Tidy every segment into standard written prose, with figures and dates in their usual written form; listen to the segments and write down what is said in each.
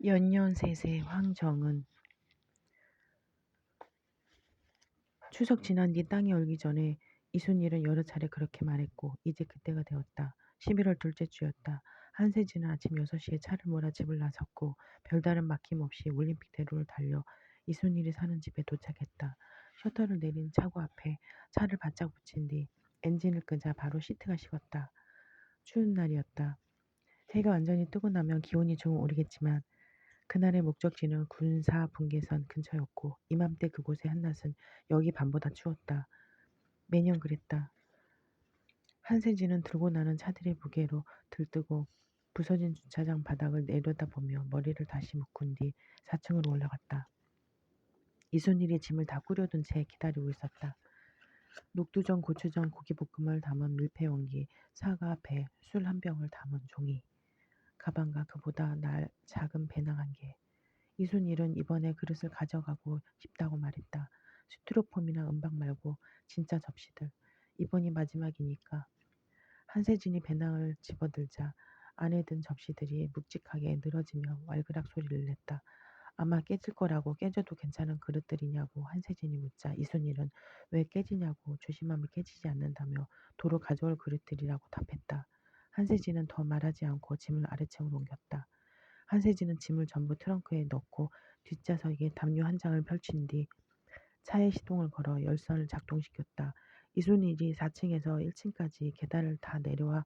연년세세 황정은. 추석 지난 뒤 땅이 얼기 전에 이순일은 여러 차례 그렇게 말했고 이제 그때가 되었다. 11월 둘째 주였다. 한세진은 아침 6시에 차를 몰아 집을 나섰고 별다른 막힘 없이 올림픽대로를 달려 이순일이 사는 집에 도착했다. 셔터를 내린 차고 앞에 차를 바짝 붙인 뒤 엔진을 끄자 바로 시트가 식었다. 추운 날이었다. 해가 완전히 뜨고 나면 기온이 좀 오르겠지만 그날의 목적지는 군사 분계선 근처였고 이맘때 그곳의 한낮은 여기 밤보다 추웠다. 매년 그랬다. 한세진은 들고 나는 차들의 무게로 들뜨고 부서진 주차장 바닥을 내려다보며 머리를 다시 묶은 뒤 4층으로 올라갔다. 이순일이 짐을 다 꾸려둔 채 기다리고 있었다. 녹두전, 고추전, 고기볶음을 담은 밀폐 용기, 사과, 배, 술 한 병을 담은 종이, 가방과 그보다 작은 배낭 한 개. 이순일은 이번에 그릇을 가져가고 싶다고 말했다. 스티로폼이나 은박 말고 진짜 접시들. 이번이 마지막이니까. 한세진이 배낭을 집어들자 안에 든 접시들이 묵직하게 늘어지며 왈그락 소리를 냈다. 아마 깨질 거라고 깨져도 괜찮은 그릇들이냐고 한세진이 묻자 이순일은 왜 깨지냐고 조심하면 깨지지 않는다며 도로 가져올 그릇들이라고 답했다. 한세진은 더 말하지 않고 짐을 아래층으로 옮겼다. 한세진은 짐을 전부 트렁크에 넣고 뒷좌석에 담요 한 장을 펼친 뒤 차에 시동을 걸어 열선을 작동시켰다. 이순일이 4층에서 1층까지 계단을 다 내려와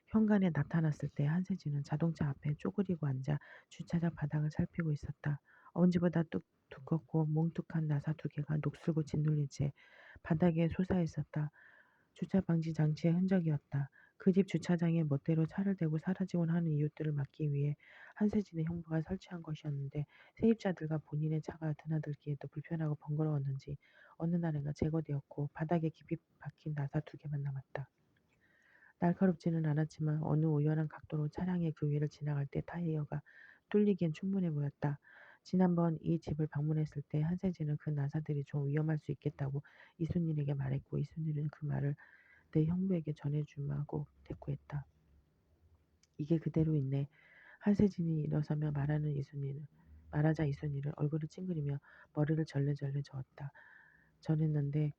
현관에 나타났을 때 한세진은 자동차 앞에 쪼그리고 앉아 주차장 바닥을 살피고 있었다. 언제보다 두껍고 몽툭한 나사 2개가 녹슬고 짓눌린 채 바닥에 솟아 있었다. 주차 방지 장치의 흔적이었다. 그 집 주차장에 멋대로 차를 대고 사라지곤 하는 이웃들을 막기 위해 한세진의 형부가 설치한 것이었는데 세입자들과 본인의 차가 드나들기에도 불편하고 번거로웠는지 어느 날인가 제거되었고 바닥에 깊이 박힌 나사 2개만 남았다. 날카롭지는 않았지만 어느 우연한 각도로 차량의 그 위를 지나갈 때 타이어가 뚫리기엔 충분해 보였다. 지난번 이 집을 방문했을 때 한세진은 그 나사들이 좀 위험할 수 있겠다고 이순일에게 말했고 이순일은 그 말을 내 형부에게 전해주마고 대꾸했다. 이게 그대로 있네. 한세진이 일어서며 말하자 이순일은 얼굴을 찡그리며 머리를 절레절레 저었다. 전했는데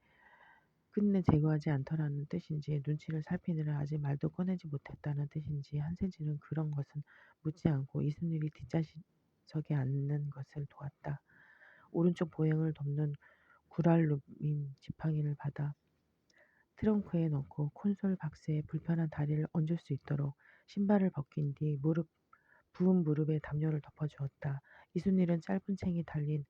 끝내 제거하지 않더라는 뜻인지 눈치를 살피느라 아직 말도 꺼내지 못했다는 뜻인지 한세진은 그런 것은 묻지 않고 이순일이 뒷좌석에 앉는 것을 도왔다. 오른쪽 보행을 돕는 구랄루민 지팡이를 받아 트렁크에 넣고 콘솔 박스에 불편한 다리를 얹을 수 있도록 신발을 벗긴 뒤 부은 무릎에 담요를 덮어주었다. 이순일은 짧은 챙이 달린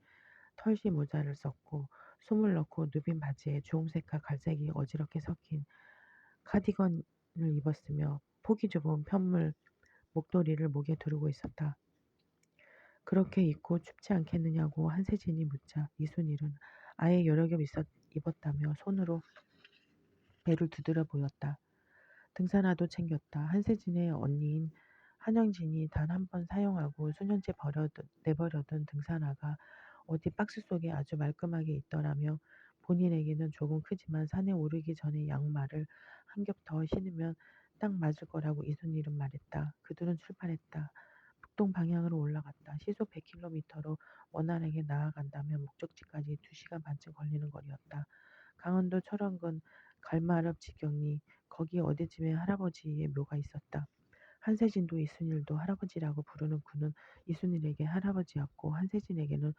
털시 모자를 썼고 솜을 넣고 누빈 바지에 주홍색과 갈색이 어지럽게 섞인 카디건을 입었으며 폭이 좁은 편물 목도리를 목에 두르고 있었다. 그렇게 입고 춥지 않겠느냐고 한세진이 묻자 이순일은 아예 여러 겹 입었다며 손으로 배를 두드려 보였다. 등산화도 챙겼다. 한세진의 언니인 한영진이 단 한 번 사용하고 수년째 내버려둔 등산화가 어디 박스 속에 아주 말끔하게 있더라며 본인에게는 조금 크지만 산에 오르기 전에 양말을 한 겹 더 신으면 딱 맞을 거라고 이순일은 말했다. 그들은 출발했다. 북동 방향으로 올라갔다. 시속 100km로 원활하게 나아간다면 목적지까지 2시간 반쯤 걸리는 거리였다. 강원도 철원군 갈마읍 지경리 거기 어디쯤에 할아버지의 묘가 있었다. 한세진도 이순일도 할아버지라고 부르는 그는 이순일에게 할아버지였고 한세진에게는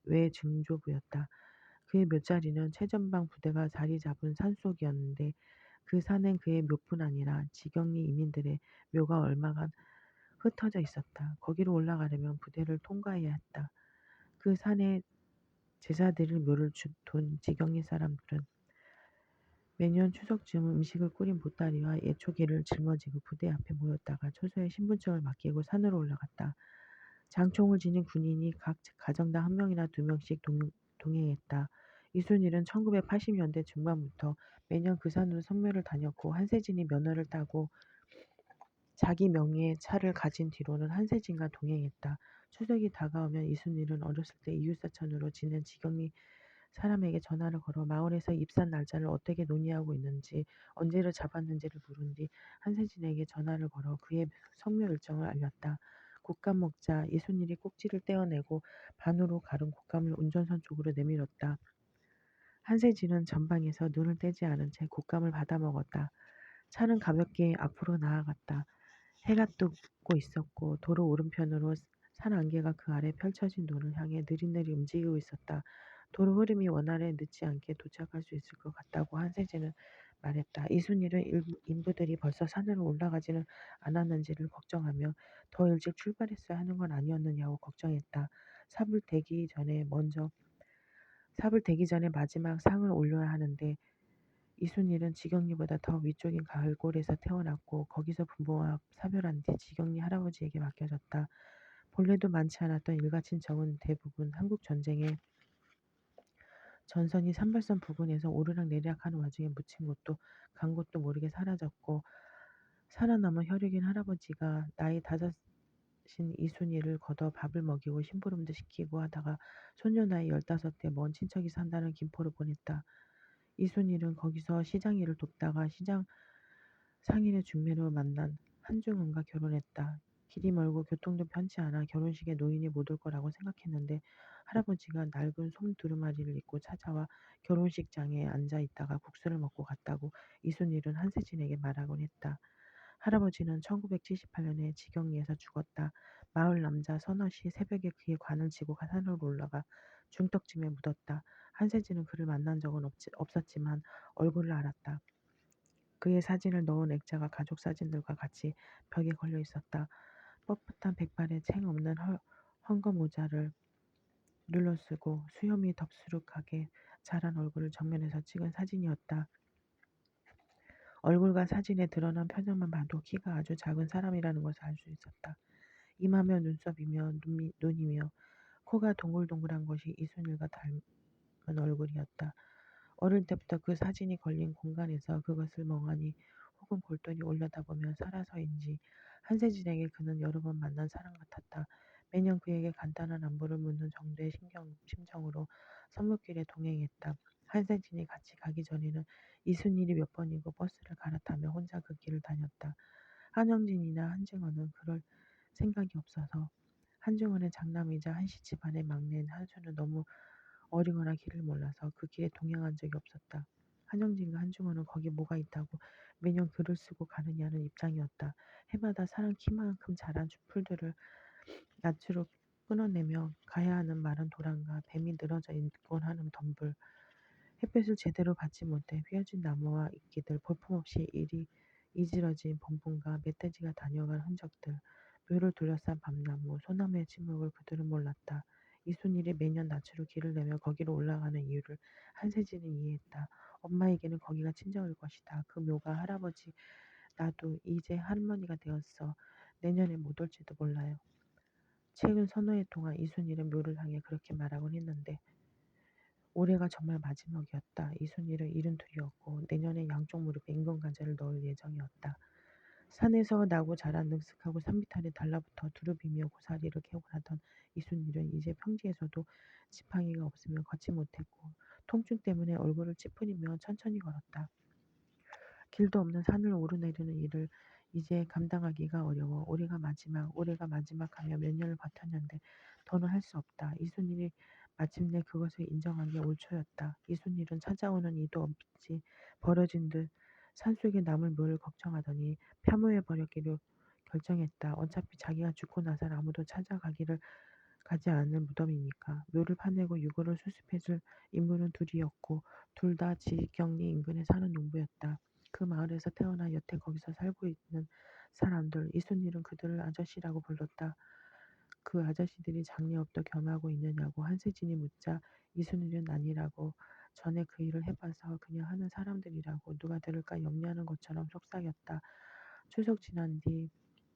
외증조부였다. 그의 묘자리는 최전방 부대가 자리 잡은 산속이었는데 그 산엔 그의 묘뿐 아니라 지경리 이민들의 묘가 얼마간 흩어져 있었다. 거기로 올라가려면 부대를 통과해야 했다. 그 산에 제사드릴 묘를 둔 지경리 사람들은 매년 추석쯤 음식을 꾸린 보따리와 예초기를 짊어지고 부대 앞에 모였다가 초소에 신분증을 맡기고 산으로 올라갔다. 장총을 지닌 군인이 각 가정당 1명이나 2명씩 동행했다. 이순일은 1980년대 중반부터 매년 그 산으로 성묘를 다녔고 한세진이 면허를 따고 자기 명의의 차를 가진 뒤로는 한세진과 동행했다. 추석이 다가오면 이순일은 어렸을 때 이웃사촌으로 지낸 지경리 사람에게 전화를 걸어 마을에서 입산 날짜를 어떻게 논의하고 있는지 언제를 잡았는지를 물은 뒤 한세진에게 전화를 걸어 그의 성묘 일정을 알렸다. 국감 먹자. 이순일이 꼭지를 떼어내고 반으로 가른 국감을 운전선 쪽으로 내밀었다. 한세진은 전방에서 눈을 떼지 않은 채 국감을 받아 먹었다. 차는 가볍게 앞으로 나아갔다. 해가 뜨고 있었고 도로 오른편으로 산 안개가 그 아래 펼쳐진 눈을 향해 느릿느릿 움직이고 있었다. 도로 흐름이 원활해 늦지 않게 도착할 수 있을 것 같다고 한세진은 말했다. 이순일은 인부들이 벌써 산으로 올라가지는 않았는지를 걱정하며 더 일찍 출발했어야 하는 건 아니었느냐고 걱정했다. 삽을 대기 전에 마지막 상을 올려야 하는데 이순일은 지경리보다 더 위쪽인 가을골에서 태어났고 거기서 부모와 사별한 뒤 지경리 할아버지에게 맡겨졌다. 본래도 많지 않았던 일가 친척은 대부분 한국 전쟁에 전선이 산발선 부근에서 오르락내리락하는 와중에 묻힌 곳도 간 곳도 모르게 사라졌고 살아남은 혈육인 할아버지가 나이 5인 이순이를 걷어 밥을 먹이고 심부름도 시키고 하다가 소녀 나이 15대 먼 친척이 산다는 김포로 보냈다. 이순일은 거기서 시장 일을 돕다가 시장 상인의 중매로 만난 한중원과 결혼했다. 길이 멀고 교통도 편치 않아 결혼식에 노인이 못 올 거라고 생각했는데 할아버지가 낡은 솜 두루마리를 입고 찾아와 결혼식장에 앉아 있다가 국수를 먹고 갔다고 이순일은 한세진에게 말하곤 했다. 할아버지는 1978년에 지경리에서 죽었다. 마을 남자 서너시 새벽에 그의 관을 지고 산으로 올라가 중턱쯤에 묻었다. 한세진은 그를 만난 적은 없었지만 얼굴을 알았다. 그의 사진을 넣은 액자가 가족 사진들과 같이 벽에 걸려 있었다. 뻣뻣한 백발에 챙 없는 헝겊 모자를 눌러쓰고 수염이 덥수룩하게 자란 얼굴을 정면에서 찍은 사진이었다. 얼굴과 사진에 드러난 표정만 봐도 키가 아주 작은 사람이라는 것을 알 수 있었다. 이마며 눈썹이며 눈이며 코가 동글동글한 것이 이순일과 닮은 얼굴이었다. 어릴 때부터 그 사진이 걸린 공간에서 그것을 멍하니 혹은 골똘히 올려다보며 살아서인지 한세진에게 그는 여러 번 만난 사람 같았다. 매년 그에게 간단한 안부를 묻는 정도의 심정으로 선물길에 동행했다. 한세진이 같이 가기 전에는 이순일이 몇 번이고 버스를 갈아타며 혼자 그 길을 다녔다. 한영진이나 한증원은 그럴 생각이 없어서 한증원의 장남이자 한씨 집안의 막내인 한수는 너무 어리거나 길을 몰라서 그 길에 동행한 적이 없었다. 한영진과 한중원은 거기 뭐가 있다고 매년 글을 쓰고 가느냐는 입장이었다. 해마다 사람 키만큼 자란 풀들을 낯으로 끊어내며 가야 하는 마른 도랑과 뱀이 늘어져 있곤 하는 덤불, 햇볕을 제대로 받지 못해 휘어진 나무와 이끼들, 볼품없이 이질러진 봉분과 멧돼지가 다녀간 흔적들, 묘를 둘러싼 밤나무, 소나무의 침묵을 그들은 몰랐다. 이순일이 매년 낯으로 길을 내며 거기로 올라가는 이유를 한세진은 이해했다. 엄마에게는 거기가 친정일 것이다. 그 묘가 할아버지, 나도 이제 할머니가 되었어. 내년에 못 올지도 몰라요. 최근 서너 해 동안 이순일은 묘를 향해 그렇게 말하곤 했는데 올해가 정말 마지막이었다. 이순일은 72였고 내년에 양쪽 무릎에 인공관절을 넣을 예정이었다. 산에서 나고 자란 늑슥하고 산비탈에 달라붙어 두루비며 고사리를 캐고 나던 이순일은 이제 평지에서도 지팡이가 없으며 걷지 못했고 통증 때문에 얼굴을 찌푸리며 천천히 걸었다. 길도 없는 산을 오르내리는 일을 이제 감당하기가 어려워. 올해가 마지막 하며 몇 년을 버텼는데 더는 할 수 없다. 이순일이 마침내 그것을 인정한 게 올 초였다. 이순일은 찾아오는 이도 없이 버려진 듯 산속에 남을 묘를 걱정하더니 폐모해버리기로 결정했다. 어차피 자기가 죽고 나선 아무도 가지 않을 무덤이니까. 묘를 파내고 유골을 수습해줄 인물은 둘이었고 둘 다 지경리 인근에 사는 농부였다. 그 마을에서 태어나 여태 거기서 살고 있는 사람들, 이순일은 그들을 아저씨라고 불렀다. 그 아저씨들이 장례업도 겸하고 있느냐고 한세진이 묻자 이순일은 아니라고 전에 그 일을 해봐서 그냥 하는 사람들이라고 누가 들을까 염려하는 것처럼 속삭였다. 추석 지난 뒤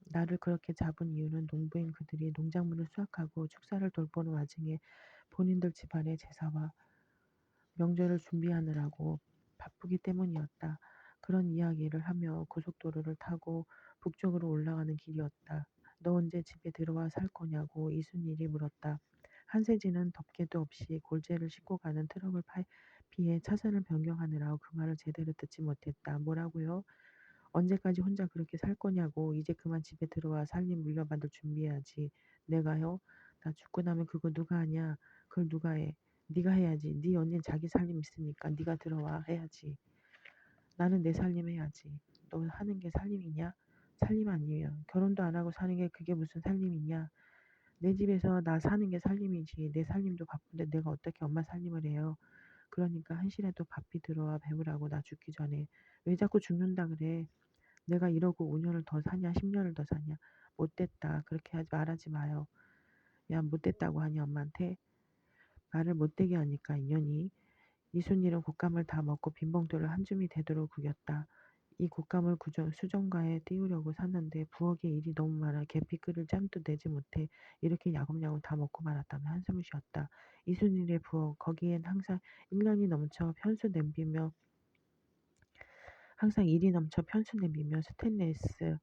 나를 그렇게 잡은 이유는 농부인 그들이 농작물을 수확하고 축사를 돌보는 와중에 본인들 집안의 제사와 명절을 준비하느라고 바쁘기 때문이었다. 그런 이야기를 하며 고속도로를 타고 북쪽으로 올라가는 길이었다. 너 언제 집에 들어와 살 거냐고 이순일이 물었다. 한세진은 덮개도 없이 골재를 싣고 가는 트럭을 피해 차선을 변경하느라 그 말을 제대로 듣지 못했다. 뭐라고요? 언제까지 혼자 그렇게 살 거냐고. 이제 그만 집에 들어와 살림 물려받을 준비해야지. 내가요? 나 죽고 나면 그거 누가 하냐? 그걸 누가 해? 네가 해야지. 네 언니는 자기 살림 있으니까 네가 들어와 해야지. 나는 내 살림 해야지. 너 하는 게 살림이냐? 살림 아니면 결혼도 안 하고 사는 게 그게 무슨 살림이냐? 내 집에서 나 사는 게 살림이지. 내 살림도 바쁜데 내가 어떻게 엄마 살림을 해요? 그러니까 한시라도 밥비 들어와 배우라고 나 죽기 전에. 왜 자꾸 죽는다 그래? 내가 이러고 5년을 더 사냐 10년을 더 사냐. 못됐다. 그렇게 말하지 마요. 야 못됐다고 하니 엄마한테. 말을 못되게 하니까 인연이. 이순일은 곶감을 다 먹고 빈봉돌을 한 줌이 되도록 구겼다. 이 곶감을 수정가에 띄우려고 샀는데 부엌에 일이 너무 많아 계피 끓일 짬도 내지 못해 이렇게 야금야금 다 먹고 말았다며 한숨을 쉬었다. 이순일의 부엌 거기엔 항상 1년이 넘쳐 편수 냄비며 항상 일이 넘쳐 편수 냄비며 스테인레스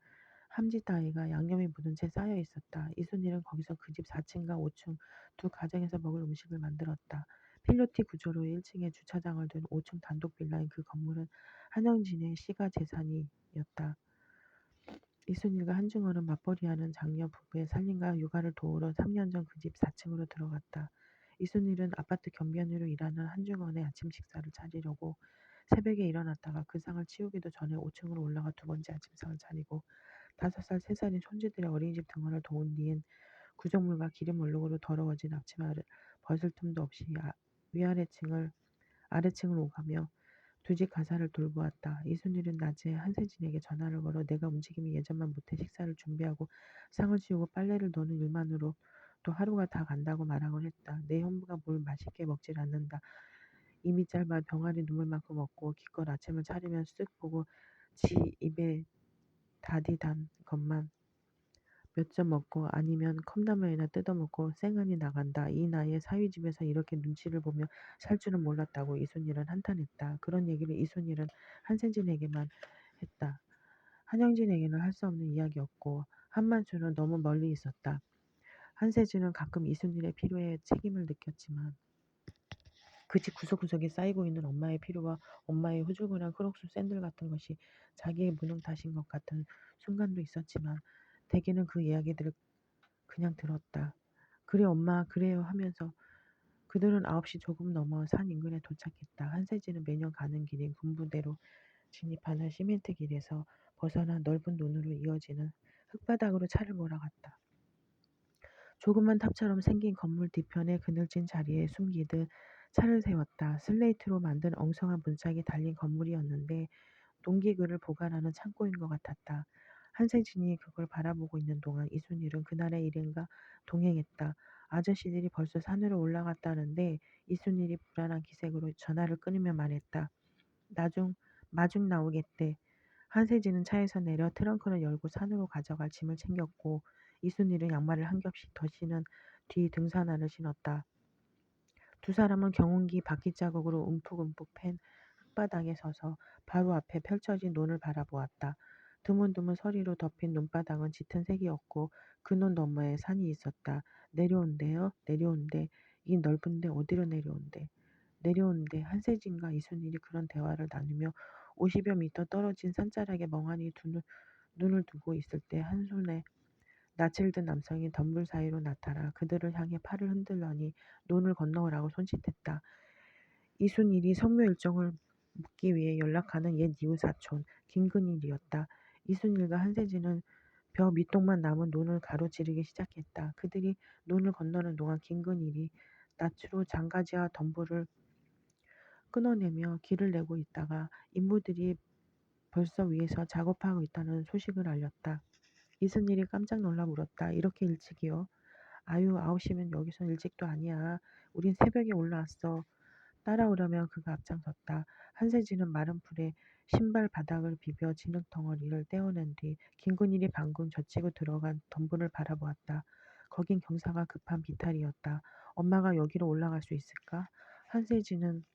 함지 따위가 양념이 묻은 채 쌓여 있었다. 이순일은 거기서 그 집 4층과 5층 두 가정에서 먹을 음식을 만들었다. 필로티 구조로 1층에 주차장을 둔 5층 단독 빌라인 그 건물은 한영진의 시가 재산이었다. 이순일과 한중얼은 맞벌이하는 장녀 부부의 살림과 육아를 도우러 3년 전 그 집 4층으로 들어갔다. 이순일은 아파트 경비원으로 일하는 한중원의 아침 식사를 차리려고 새벽에 일어났다가 그 상을 치우기도 전에 5층으로 올라가 두 번째 아침상을 차리고 5살, 3살인 손주들의 어린이집 등원을 도운 뒤엔 구조물과 기름 얼룩으로 더러워진 앞치마를 벗을 틈도 없이 아래층을 오가며 두 집 가사를 돌보았다. 이순일은 낮에 한세진에게 전화를 걸어 내가 움직임이 예전만 못해 식사를 준비하고 상을 치우고 빨래를 넣는 일만으로 또 하루가 다 간다고 말하곤 했다. 내 형부가 뭘 맛있게 먹질 않는다. 이미 짧아 병아리 눈물만큼 먹고 기껏 아침을 차리면 쓱 보고 지 입에 다디단 것만 몇 점 먹고 아니면 컵라면이나 뜯어먹고 쌩안이 나간다. 이 나이에 사위집에서 이렇게 눈치를 보며 살 줄은 몰랐다고 이순일은 한탄했다. 그런 얘기를 이순일은 한세진에게만 했다. 한영진에게는 할 수 없는 이야기였고 한만수는 너무 멀리 있었다. 한세진은 가끔 이순일의 필요에 책임을 느꼈지만 그 집 구석구석에 쌓이고 있는 엄마의 필요와 엄마의 후줄근한 크록스 샌들 같은 것이 자기의 무능 탓인 것 같은 순간도 있었지만 대개는 그 이야기들을 그냥 들었다. 그래 엄마 그래요 하면서 그들은 9시 조금 넘어 산 인근에 도착했다. 한세진은 매년 가는 길인 군부대로 진입하는 시멘트 길에서 벗어나 넓은 논으로 이어지는 흙바닥으로 차를 몰아갔다. 조그만 탑처럼 생긴 건물 뒤편의 그늘진 자리에 숨기듯 차를 세웠다. 슬레이트로 만든 엉성한 문짝이 달린 건물이었는데 농기구를 보관하는 창고인 것 같았다. 한세진이 그걸 바라보고 있는 동안 이순일은 그날의 일행과 동행했다. 아저씨들이 벌써 산으로 올라갔다는데 이순일이 불안한 기색으로 전화를 끊으며 말했다. 마중 나오겠대. 한세진은 차에서 내려 트렁크를 열고 산으로 가져갈 짐을 챙겼고 이순일은 양말을 한 겹씩 더 신은 뒤 등산화를 신었다. 두 사람은 경운기 바퀴 자국으로 움푹움푹 팬 흙바닥에 서서 바로 앞에 펼쳐진 논을 바라보았다. 드문드문 서리로 덮인 논바닥은 짙은 색이었고 그 논 너머에 산이 있었다. 내려온대요? 내려온대. 이 넓은데 어디로 내려온대? 내려온대. 한세진과 이순일이 그런 대화를 나누며 50여 미터 떨어진 산자락에 멍하니 눈을 두고 있을 때 한 손에 낯을 든 남성이 덤불 사이로 나타나 그들을 향해 팔을 흔들더니 논을 건너오라고 손짓했다. 이순일이 성묘 일정을 묻기 위해 연락하는 옛 이웃 사촌 김근일이었다. 이순일과 한세진은 벼 밑동만 남은 논을 가로지르기 시작했다. 그들이 논을 건너는 동안 김근일이 낯으로 장가지와 덤불을 끊어내며 길을 내고 있다가 인부들이 벌써 위에서 작업하고 있다는 소식을 알렸다. 이순일이 깜짝 놀라 물었다. 이렇게 일찍이요? 아유 9시면 여기선 일찍도 아니야. 우린 새벽에 올라왔어. 따라오려면 그가 앞장섰다. 한세진은 마른 풀에 신발 바닥을 비벼 진흙덩어리를 떼어낸 뒤 김근일이 방금 젖히고 들어간 덤불을 바라보았다. 거긴 경사가 급한 비탈이었다. 엄마가 여기로 올라갈 수 있을까? 한세진은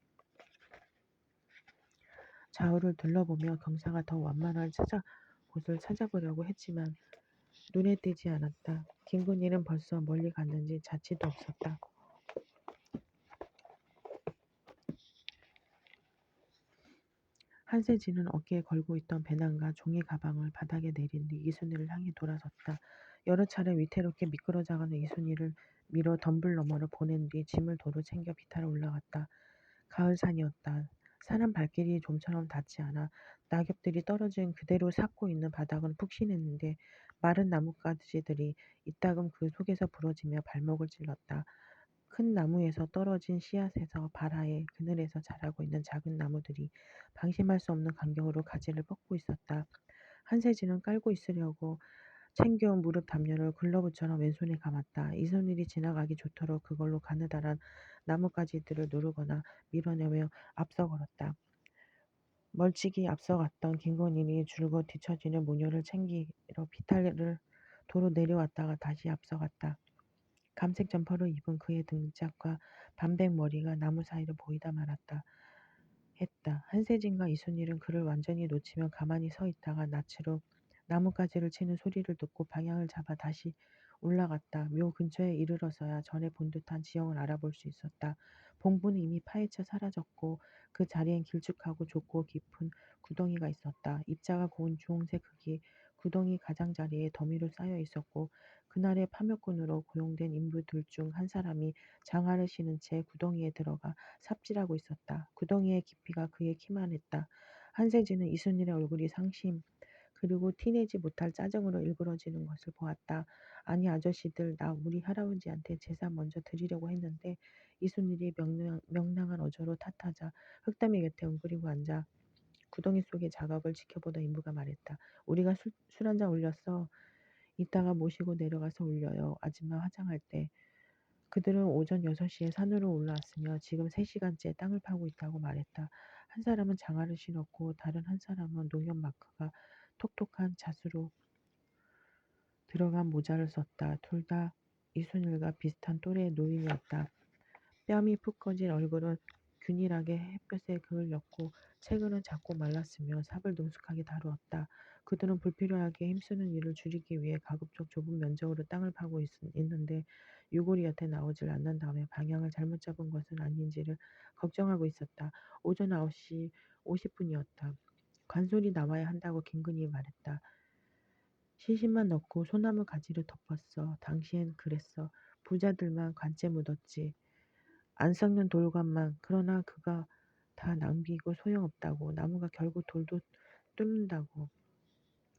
좌우를 둘러보며 경사가 더 완만한 곳을 찾아보려고 했지만 눈에 띄지 않았다. 김근일은 벌써 멀리 갔는지 자취도 없었다. 한세진은 어깨에 걸고 있던 배낭과 종이 가방을 바닥에 내린 뒤 이순이를 향해 돌아섰다. 여러 차례 위태롭게 미끄러져가는 이순이를 밀어 덤불 너머로 보낸 뒤 짐을 도로 챙겨 비탈에 올라갔다. 가을산이었다. 사람 발길이 좀처럼 닿지 않아 낙엽들이 떨어진 그대로 삭고 있는 바닥은 푹신했는데 마른 나뭇가지들이 이따금 그 속에서 부러지며 발목을 찔렀다. 큰 나무에서 떨어진 씨앗에서 발하에 그늘에서 자라고 있는 작은 나무들이 방심할 수 없는 간격으로 가지를 뻗고 있었다. 한세진은 깔고 있으려고 챙겨온 무릎 담요를 글러브처럼 왼손에 감았다. 이손일이 지나가기 좋도록 그걸로 가느다란 나뭇가지들을 누르거나 밀어내며 앞서 걸었다. 멀찍이 앞서갔던 김건일이 줄곧 뒤처지는 모녀를 챙기러 비탈을 도로 내려왔다가 다시 앞서갔다. 감색 점퍼를 입은 그의 등짝과 반백 머리가 나무 사이로 보이다 말았다. 했다. 한세진과 이순일은 그를 완전히 놓치며 가만히 서 있다가 낯으로 나뭇가지를 치는 소리를 듣고 방향을 잡아 다시 올라갔다. 묘 근처에 이르러서야 전에 본 듯한 지형을 알아볼 수 있었다. 봉부는 이미 파헤쳐 사라졌고 그 자리엔 길쭉하고 좁고 깊은 구덩이가 있었다. 입자가 고운 주홍색 흙이 구덩이 가장자리에 더미로 쌓여 있었고 그날의 파묘꾼으로 고용된 인부들 중 한 사람이 장화를 신은 채 구덩이에 들어가 삽질하고 있었다. 구덩이의 깊이가 그의 키만 했다. 한세진은 이순일의 얼굴이 상심 그리고 티내지 못할 짜증으로 일그러지는 것을 보았다. 아니 아저씨들 나 우리 할아버지한테 제사 먼저 드리려고 했는데 이순일이 명랑한 어조로 탓하자 흙더미 곁에 웅크리고 앉아 구덩이 속의 작업을 지켜보던 인부가 말했다. 우리가 술 한 잔 올렸어. 이따가 모시고 내려가서 올려요. 아줌마 화장할 때. 그들은 오전 6시에 산으로 올라왔으며 지금 3시간째 땅을 파고 있다고 말했다. 한 사람은 장화를 신었고 다른 한 사람은 농협 마크가 톡톡한 잣으로 들어간 모자를 썼다. 둘 다 이순일과 비슷한 또래의 노인이었다. 뺨이 푹 꺼진 얼굴은 균일하게 햇볕에 그을렸고 체근은 작고 말랐으며 삽을 능숙하게 다루었다. 그들은 불필요하게 힘쓰는 일을 줄이기 위해 가급적 좁은 면적으로 땅을 파고 있는데 유골이 여태 나오질 않는 다음에 방향을 잘못 잡은 것은 아닌지를 걱정하고 있었다. 오전 9시 50분이었다. 관솔이 나와야 한다고 김근희 말했다. 시신만 넣고 소나무 가지를 덮었어. 당시엔 그랬어. 부자들만 관째 묻었지. 안 썩는 돌관만. 그러나 그가 다 낭비고 소용없다고. 나무가 결국 돌도 뚫는다고.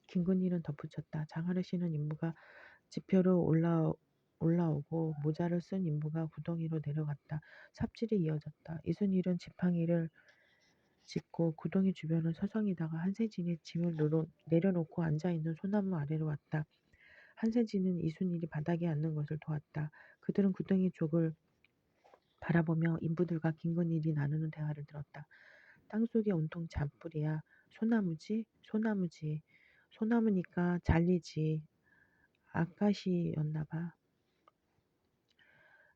김근일은 덧붙였다. 장화를 신은 인부가 지표로 올라오고 모자를 쓴 인부가 구덩이로 내려갔다. 삽질이 이어졌다. 이순일은 지팡이를 짚고 구덩이 주변을 서성이다가 한세진이 짐을 내려놓고 앉아있는 소나무 아래로 왔다. 한세진은 이순일이 바닥에 앉는 것을 도왔다. 그들은 구덩이 쪽을 바라보며 인부들과 김근일이 나누는 대화를 들었다. 땅속에 온통 잔뿌리야. 소나무지? 소나무지. 소나무니까 잘리지. 아까시였나 봐.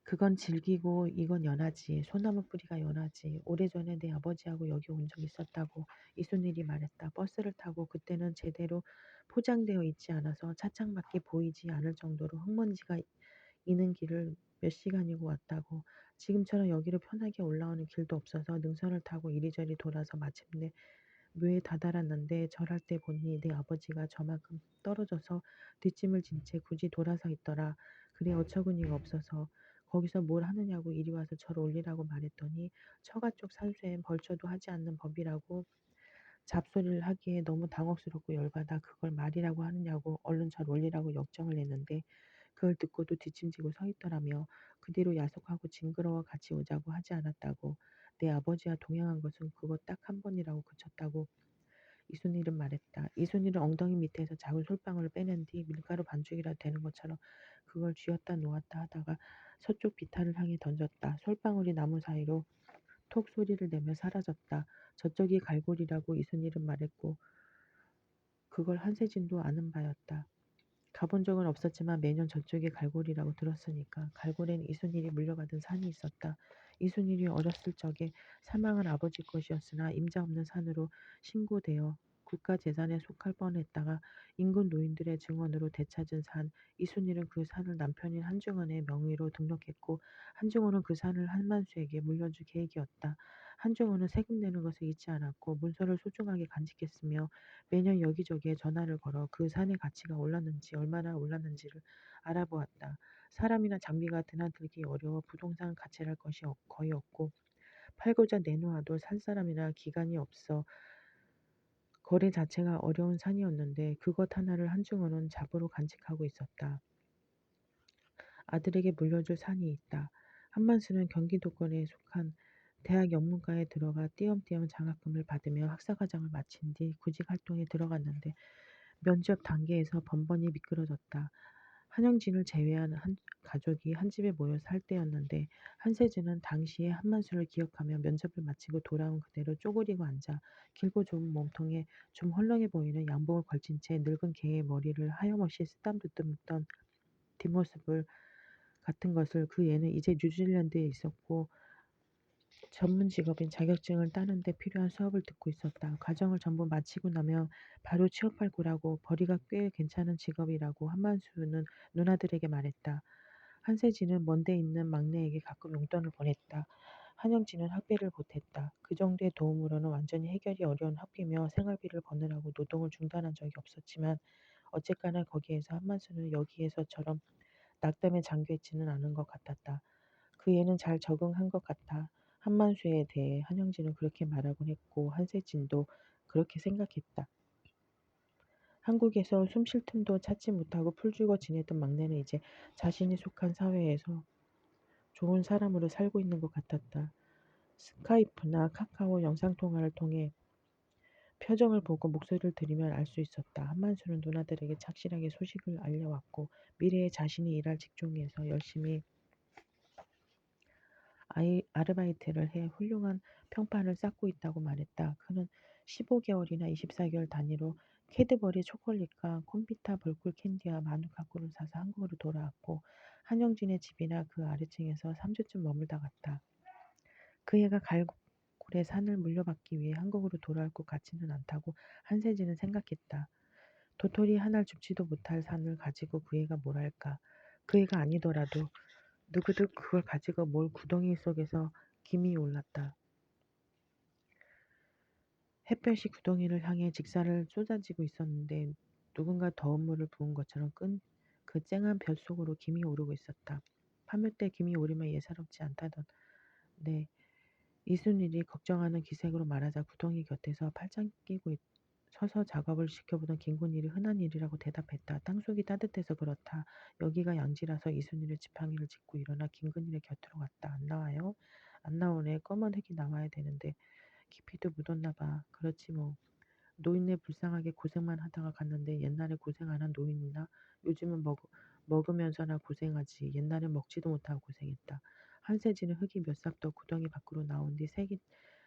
그건 질기고 이건 연하지. 소나무 뿌리가 연하지. 오래전에 내 아버지하고 여기 온 적 있었다고 이순일이 말했다. 버스를 타고 그때는 제대로 포장되어 있지 않아서 차창밖에 보이지 않을 정도로 흙먼지가 이는 길을 몇 시간이고 왔다고. 지금처럼 여기로 편하게 올라오는 길도 없어서 능선을 타고 이리저리 돌아서 마침내 묘에 다다랐는데 절할 때 보니 내 아버지가 저만큼 떨어져서 뒷짐을 진 채 굳이 돌아서 있더라. 그래 어처구니가 없어서 거기서 뭘 하느냐고 이리 와서 저를 올리라고 말했더니 처가 쪽 산수엔 벌쳐도 하지 않는 법이라고 잡소리를 하기에 너무 당혹스럽고 열받아 그걸 말이라고 하느냐고 얼른 절 올리라고 역정을 냈는데 그걸 듣고도 뒷짐지고 서 있더라며 그 뒤로 야속하고 징그러워 같이 오자고 하지 않았다고 내 아버지와 동행한 것은 그거 딱 한 번이라고 그쳤다고 이순일은 말했다. 이순일은 엉덩이 밑에서 작은 솔방울을 빼낸 뒤 밀가루 반죽이라 되는 것처럼 그걸 쥐었다 놓았다 하다가 서쪽 비탈을 향해 던졌다. 솔방울이 나무 사이로 톡 소리를 내며 사라졌다. 저쪽이 갈고리라고 이순일은 말했고 그걸 한세진도 아는 바였다. 가본 적은 없었지만 매년 저쪽이 갈고리라고 들었으니까 갈고리는 이순일이 물려받은 산이 있었다. 이순일이 어렸을 적에 사망한 아버지 것이었으나 임자 없는 산으로 신고되어 국가재산에 속할 뻔했다가 인근 노인들의 증언으로 되찾은 산. 이순일은 그 산을 남편인 한중원의 명의로 등록했고 한중원은 그 산을 한만수에게 물려줄 계획이었다. 한중호는 세금 내는 것을 잊지 않았고 문서를 소중하게 간직했으며 매년 여기저기에 전화를 걸어 그 산의 가치가 올랐는지 얼마나 올랐는지를 알아보았다. 사람이나 장비가 드나들기 어려워 부동산 가치랄 것이 거의 없고 팔고자 내놓아도 살 사람이나 기간이 없어 거래 자체가 어려운 산이었는데 그것 하나를 한중호는 잡으로 간직하고 있었다. 아들에게 물려줄 산이 있다. 한만수는 경기도권에 속한 대학 영문과에 들어가 띄엄띄엄 장학금을 받으며 학사과정을 마친 뒤 구직 활동에 들어갔는데 면접 단계에서 번번이 미끄러졌다. 한영진을 제외한 가족이 한 집에 모여 살 때였는데 한세진은 당시의 한만수를 기억하며 면접을 마치고 돌아온 그대로 쪼그리고 앉아 길고 좁은 몸통에 좀 헐렁해 보이는 양복을 걸친 채 늙은 개의 머리를 하염없이 쓰다듬듯 묶던 뒷모습을 같은 것을 그 애는 이제 뉴질랜드에 있었고 전문 직업인 자격증을 따는 데 필요한 수업을 듣고 있었다. 과정을 전부 마치고 나면 바로 취업할 거라고 벌이가 꽤 괜찮은 직업이라고 한만수는 누나들에게 말했다. 한세진은 먼데 있는 막내에게 가끔 용돈을 보냈다. 한영진은 학비를 보탰다. 그 정도의 도움으로는 완전히 해결이 어려운 학비며 생활비를 버느라고 노동을 중단한 적이 없었지만 어쨌거나 거기에서 한만수는 여기에서처럼 낙담에 잠겨 있지는 않은 것 같았다. 그 애는 잘 적응한 것 같아. 한만수에 대해 한영진은 그렇게 말하곤 했고 한세진도 그렇게 생각했다. 한국에서 숨 쉴 틈도 찾지 못하고 풀죽어 지내던 막내는 이제 자신이 속한 사회에서 좋은 사람으로 살고 있는 것 같았다. 스카이프나 카카오 영상통화를 통해 표정을 보고 목소리를 들으면 알 수 있었다. 한만수는 누나들에게 착실하게 소식을 알려왔고 미래에 자신이 일할 직종에서 열심히 아르바이트를 해 훌륭한 평판을 쌓고 있다고 말했다. 그는 15개월이나 24개월 단위로 캐드버리 초콜릿과 콤비타 벌꿀 캔디와 마누카꿀을 사서 한국으로 돌아왔고 한영진의 집이나 그 아래층에서 3주쯤 머물다 갔다. 그 애가 갈고리 산을 물려받기 위해 한국으로 돌아올 것 같지는 않다고 한세진은 생각했다. 도토리 하나를 줍지도 못할 산을 가지고 그 애가 뭘 할까? 그 애가 아니더라도 누구도 그걸 가지고 몰 구덩이 속에서 김이 올랐다. 햇볕이 구덩이를 향해 직사를 쏟아지고 있었는데 누군가 더운 물을 부은 것처럼 그 쨍한 볕 속으로 김이 오르고 있었다. 파묘 때 김이 오르면 예사롭지 않다던 네, 이순일이 걱정하는 기색으로 말하자 구덩이 곁에서 팔짱 끼고 서서 작업을 지켜보던 김군일이 흔한 일이라고 대답했다. 땅속이 따뜻해서 그렇다. 여기가 양지라서 이순일의 지팡이를 짚고 일어나 김군일의 곁으로 갔다. 안 나와요? 안 나오네. 검은 흙이 나와야 되는데 깊이도 묻었나 봐. 그렇지 뭐. 노인네 불쌍하게 고생만 하다가 갔는데 옛날에 고생 안 한 노인이나 요즘은 먹으면서나 고생하지. 옛날엔 먹지도 못하고 고생했다. 한세진은 흙이 몇 싹 더 구덩이 밖으로 나온 뒤 색이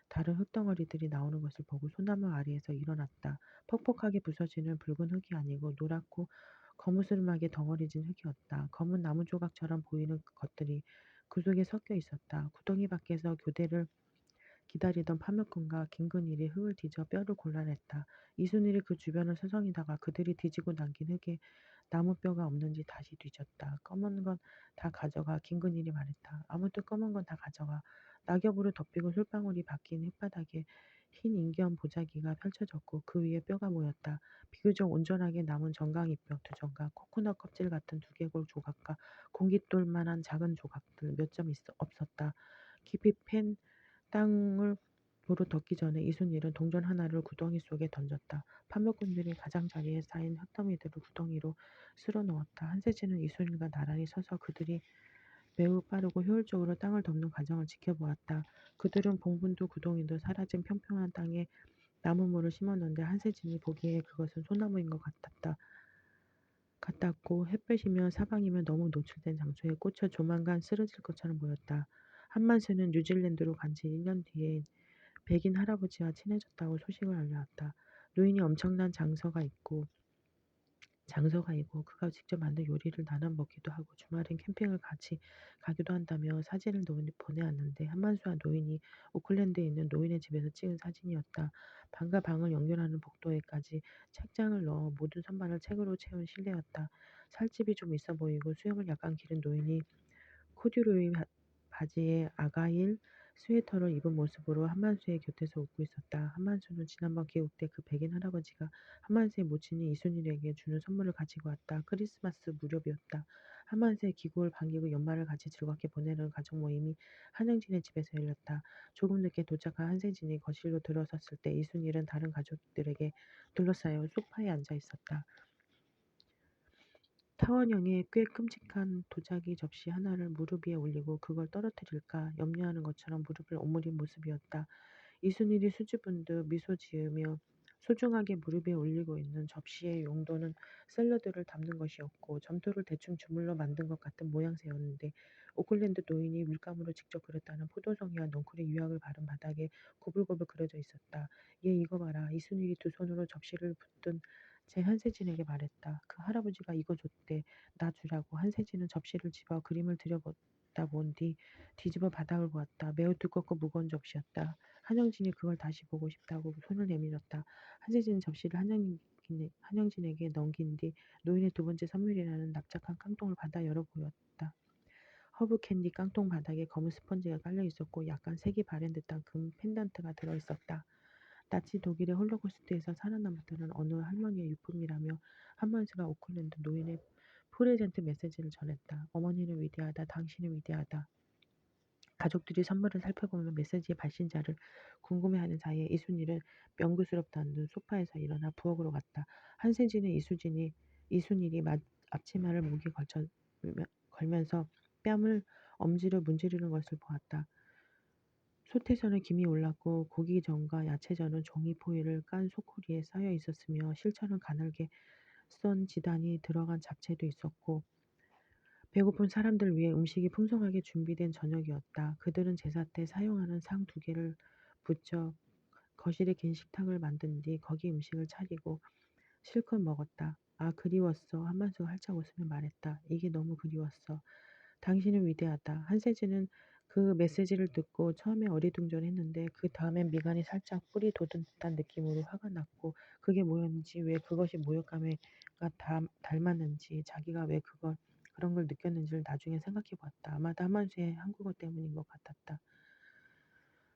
다른 흙덩어리들이 나오는 것을 보고 소나무 아래에서 일어났다. 퍽퍽하게 부서지는 붉은 흙이 아니고 노랗고 거무스름하게 덩어리진 흙이었다. 검은 나무 조각처럼 보이는 것들이 그 속에 섞여 있었다. 구덩이 밖에서 교대를 기다리던 파멸꾼과 김근일이 흙을 뒤져 뼈를 골라냈다. 이순일이 그 주변을 서성이다가 그들이 뒤지고 남긴 흙에 나무뼈가 없는지 다시 뒤졌다. 검은 건 다 가져가. 김근일이 말했다. 아무튼 검은 건 다 가져가. 낙엽으로 덮이고 솔방울이 박힌 흙바닥에 흰 인견 보자기가 펼쳐졌고 그 위에 뼈가 모였다. 비교적 온전하게 남은 정강이뼈 2정각, 코코넛 껍질 같은 두개골 조각과 공깃돌만한 작은 조각들 몇 점 없었다. 깊이 팬 땅을 도로 덮기 전에 이순일은 동전 하나를 구덩이 속에 던졌다. 판묘꾼들이 가장자리에 쌓인 흙더미들을 구덩이로 쓸어 넣었다. 한세진은 이순일과 나란히 서서 그들이 매우 빠르고 효율적으로 땅을 덮는 과정을 지켜보았다. 그들은 봉분도 구덩이도 사라진 평평한 땅에 나무물을 심었는데 한세진이 보기에 그것은 소나무인 것 같았고 햇볕이며 사방이며 너무 노출된 장소에 꽂혀 조만간 쓰러질 것처럼 보였다. 한만세는 뉴질랜드로 간 지 1년 뒤에 백인 할아버지와 친해졌다고 소식을 알려왔다. 노인이 엄청난 장서가이고 그가 직접 만든 요리를 나눠 먹기도 하고 주말엔 캠핑을 같이 가기도 한다며 사진을 보내왔는데 한만수와 노인이 오클랜드에 있는 노인의 집에서 찍은 사진이었다. 방과 방을 연결하는 복도에까지 책장을 넣어 모든 선반을 책으로 채운 실내였다. 살집이 좀 있어 보이고 수염을 약간 기른 노인이 코듀로이 바지에 아가일 스웨터를 입은 모습으로 한만수의 곁에서 웃고 있었다. 한만수는 지난번 개국 때 그 백인 할아버지가 한만수의 모친인 이순일에게 주는 선물을 가지고 왔다. 크리스마스 무렵이었다. 한만수의 귀국을 반기고 연말을 같이 즐겁게 보내는 가족 모임이 한영진의 집에서 열렸다. 조금 늦게 도착한 한세진이 거실로 들어섰을 때 이순일은 다른 가족들에게 둘러싸여 소파에 앉아 있었다. 타원형의 꽤 끔찍한 도자기 접시 하나를 무릎 위에 올리고 그걸 떨어뜨릴까 염려하는 것처럼 무릎을 오므린 모습이었다. 이순일이 수줍은 듯 미소 지으며 소중하게 무릎 위에 올리고 있는 접시의 용도는 샐러드를 담는 것이었고 점토를 대충 주물러 만든 것 같은 모양새였는데 오클랜드 노인이 물감으로 직접 그렸다는 포도송이와 넝쿨의 유약을 바른 바닥에 고불고불 그려져 있었다. 얘 이거 봐라. 이순일이 두 손으로 접시를 붙든 제 한세진에게 말했다. 그 할아버지가 이거 줬대. 나 주라고. 한세진은 접시를 집어 그림을 들여다보다 본 뒤 뒤집어 바닥을 보았다. 매우 두껍고 무거운 접시였다. 한영진이 그걸 다시 보고 싶다고 손을 내밀었다. 한세진은 접시를 한영진에게 넘긴 뒤 노인의 두 번째 선물이라는 납작한 깡통을 받아 열어 보였다. 허브 캔디 깡통 바닥에 검은 스펀지가 깔려 있었고 약간 색이 바랜 듯한 금 펜던트가 들어 있었다. 나치 독일의 홀로코스트에서 살아남았다는 어느 할머니의 유품이라며 한만수가 오클랜드 노인의 프레젠트 메시지를 전했다. 어머니는 위대하다. 당신은 위대하다. 가족들이 선물을 살펴보며 메시지의 발신자를 궁금해하는 사이에 이순일은 명구스럽다는 듯 소파에서 일어나 부엌으로 갔다. 한세진은 이순일이 앞치마를 목에 걸면서 뺨을 엄지로 문지르는 것을 보았다. 솥에서는 김이 올랐고 고기전과 야채전은 종이 포일을 깐 소쿠리에 쌓여 있었으며 실처럼 가늘게 썬 지단이 들어간 잡채도 있었고 배고픈 사람들 위해 음식이 풍성하게 준비된 저녁이었다. 그들은 제사 때 사용하는 상 두 개를 붙여 거실에 긴 식탁을 만든 뒤 거기 음식을 차리고 실컷 먹었다. 아, 그리웠어. 한만수가 활짝 웃으며 말했다. 이게 너무 그리웠어. 당신은 위대하다. 한세진은 그 메시지를 듣고 처음에 어리둥절했는데 그 다음엔 미간이 살짝 뿔이 돋은 듯한 느낌으로 화가 났고 그게 뭐였는지 왜 그것이 모욕감에 닮았는지 자기가 왜 그런 걸 느꼈는지를 나중에 생각해 보았다. 아마도 한만수의 한국어 때문인 것 같았다.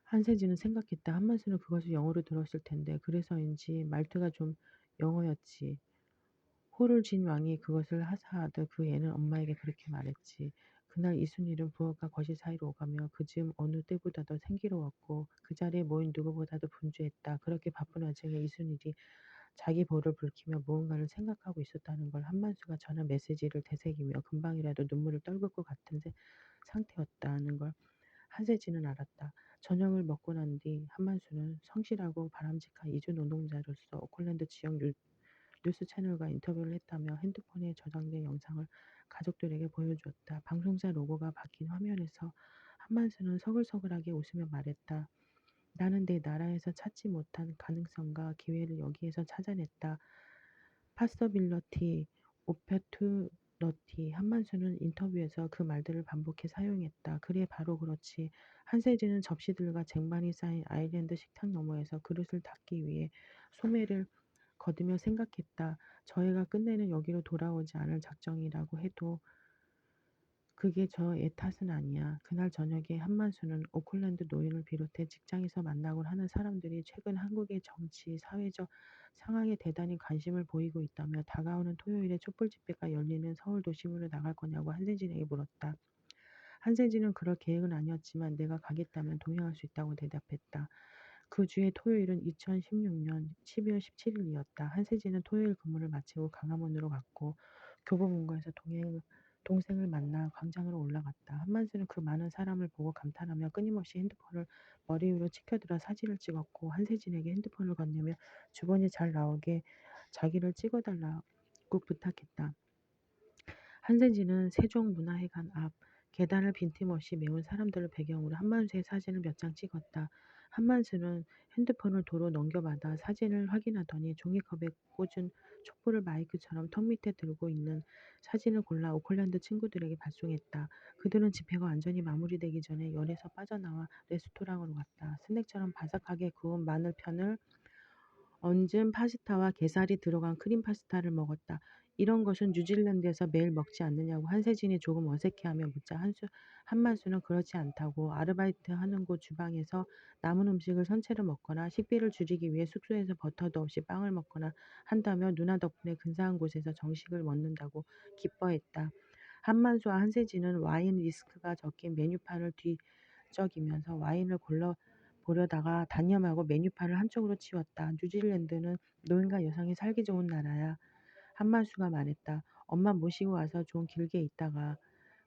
한세진은 생각했다. 한만수는 그것을 영어로 들었을 텐데 그래서인지 말투가 좀 영어였지. 호를 진 왕이 그것을 하사하듯 그 애는 엄마에게 그렇게 말했지. 그날 이순일은 부엌과 거실 사이로 오가며 그 즈음 어느 때보다도 생기로웠고 그 자리에 모인 누구보다도 분주했다. 그렇게 바쁜 와중에 이순일이 자기 볼을 붉히며 무언가를 생각하고 있었다는 걸 한만수가 전한 메시지를 되새기며 금방이라도 눈물을 떨굴 것 같은 상태였다는 걸 한세진은 알았다. 저녁을 먹고 난 뒤 한만수는 성실하고 바람직한 이주 노동자로서 오클랜드 지역 뉴스 채널과 인터뷰를 했다며 핸드폰에 저장된 영상을 가족들에게 보여주었다. 방송사 로고가 바뀐 화면에서 한만수는 서글서글하게 웃으며 말했다. 나는 내 나라에서 찾지 못한 가능성과 기회를 여기에서 찾아냈다. 파서빌러티, 오페투너티. 한만수는 인터뷰에서 그 말들을 반복해 사용했다. 그래, 바로 그렇지. 한세진은 접시들과 쟁반이 쌓인 아일랜드 식탁 너머에서 그릇을 닦기 위해 소매를 거두며 생각했다. 저 애가 끝내는 여기로 돌아오지 않을 작정이라고 해도 그게 저 애 탓은 아니야. 그날 저녁에 한만수는 오클랜드 노인을 비롯해 직장에서 만나곤 하는 사람들이 최근 한국의 정치, 사회적 상황에 대단히 관심을 보이고 있다며 다가오는 토요일에 촛불 집회가 열리는 서울 도심으로 나갈 거냐고 한세진에게 물었다. 한세진은 그럴 계획은 아니었지만 내가 가겠다면 동행할 수 있다고 대답했다. 그 주의 토요일은 2016년 12월 17일이었다. 한세진은 토요일 근무를 마치고 강화문으로 갔고 교보문고에서 동생을 만나 광장으로 올라갔다. 한만수는 그 많은 사람을 보고 감탄하며 끊임없이 핸드폰을 머리 위로 치켜들어 사진을 찍었고 한세진에게 핸드폰을 건네며 주번이 잘 나오게 자기를 찍어달라고 부탁했다. 한세진은 세종문화회관 앞 계단을 빈틈없이 메운 사람들을 배경으로 한만수의 사진을 몇 장 찍었다. 한만수는 핸드폰을 도로 넘겨받아 사진을 확인하더니 종이컵에 꽂은 촛불을 마이크처럼 턱 밑에 들고 있는 사진을 골라 오클랜드 친구들에게 발송했다. 그들은 집회가 완전히 마무리되기 전에 열에서 빠져나와 레스토랑으로 갔다. 스낵처럼 바삭하게 구운 마늘편을 얹은 파스타와 게살이 들어간 크림 파스타를 먹었다. 이런 것은 뉴질랜드에서 매일 먹지 않느냐고 한세진이 조금 어색해하며 묻자 한만수는 그렇지 않다고 아르바이트하는 곳 주방에서 남은 음식을 선체로 먹거나 식비를 줄이기 위해 숙소에서 버터도 없이 빵을 먹거나 한다며 누나 덕분에 근사한 곳에서 정식을 먹는다고 기뻐했다. 한만수와 한세진은 와인 리스크가 적힌 메뉴판을 뒤적이면서 와인을 골라 보려다가 단념하고 메뉴판을 한쪽으로 치웠다. 뉴질랜드는 노인과 여성이 살기 좋은 나라야. 한만수가 말했다. 엄마 모시고 와서 좀 길게 있다가.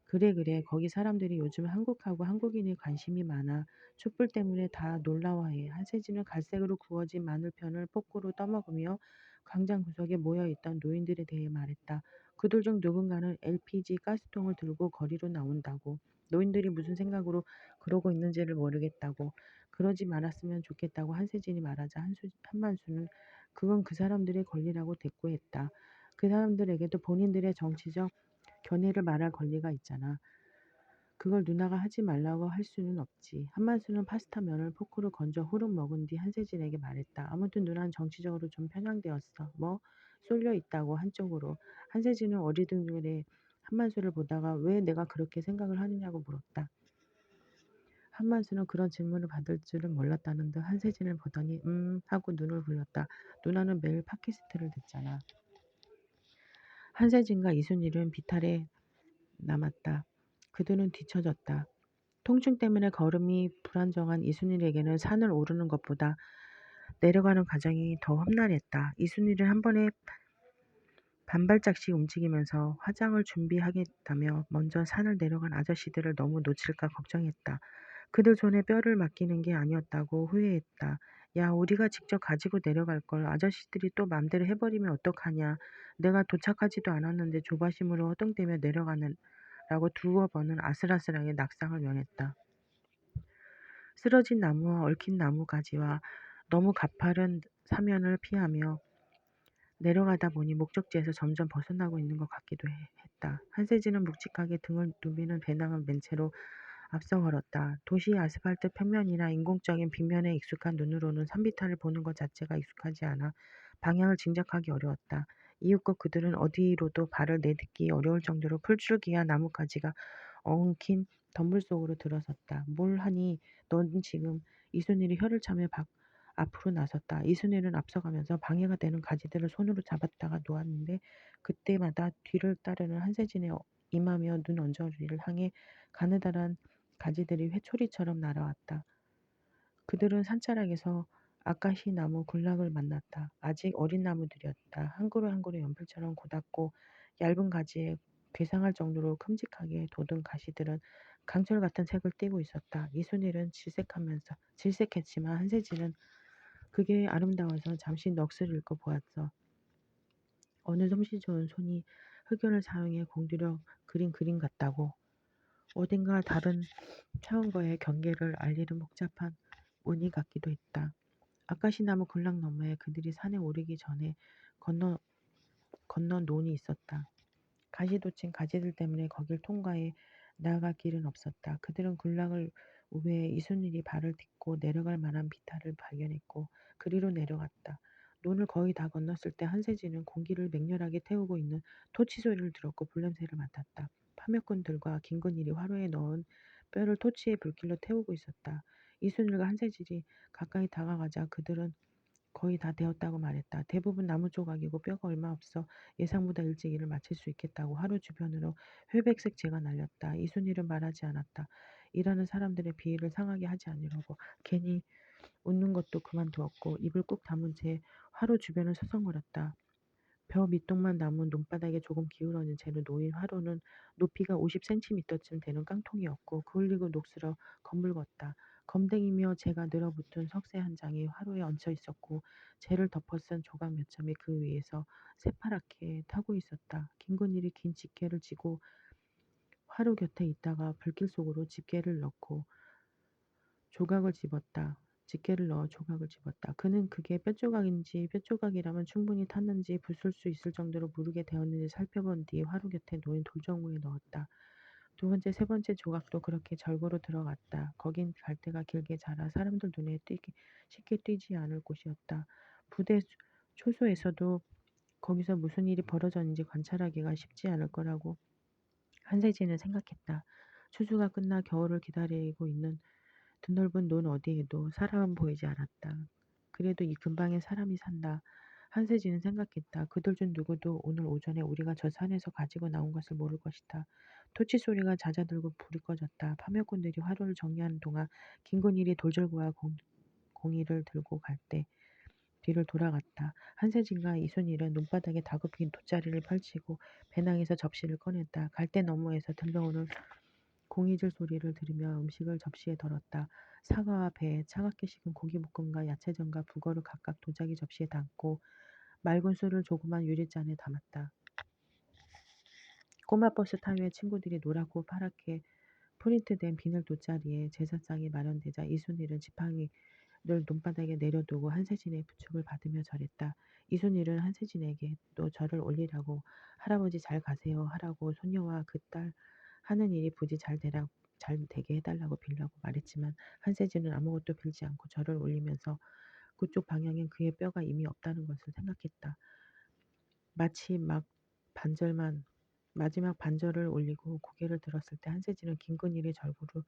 그래 그래. 거기 사람들이 요즘 한국하고 한국인이 관심이 많아. 촛불 때문에 다 놀라워해. 한세진은 갈색으로 구워진 마늘편을 포크로 떠먹으며 광장 구석에 모여있던 노인들에 대해 말했다. 그들 중 누군가는 LPG 가스통을 들고 거리로 나온다고. 노인들이 무슨 생각으로 그러고 있는지를 모르겠다고. 그러지 말았으면 좋겠다고 한세진이 말하자 한만수는 그건 그 사람들의 권리라고 대꾸했다. 그 사람들에게도 본인들의 정치적 견해를 말할 권리가 있잖아. 그걸 누나가 하지 말라고 할 수는 없지. 한만수는 파스타 면을 포크로 건져 후루룩 먹은 뒤 한세진에게 말했다. 아무튼 누나는 정치적으로 좀 편향되었어. 뭐? 쏠려 있다고 한쪽으로. 한세진은 어리둥절해 한만수를 보다가 왜 내가 그렇게 생각을 하느냐고 물었다. 한만수는 그런 질문을 받을 줄은 몰랐다는 듯 한세진을 보더니 하고 눈을 굴렸다. 누나는 매일 팟캐스트를 듣잖아. 한세진과 이순일은 비탈에 남았다. 그들은 뒤처졌다. 통증 때문에 걸음이 불안정한 이순일에게는 산을 오르는 것보다 내려가는 과정이 더 험난했다. 이순일은 한 번에 반발짝씩 움직이면서 화장을 준비하겠다며 먼저 산을 내려간 아저씨들을 너무 놓칠까 걱정했다. 그들 손에 뼈를 맡기는 게 아니었다고 후회했다. 야, 우리가 직접 가지고 내려갈 걸. 아저씨들이 또 맘대로 해버리면 어떡하냐. 내가 도착하지도 않았는데 조바심으로 허둥대며 내려가는 라고 두어 번은 아슬아슬하게 낙상을 면했다. 쓰러진 나무와 얽힌 나무가지와 너무 가파른 사면을 피하며 내려가다 보니 목적지에서 점점 벗어나고 있는 것 같기도 했다. 한세진은 묵직하게 등을 누비는 배낭을 맨 채로 앞서 걸었다. 도시 아스팔트 평면이나 인공적인 빗면에 익숙한 눈으로는 산비탈을 보는 것 자체가 익숙하지 않아 방향을 짐작하기 어려웠다. 이윽고 그들은 어디로도 발을 내딛기 어려울 정도로 풀줄기와 나뭇가지가 엉킨 덤불 속으로 들어섰다. 뭘 하니? 넌 지금. 이순일이 혀를 차며 앞으로 나섰다. 이순일은 앞서가면서 방해가 되는 가지들을 손으로 잡았다가 놓았는데 그때마다 뒤를 따르는 한세진의 임하며 눈 언저리를 향해 가느다란 가지들이 회초리처럼 날아왔다. 그들은 산자락에서 아카시 나무 군락을 만났다. 아직 어린 나무들이었다. 한 그루 한 그루 연필처럼 고닫고 얇은 가지에 괴상할 정도로 큼직하게 돋은 가시들은 강철 같은 색을 띠고 있었다. 이순일은 질색했지만 한세진은 그게 아름다워서 잠시 넋을 잃고 보았어. 어느 솜씨 좋은 손이 흑연을 사용해 공들여 그린 그림 같다고. 어딘가 다른 차원과의 경계를 알리는 복잡한 무늬 같기도 했다. 아카시나무 군락 너머에 그들이 산에 오르기 전에 건넌 논이 있었다. 가시돋친 가지들 때문에 거길 통과해 나아갈 길은 없었다. 그들은 군락을 우회해 이순일이 발을 딛고 내려갈 만한 비탈을 발견했고 그리로 내려갔다. 논을 거의 다 건넜을 때 한세진은 공기를 맹렬하게 태우고 있는 토치 소리를 들었고 불냄새를 맡았다. 파멸꾼들과 김근일이 화로에 넣은 뼈를 토치의 불길로 태우고 있었다. 이순일과 한세진이 가까이 다가가자 그들은 거의 다 되었다고 말했다. 대부분 나무 조각이고 뼈가 얼마 없어 예상보다 일찍 일을 마칠 수 있겠다고 하루 주변으로 회백색 재가 날렸다. 이순일은 말하지 않았다. 일하는 사람들의 비위를 상하게 하지 않으려고 괜히 웃는 것도 그만두었고 입을 꾹 다문 채 화로 주변을 서성거렸다. 벼 밑동만 남은 논바닥에 조금 기울어진 채로 놓인 화로는 높이가 50cm쯤 되는 깡통이었고 그을리고 녹슬어 검붉었다. 검댕이며 재가 늘어붙은 석쇠 한 장이 화로에 얹혀 있었고 재를 덮어쓴 조각 몇 점이 그 위에서 새파랗게 타고 있었다. 김군일이 긴 집게를 쥐고 화로 곁에 있다가 불길 속으로 집게를 넣고 조각을 집었다. 집게를 넣어 조각을 집었다. 그는 그게 뼈조각인지 뼈조각이라면 충분히 탔는지 부술 수 있을 정도로 무르게 되었는지 살펴본 뒤 화로 곁에 놓인 돌정무에 넣었다. 두 번째, 세 번째 조각도 그렇게 절고로 들어갔다. 거긴 갈대가 길게 자라 사람들 눈에 쉽게 띄지 않을 곳이었다. 부대 초소에서도 거기서 무슨 일이 벌어졌는지 관찰하기가 쉽지 않을 거라고 한세진은 생각했다. 추수가 끝나 겨울을 기다리고 있는 드넓은 논 어디에도 사람은 보이지 않았다. 그래도 이 근방에 사람이 산다. 한세진은 생각했다. 그들 중 누구도 오늘 오전에 우리가 저 산에서 가지고 나온 것을 모를 것이다. 토치 소리가 잦아들고 불이 꺼졌다. 파멸꾼들이 화로를 정리하는 동안 김건일이 돌절구와 공이를 들고 갈 때 뒤를 돌아갔다. 한세진과 이순일은 눈바닥에 다급히 돗자리를 펼치고 배낭에서 접시를 꺼냈다. 갈대 너머에서 들려오는 공이질 소리를 들으며 음식을 접시에 덜었다. 사과와 배, 차갑게 식은 고기볶음과 야채전과 북어를 각각 도자기 접시에 담고 맑은 술을 조그만 유리잔에 담았다. 꼬마 버스 타위에 친구들이 노랗고 파랗게 프린트된 비닐 돗자리에 제사상이 마련되자 이순일은 지팡이를 논바닥에 내려두고 한세진의 부축을 받으며 절했다. 이순일은 한세진에게 또 절을 올리라고 할아버지 잘 가세요 하라고 손녀와 그 딸 하는 일이 부디 잘 되게 해달라고 빌라고 말했지만 한세진은 아무것도 빌지 않고 절을 올리면서 그쪽 방향엔 그의 뼈가 이미 없다는 것을 생각했다. 마치 마지막 반절을 올리고 고개를 들었을 때 한세진은 김건일의 절구를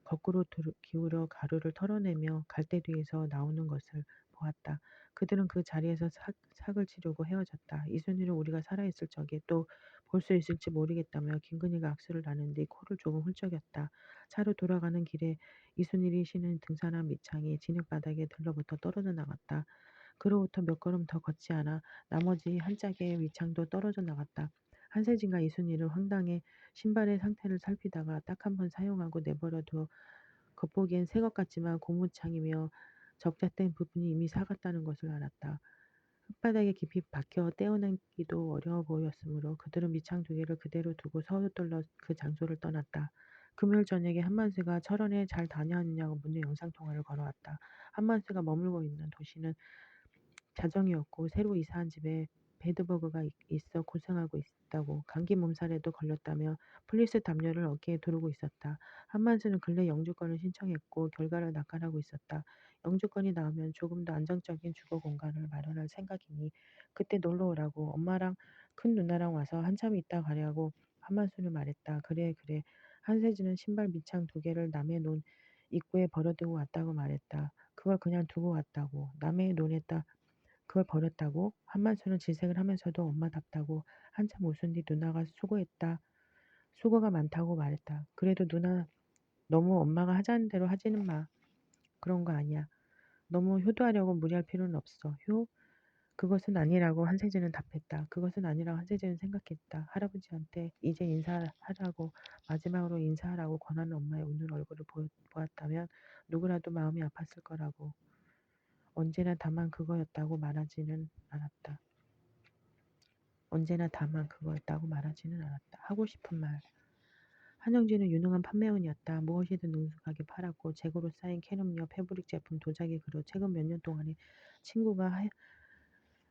거꾸로 기울여 가루를 털어내며 갈대 뒤에서 나오는 것을 보았다. 그들은 그 자리에서 삭을 치르고 헤어졌다. 이순이를 우리가 살아있을 적에 또 볼 수 있을지 모르겠다며 김건희가 악수를 나눈 뒤 코를 조금 훌쩍였다. 차로 돌아가는 길에 이순일이 신은 등산화 밑창이 진흙바닥에 들러붙어 떨어져 나갔다. 그로부터 몇 걸음 더 걷지 않아 나머지 한 짝의 밑창도 떨어져 나갔다. 한세진과 이순일은 황당해 신발의 상태를 살피다가 딱 한 번 사용하고 내버려둬 겉보기엔 새 것 같지만 고무창이며 접착된 부분이 이미 삭았다는 것을 알았다. 흙바닥에 깊이 박혀 떼어내기도 어려워 보였으므로 그들은 밑창 두 개를 그대로 두고 서둘러 그 장소를 떠났다. 금요일 저녁에 한만수가 철원에 잘 다녀왔느냐고 묻는 영상통화를 걸어왔다. 한만수가 머물고 있는 도시는 자정이었고 새로 이사한 집에 베드버그가 있어 고생하고 있다고 감기 몸살에도 걸렸다며 플리스 담요를 어깨에 두르고 있었다. 한만수는 근래 영주권을 신청했고 결과를 낙관하고 있었다. 영주권이 나오면 조금 더 안정적인 주거 공간을 마련할 생각이니 그때 놀러 오라고 엄마랑 큰 누나랑 와서 한참 있다 가려고 한만수는 말했다. 그래 그래. 한세진은 신발 밑창 두 개를 남의 논 입구에 버려두고 왔다고 말했다. 그걸 그냥 두고 왔다고. 남의 논에다 그걸 버렸다고? 한만수는 질색을 하면서도 엄마답다고 한참 웃은 뒤 누나가 수고했다. 수고가 많다고 말했다. 그래도 누나 너무 엄마가 하자는 대로 하지는 마. 그런 거 아니야. 너무 효도하려고 무리할 필요는 없어. 그것은 아니라고 한세진은 답했다. 그것은 아니라고 한세진은 생각했다. 할아버지한테 이제 인사하라고 마지막으로 인사하라고 권하는 엄마의 웃는 얼굴을 보았다면 누구라도 마음이 아팠을 거라고. 언제나 다만 그거였다고 말하지는 않았다. 언제나 다만 그거였다고 말하지는 않았다. 하고 싶은 말. 한영진은 유능한 판매원이었다. 무엇이든 능숙하게 팔았고 재고로 쌓인 캐럼요, 패브릭 제품, 도자기 그릇. 최근 몇 년 동안의 친구가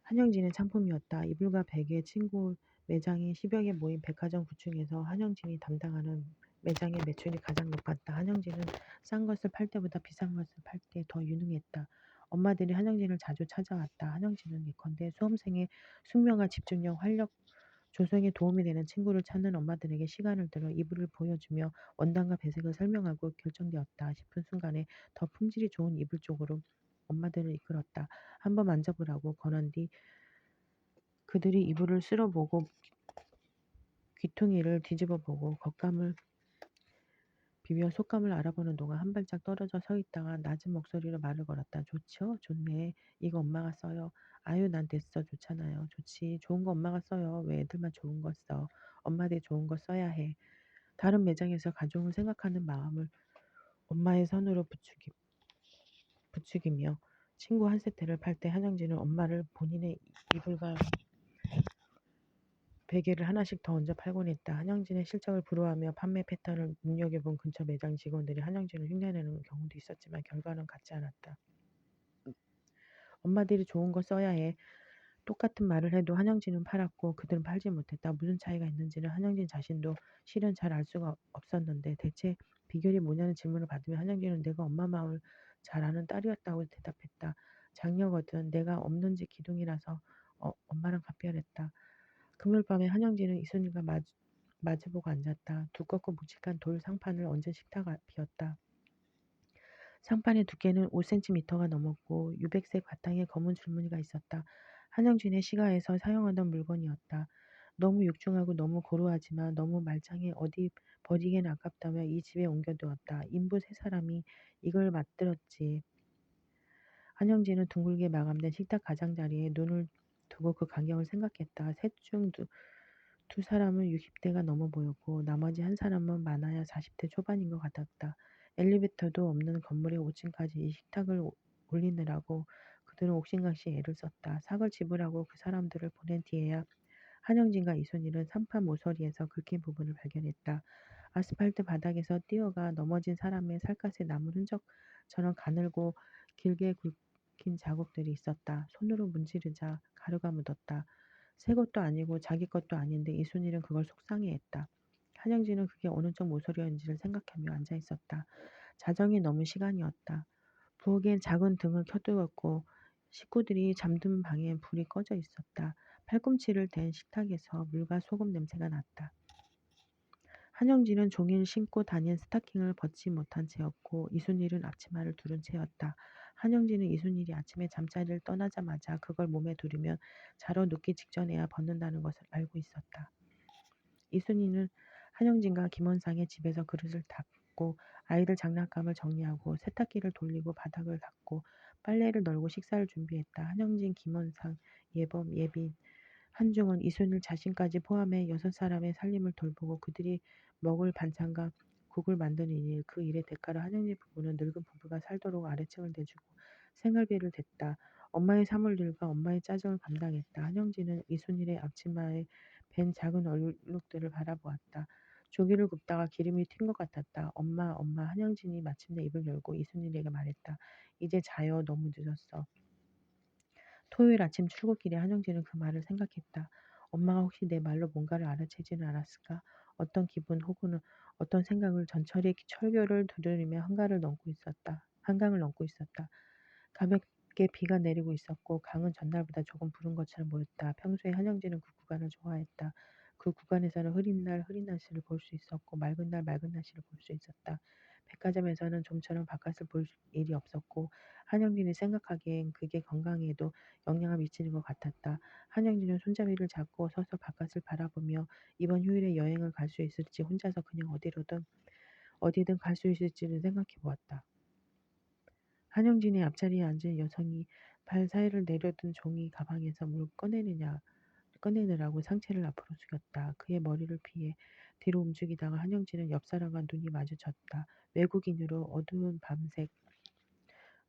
한영진의 상품이었다. 이불과 베개, 친구 매장이 10여 개 모인 백화점 구층에서 한영진이 담당하는 매장의 매출이 가장 높았다. 한영진은 싼 것을 팔 때보다 비싼 것을 팔 때 더 유능했다. 엄마들이 한영진을 자주 찾아왔다. 한영진은 예컨대 수험생의 숙명과 집중력, 활력 조성에 도움이 되는 친구를 찾는 엄마들에게 시간을 들어 이불을 보여주며 원단과 배색을 설명하고 결정되었다 싶은 순간에 더 품질이 좋은 이불 쪽으로 엄마들을 이끌었다. 한번 만져보라고 권한 뒤 그들이 이불을 쓸어보고 귀퉁이를 뒤집어보고 겉감을 비벼 속감을 알아보는 동안 한 발짝 떨어져 서 있다가 낮은 목소리로 말을 걸었다. 좋죠? 좋네. 이거 엄마가 써요. 아유 난 됐어. 좋잖아요. 좋지. 좋은 거 엄마가 써요. 왜 애들만 좋은 거 써. 엄마들 좋은 거 써야 해. 다른 매장에서 가족을 생각하는 마음을 엄마의 선으로 부추기며 친구 한 세트를 팔 때 한영진은 엄마를 본인의 이불과 베개를 하나씩 더 얹어 팔곤 했다. 한영진의 실적을 부러워하며 판매 패턴을 눈여겨본 근처 매장 직원들이 한영진을 흉내내는 경우도 있었지만 결과는 같지 않았다. 엄마들이 좋은 거 써야 해. 똑같은 말을 해도 한영진은 팔았고 그들은 팔지 못했다. 무슨 차이가 있는지는 한영진 자신도 실은 잘 알 수가 없었는데 대체 비결이 뭐냐는 질문을 받으면 한영진은 내가 엄마 마음을 잘 아는 딸이었다고 대답했다. 장녀거든. 내가 없는 집 기둥이라서 엄마랑 각별했다. 금요일 밤에 한영진은 이순일과 마주보고 앉았다. 두껍고 묵직한 돌 상판을 얹은 식탁 앞이었다. 상판의 두께는 5cm가 넘었고 유백색 바탕에 검은 줄무늬가 있었다. 한영진의 시가에서 사용하던 물건이었다. 너무 육중하고 너무 고루하지만 너무 말짱해 어디 버리기엔 아깝다며 이 집에 옮겨두었다. 인부 세 사람이 이걸 만들었지. 한영진은 둥글게 마감된 식탁 가장자리에 눈을 두고 그 광경을 생각했다. 셋 중 두 사람은 60대가 넘어 보였고 나머지 한 사람은 많아야 40대 초반인 것 같았다. 엘리베이터도 없는 건물의 5층까지 이 식탁을 올리느라고 그들은 옥신각신 애를 썼다. 삭을 지불하고 그 사람들을 보낸 뒤에야 한영진과 이순일은 상판 모서리에서 긁힌 부분을 발견했다. 아스팔트 바닥에서 뛰어가 넘어진 사람의 살갗에 남은 흔적처럼 가늘고 길게 굵힌 자국들이 있었다. 손으로 문지르자 가루가 묻었다. 새 것도 아니고 자기 것도 아닌데 이순일은 그걸 속상해했다. 한영진은 그게 어느 쪽 모서리였는지를 생각하며 앉아 있었다. 자정이 넘은 시간이었다. 부엌엔 작은 등을 켜두었고 식구들이 잠든 방엔 불이 꺼져 있었다. 팔꿈치를 댄 식탁에서 물과 소금 냄새가 났다. 한영진은 종일 신고 다닌 스타킹을 벗지 못한 채였고 이순일은 앞치마를 두른 채였다. 한영진은 이순일이 아침에 잠자리를 떠나자마자 그걸 몸에 두르면 자러 눕기 직전에야 벗는다는 것을 알고 있었다. 이순희는 한영진과 김원상의 집에서 그릇을 닦고 아이들 장난감을 정리하고 세탁기를 돌리고 바닥을 닦고 빨래를 널고 식사를 준비했다. 한영진, 김원상, 예범, 예빈, 한중원, 이순일 자신까지 포함해 6사람의 살림을 돌보고 그들이 먹을 반찬과 국을 만드는 일, 그 일의 대가로 한영진 부부는 늙은 부부가 살도록 아래층을 내주고 생활비를 댔다. 엄마의 사물일과 엄마의 짜증을 감당했다. 한영진은 이순일의 앞치마에 밴 작은 얼룩들을 바라보았다. 조기를 굽다가 기름이 튄 것 같았다. 엄마, 엄마. 한영진이 마침내 입을 열고 이순일에게 말했다. 이제 자요. 너무 늦었어. 토요일 아침 출근길에 한영진은 그 말을 생각했다. 엄마가 혹시 내 말로 뭔가를 알아채지는 않았을까? 어떤 기분 혹은 어떤 생각을 전철의 철교를 두드리며 한강을 넘고 있었다. 가볍게 비가 내리고 있었고 강은 전날보다 조금 부른 것처럼 보였다. 평소에 한영진은 그 구간을 좋아했다. 그 구간에서는 흐린 날 흐린 날씨를 볼 수 있었고 맑은 날 맑은 날씨를 볼 수 있었다. 백화점에서는 좀처럼 바깥을 볼 일이 없었고 한영진이 생각하기엔 그게 건강에도 영향을 미치는 것 같았다. 한영진은 손잡이를 잡고 서서 바깥을 바라보며 이번 휴일에 여행을 갈 수 있을지 혼자서 그냥 어디든 갈 수 있을지를 생각해 보았다. 한영진의 앞자리에 앉은 여성이 발 사이를 내려둔 종이 가방에서 뭘 꺼내느라고 상체를 앞으로 숙였다. 그의 머리를 피해 뒤로 움직이다가 한영진은 옆 사람과 눈이 마주쳤다. 외국인으로 어두운 밤색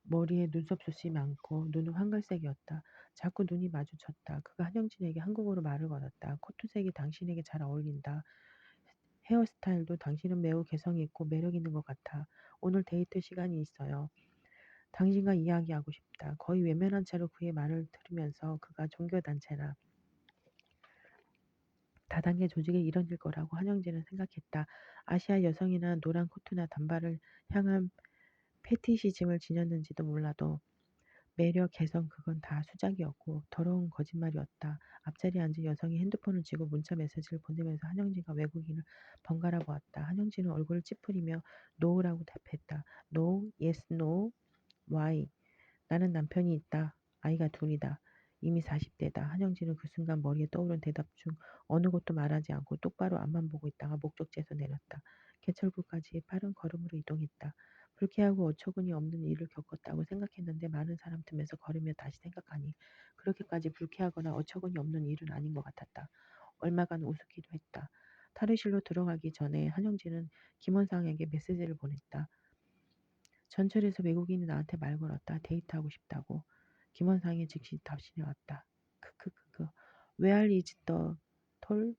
머리에 눈썹숱이 많고 눈은 황갈색이었다. 자꾸 눈이 마주쳤다. 그가 한영진에게 한국어로 말을 걸었다. 코트색이 당신에게 잘 어울린다. 헤어스타일도 당신은 매우 개성 있고 매력 있는 것 같아. 오늘 데이트 시간이 있어요. 당신과 이야기하고 싶다. 거의 외면한 채로 그의 말을 들으면서 그가 종교단체나 다단계 조직에 이런 일 거라고 한영진은 생각했다. 아시아 여성이나 노란 코트나 단발을 향한 패티시즘을 지녔는지도 몰라도 매력, 개성 그건 다 수작이었고 더러운 거짓말이었다. 앞자리에 앉은 여성이 핸드폰을 쥐고 문자 메시지를 보내면서 한영진과 외국인을 번갈아 보았다. 한영진은 얼굴을 찌푸리며 no라고 답했다. No, yes, no, why? 나는 남편이 있다. 아이가 둘이다. 이미 40대다. 한영진은 그 순간 머리에 떠오른 대답 중 어느 것도 말하지 않고 똑바로 앞만 보고 있다가 목적지에서 내렸다. 개철구까지 빠른 걸음으로 이동했다. 불쾌하고 어처구니 없는 일을 겪었다고 생각했는데 많은 사람 틈에서 걸으며 다시 생각하니 그렇게까지 불쾌하거나 어처구니 없는 일은 아닌 것 같았다. 얼마간 우습기도 했다. 탈의실로 들어가기 전에 한영진은 김원상에게 메시지를 보냈다. 전철에서 외국인이 나한테 말 걸었다. 데이트하고 싶다고. 김원상이 즉시 답신이 왔다. 크크크크. Where is the toll?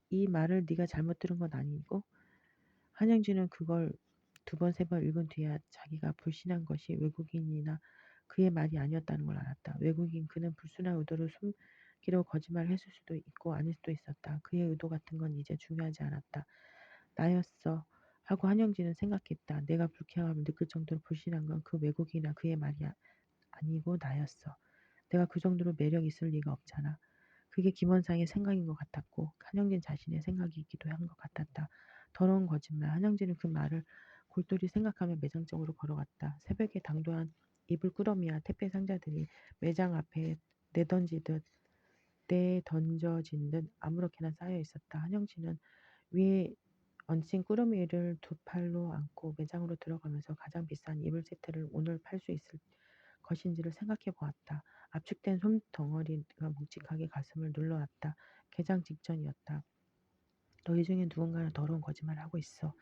이 말을 네가 잘못 들은 건 아니고? 한영진은 그걸 두 번, 세 번 읽은 뒤에 자기가 불신한 것이 외국인이나 그의 말이 아니었다는 걸 알았다. 외국인 그는 불순한 의도로 숨기려고 거짓말을 했을 수도 있고 아닐 수도 있었다. 그의 의도 같은 건 이제 중요하지 않았다. 나였어. 하고 한영진은 생각했다. 내가 불쾌함을 느낄 정도로 불신한 건 그 외국인이나 그의 말이 아니고 나였어. 내가 그 정도로 매력 있을 리가 없잖아. 그게 김원상의 생각인 것 같았고 한영진 자신의 생각이기도 한 것 같았다. 더러운 거짓말. 한영진은 그 말을 골똘히 생각하며 매장 쪽으로 걸어갔다. 새벽에 당도한 이불 꾸러미와 택배 상자들이 매장 앞에 내던지듯 내던져진 듯 아무렇게나 쌓여 있었다. 한영진은 위에 얹힌 꾸러미를 두 팔로 안고 매장으로 들어가면서 가장 비싼 이불 세트를 오늘 팔 수 있을 것인지를 생각해 보았다. 압축된 솜덩어리가 묵직하게 가슴을 눌러왔다. 개장 직전이었다. 너희 중에 누군가는 더러운 거짓말을 하고 있어.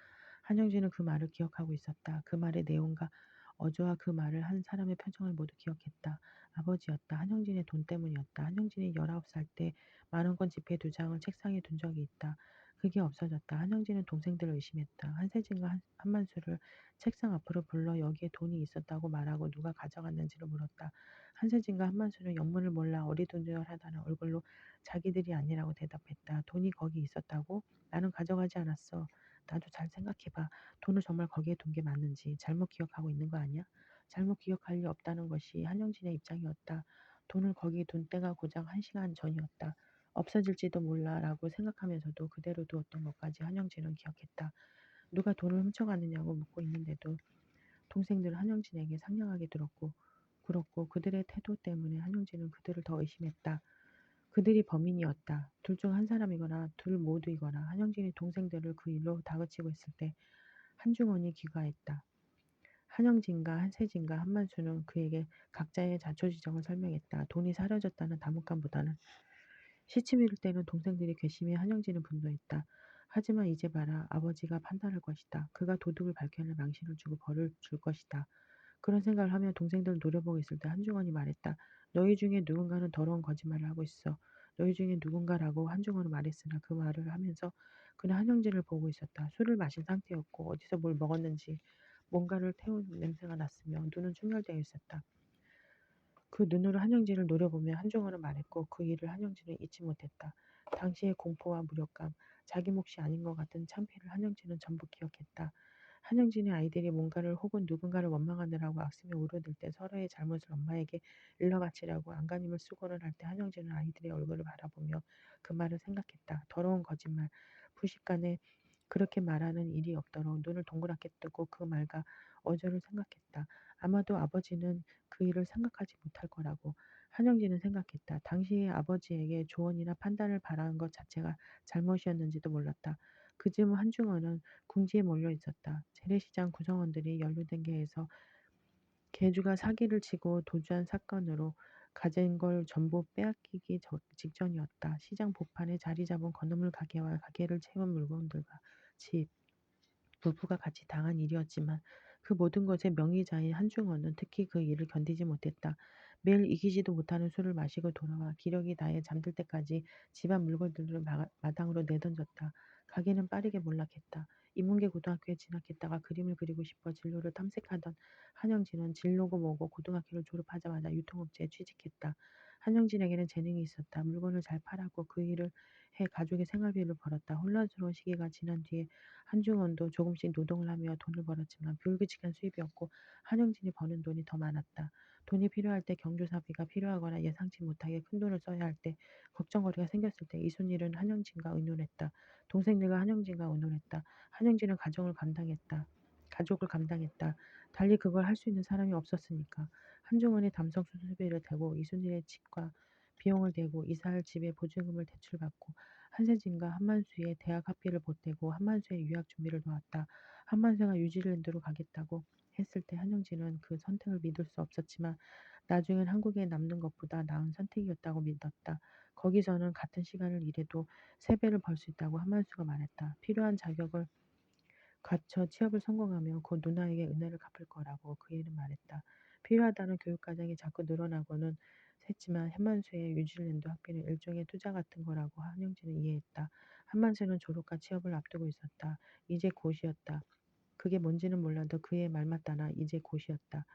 한영진은 그 말을 기억하고 있었다. 그 말의 내용과 어조와 그 말을 한 사람의 표정을 모두 기억했다. 아버지였다. 한영진의 돈 때문이었다. 한영진이 19살 때 만원권 지폐 2장을 책상에 둔 적이 있다. 그게 없어졌다. 한영진은 동생들을 의심했다. 한세진과 한만수를 책상 앞으로 불러 여기에 돈이 있었다고 말하고 누가 가져갔는지를 물었다. 한세진과 한만수는 영문을 몰라 어리둥절하다는 얼굴로 자기들이 아니라고 대답했다. 돈이 거기 있었다고? 나는 가져가지 않았어. 나도 잘 생각해봐. 돈을 정말 거기에 둔 게 맞는지 잘못 기억하고 있는 거 아니야? 잘못 기억할 리 없다는 것이 한영진의 입장이었다. 돈을 거기 둔 때가 고작 1시간 전이었다. 없어질지도 몰라라고 생각하면서도 그대로 두었던 것까지 한영진은 기억했다. 누가 돈을 훔쳐갔느냐고 묻고 있는데도 동생들은 한영진에게 상냥하게 굴었고 그들의 태도 때문에 한영진은 그들을 더 의심했다. 그들이 범인이었다. 둘 중 한 사람이거나 둘 모두이거나. 한영진이 동생들을 그 일로 다그치고 있을 때 한중원이 귀가했다. 한영진과 한세진과 한만수는 그에게 각자의 자초지정을 설명했다. 돈이 사라졌다는 담혹감보다는 시치미를 때는 동생들이 괘씸해 한영진을 분노했다. 하지만 이제 봐라. 아버지가 판단할 것이다. 그가 도둑을 밝혀낼 망신을 주고 벌을 줄 것이다. 그런 생각을 하며 동생들을 노려보고 있을 때 한중원이 말했다. 너희 중에 누군가는 더러운 거짓말을 하고 있어. 너희 중에 누군가라고 한중원은 말했으나 그 말을 하면서 그는 한영진을 보고 있었다. 술을 마신 상태였고 어디서 뭘 먹었는지 뭔가를 태운 냄새가 났으며 눈은 충혈되어 있었다. 그 눈으로 한영진을 노려보며 한중원은 말했고 그 일을 한영진은 잊지 못했다. 당시의 공포와 무력감, 자기 몫이 아닌 것 같은 창피를 한영진은 전부 기억했다. 한영진의 아이들이 뭔가를 혹은 누군가를 원망하느라고 악심에 울어들 때 서로의 잘못을 엄마에게 일러바치려고 안간힘을 쓰고는 할 때 한영진은 아이들의 얼굴을 바라보며 그 말을 생각했다. 더러운 거짓말, 부식간에 그렇게 말하는 일이 없도록 눈을 동그랗게 뜨고 그 말과 어조를 생각했다. 아마도 아버지는 그 일을 생각하지 못할 거라고 한영진은 생각했다. 당시의 아버지에게 조언이나 판단을 바라는 것 자체가 잘못이었는지도 몰랐다. 그즈음 한중원은 궁지에 몰려 있었다. 재래시장 구성원들이 연루된 게에서 개주가 사기를 치고 도주한 사건으로 가진 걸 전부 빼앗기기 직전이었다. 시장 보판에 자리 잡은 건어물 가게와 가게를 채운 물건들과 집, 부부가 같이 당한 일이었지만 그 모든 것의 명의자인 한중원은 특히 그 일을 견디지 못했다. 매일 이기지도 못하는 술을 마시고 돌아와 기력이 다해 잠들 때까지 집안 물건들을 마당으로 내던졌다. 가게는 빠르게 몰락했다. 인문계 고등학교에 진학했다가 그림을 그리고 싶어 진로를 탐색하던 한영진은 진로고 뭐고 고등학교를 졸업하자마자 유통업체에 취직했다. 한영진에게는 재능이 있었다. 물건을 잘 팔았고 그 일을 해 가족의 생활비를 벌었다. 혼란스러운 시기가 지난 뒤에 한중원도 조금씩 노동을 하며 돈을 벌었지만 불규칙한 수입이었고 한영진이 버는 돈이 더 많았다. 돈이 필요할 때 경조사비가 필요하거나 예상치 못하게 큰 돈을 써야 할 때 걱정거리가 생겼을 때 이순일은 한영진과 의논했다. 동생들과 한영진과 의논했다. 한영진은 가족을 감당했다. 달리 그걸 할 수 있는 사람이 없었으니까. 한중원의 담석 수수비를 대고 이순일의 집과 비용을 대고 이사할 집의 보증금을 대출받고 한세진과 한만수의 대학 학비를 보태고 한만수의 유학 준비를 도왔다. 한만수가 뉴질랜드로 가겠다고 했을 때 한영진은 그 선택을 믿을 수 없었지만 나중엔 한국에 남는 것보다 나은 선택이었다고 믿었다. 거기서는 같은 시간을 일해도 3배를 벌 수 있다고 한만수가 말했다. 필요한 자격을 갖춰 취업을 성공하면 곧 누나에게 은혜를 갚을 거라고 그 애는 말했다. 필요하다는 교육과정이 자꾸 늘어나고는 했지만 한만수의 뉴질랜드 학비는 일종의 투자 같은 거라고 한영진은 이해했다. 한만수는 졸업과 취업을 앞두고 있었다. 이제 곧이었다. 그게 뭔지는 몰라도 그의 말 맞다나 이제 곧이었다.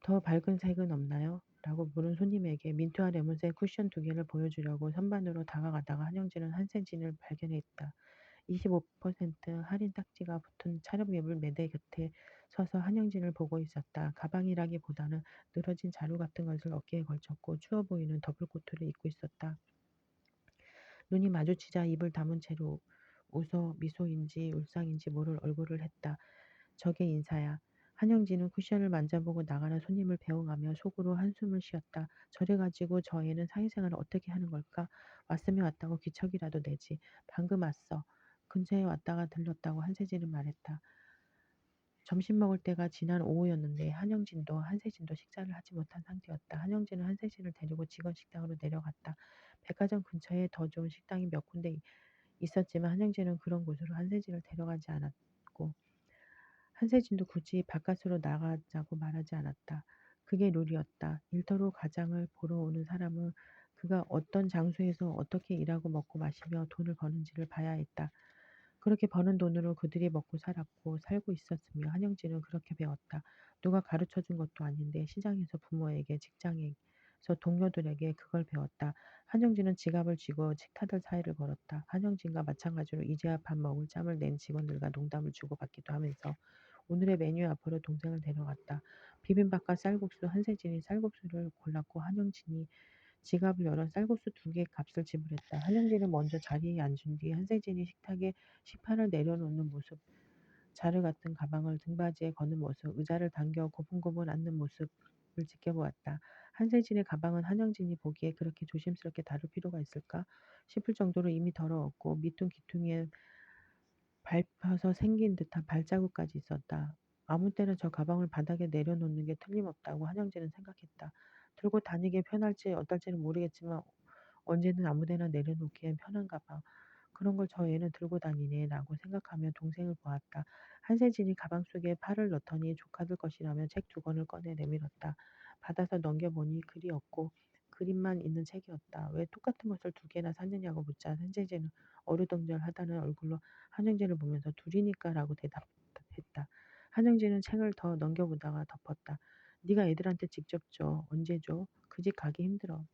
더 밝은 색은 없나요? 라고 물은 손님에게 민트와 레몬색 쿠션 2개를 보여주려고 선반으로 다가가다가 한영진은 한세진을 발견했다. 25% 할인 딱지가 붙은 촬영맵을 매대 곁에 서서 한영진을 보고 있었다. 가방이라기보다는 늘어진 자루 같은 것을 어깨에 걸쳤고 추워 보이는 더블코트를 입고 있었다. 눈이 마주치자 입을 다문 채로 웃어 미소인지 울상인지 모를 얼굴을 했다. 저게 인사야. 한영진은 쿠션을 만져보고 나가는 손님을 배웅하며 속으로 한숨을 쉬었다. 저래가지고 저 애는 사회생활을 어떻게 하는 걸까? 왔으면 왔다고 기척이라도 내지. 방금 왔어. 근처에 왔다가 들렀다고 한세진은 말했다. 점심 먹을 때가 지난 오후였는데 한세진도 식사를 하지 못한 상태였다. 한영진은 한세진을 데리고 직원 식당으로 내려갔다. 백화점 근처에 더 좋은 식당이 몇 군데 있었지만 한영진은 그런 곳으로 한세진을 데려가지 않았고 한세진도 굳이 바깥으로 나가자고 말하지 않았다. 그게 룰이었다. 일터로 가장을 보러 오는 사람은 그가 어떤 장소에서 어떻게 일하고 먹고 마시며 돈을 버는지를 봐야 했다. 그렇게 버는 돈으로 그들이 먹고 살았고 살고 있었으며 한영진은 그렇게 배웠다. 누가 가르쳐 준 것도 아닌데 시장에서 부모에게 직장에서 동료들에게 그걸 배웠다. 한영진은 지갑을 쥐고 식탁들 사이를 걸었다. 한영진과 마찬가지로 이제야 밥 먹을 짬을 낸 직원들과 농담을 주고받기도 하면서 오늘의 메뉴 앞으로 동생을 데려갔다. 비빔밥과 쌀국수. 한세진이 쌀국수를 골랐고 한영진이 지갑을 열어 쌀국수 2개 값을 지불했다. 한영진은 먼저 자리에 앉은 뒤 한세진이 식탁에 식판을 내려놓는 모습, 자르 같은 가방을 등받이에 거는 모습, 의자를 당겨 고분고분 앉는 모습을 지켜보았다. 한세진의 가방은 한영진이 보기에 그렇게 조심스럽게 다룰 필요가 있을까 싶을 정도로 이미 더러웠고 밑둥 기퉁이에 밟혀서 생긴 듯한 발자국까지 있었다. 아무 때나 저 가방을 바닥에 내려놓는 게 틀림없다고 한영진은 생각했다. 들고 다니기에 편할지 어떨지는 모르겠지만 언제든 아무데나 내려놓기엔 편한 가방. 그런 걸 저 애는 들고 다니네 라고 생각하며 동생을 보았다. 한세진이 가방 속에 팔을 넣더니 조카들 것이라며 책 2권을 꺼내 내밀었다. 받아서 넘겨보니 글이 없고 그림만 있는 책이었다. 왜 똑같은 것을 2개나 샀느냐고 묻자 한세진은 어리둥절하다는 얼굴로 한영진을 보면서 둘이니까 라고 대답했다. 한영진은 책을 더 넘겨보다가 덮었다. 네가 애들한테 직접 줘. 언제 줘? 그 집 가기 힘들어.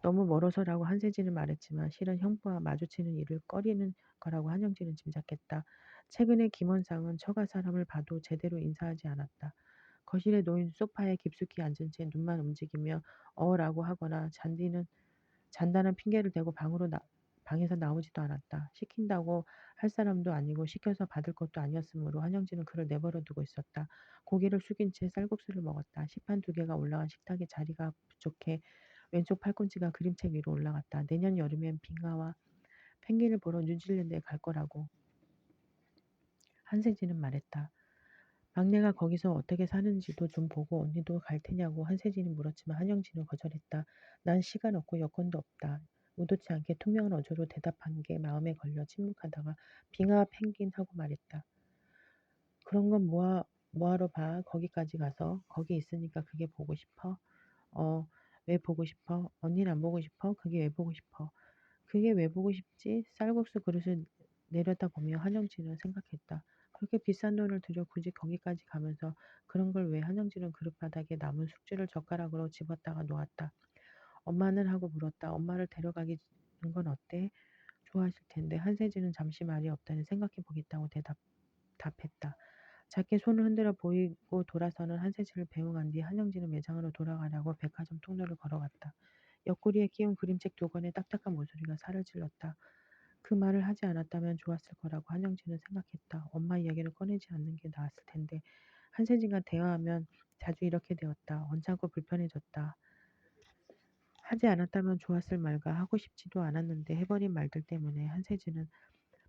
너무 멀어서라고 한세진은 말했지만 실은 형부와 마주치는 일을 꺼리는 거라고 한영진은 짐작했다. 최근에 김원상은 처가 사람을 봐도 제대로 인사하지 않았다. 거실에 놓인 소파에 깊숙이 앉은 채 눈만 움직이며 어라고 하거나 잔다는 핑계를 대고 방에서 나오지도 않았다. 시킨다고 할 사람도 아니고 시켜서 받을 것도 아니었으므로 한영진은 그를 내버려 두고 있었다. 고개를 숙인 채 쌀국수를 먹었다. 식판 2개가 올라간 식탁에 자리가 부족해 왼쪽 팔꿈치가 그림책 위로 올라갔다. 내년 여름엔 빙하와 펭귄을 보러 뉴질랜드에 갈 거라고 한세진은 말했다. 막내가 거기서 어떻게 사는지도 좀 보고 언니도 갈 테냐고 한세진이 물었지만 한영진은 거절했다. 난 시간 없고 여건도 없다. 의도치 않게 투명한 어조로 대답한 게 마음에 걸려 침묵하다가 빙하 펭귄 하고 말했다. 그런 건 뭐하러 봐. 거기까지 가서. 거기 있으니까 그게 보고 싶어. 어, 왜 보고 싶어? 언니는 안 보고 싶어? 그게 왜 보고 싶어? 그게 왜 보고 싶지? 쌀국수 그릇을 내려다보며 한영진은 생각했다. 그렇게 비싼 돈을 들여 굳이 거기까지 가면서 그런 걸 왜 한영진은 그릇바닥에 남은 숙주를 젓가락으로 집었다가 놓았다. 엄마는 하고 물었다. 엄마를 데려가기는 건 어때? 좋아하실 텐데 한세진은 잠시 말이 없다니 생각해 보겠다고 답했다. 작게 손을 흔들어 보이고 돌아서는 한세진을 배웅한 뒤 한영진은 매장으로 돌아가려고 백화점 통로를 걸어갔다. 옆구리에 끼운 그림책 2권의 딱딱한 모서리가 살을 찔렀다. 그 말을 하지 않았다면 좋았을 거라고 한영진은 생각했다. 엄마 이야기를 꺼내지 않는 게 나았을 텐데 한세진과 대화하면 자주 이렇게 되었다. 언짢고 불편해졌다. 하지 않았다면 좋았을 말과 하고 싶지도 않았는데 해버린 말들 때문에 한세진은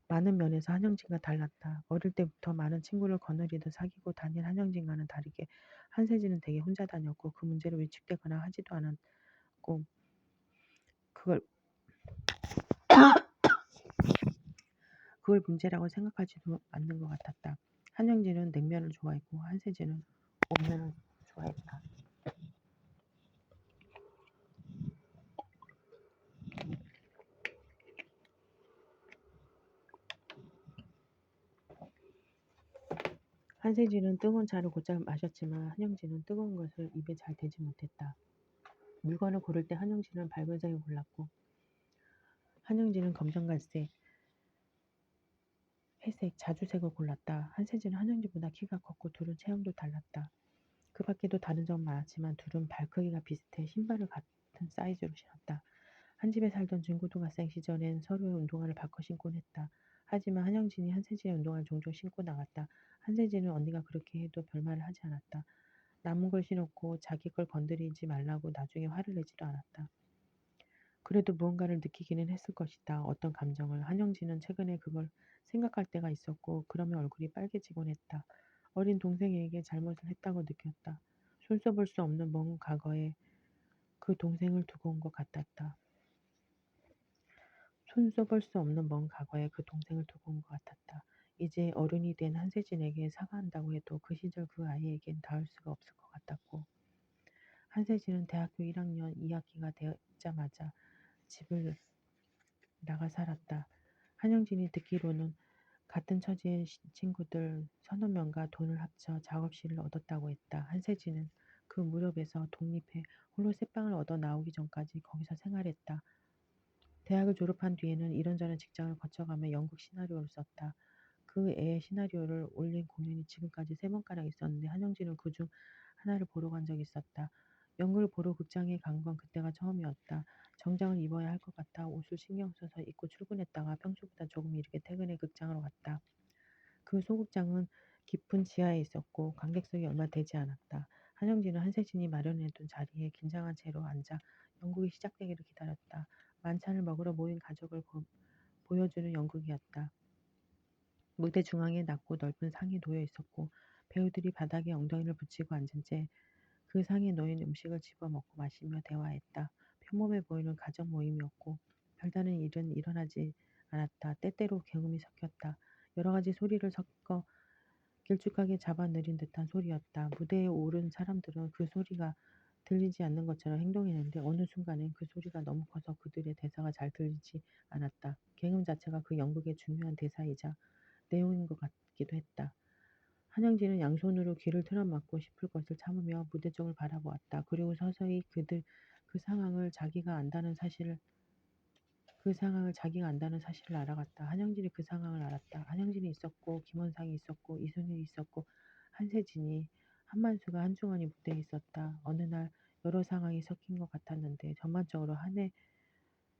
많은 면에서 한영진과 달랐다. 어릴 때부터 많은 친구를 거느리듯 사귀고 다닌 한영진과는 다르게 한세진은 되게 혼자 다녔고 그 문제로 위축되거나 하지도 않았고 그걸 그걸 문제라고 생각하지도 않는 것 같았다. 한영진은 냉면을 좋아했고 한세진은 온면을 좋아했다. 한세진은 뜨거운 차를 곧잘 마셨지만 한영진은 뜨거운 것을 입에 잘 대지 못했다. 물건을 고를 때 한영진은 밝은색을 골랐고 한영진은 검정갈색, 회색, 자주색을 골랐다. 한세진은 한영진보다 키가 컸고 둘은 체형도 달랐다. 그 밖에도 다른 점은 많았지만 둘은 발 크기가 비슷해 신발을 같은 사이즈로 신었다. 한 집에 살던 중고등학생 시절엔 서로의 운동화를 바꿔 신곤 했다. 하지만 한영진이 한세진의 운동화를 종종 신고 나갔다. 한세진은 언니가 그렇게 해도 별말을 하지 않았다. 남은 걸 신었고 자기 걸 건드리지 말라고 나중에 화를 내지도 않았다. 그래도 무언가를 느끼기는 했을 것이다. 어떤 감정을. 한영진은 최근에 그걸 생각할 때가 있었고 그러면 얼굴이 빨개지곤 했다. 어린 동생에게 잘못을 했다고 느꼈다. 손써볼 수 없는 먼 과거에 그 동생을 두고 온 것 같았다. 손써볼 수 없는 먼 과거에 그 동생을 두고 온 것 같았다. 이제 어른이 된 한세진에게 사과한다고 해도 그 시절 그 아이에겐 닿을 수가 없을 것 같았고 한세진은 대학교 1학년 2학기가 되자마자 집을 나가 살았다. 한영진이 듣기로는 같은 처지의 친구들 서너 명과 돈을 합쳐 작업실을 얻었다고 했다. 한세진은 그 무렵에서 독립해 홀로 새방을 얻어 나오기 전까지 거기서 생활했다. 대학을 졸업한 뒤에는 이런저런 직장을 거쳐가며 연극 시나리오를 썼다. 그 애의 시나리오를 올린 공연이 지금까지 3번가량 있었는데 한영진은 그중 하나를 보러 간 적이 있었다. 연극을 보러 극장에 간 건 그때가 처음이었다. 정장을 입어야 할 것 같아 옷을 신경 써서 입고 출근했다가 평소보다 조금 이르게 퇴근해 극장으로 갔다. 그 소극장은 깊은 지하에 있었고 관객석이 얼마 되지 않았다. 한영진은 한세진이 마련해둔 자리에 긴장한 채로 앉아 연극이 시작되기를 기다렸다. 만찬을 먹으러 모인 가족을 보여주는 연극이었다. 무대 중앙에 낮고 넓은 상이 놓여 있었고 배우들이 바닥에 엉덩이를 붙이고 앉은 채 그 상에 놓인 음식을 집어 먹고 마시며 대화했다. 평범해 보이는 가족 모임이었고 별다른 일은 일어나지 않았다. 때때로 굉음이 섞였다. 여러 가지 소리를 섞어 길쭉하게 잡아내린 듯한 소리였다. 무대에 오른 사람들은 그 소리가 들리지 않는 것처럼 행동했는데 어느 순간엔 그 소리가 너무 커서 그들의 대사가 잘 들리지 않았다. 경음 자체가 그 연극의 중요한 대사이자 내용인 것 같기도 했다. 한영진은 양손으로 귀를 틀어막고 싶을 것을 참으며 무대 쪽을 바라보았다. 그리고 서서히 그 상황을 자기가 안다는 사실을 알아갔다. 한영진이 그 상황을 알았다. 한영진이 있었고 김원상이 있었고 이순일이 있었고 한세진이 한만수가 한중원이 무대에 있었다. 어느 날 여러 상황이 섞인 것 같았는데 전반적으로 한 해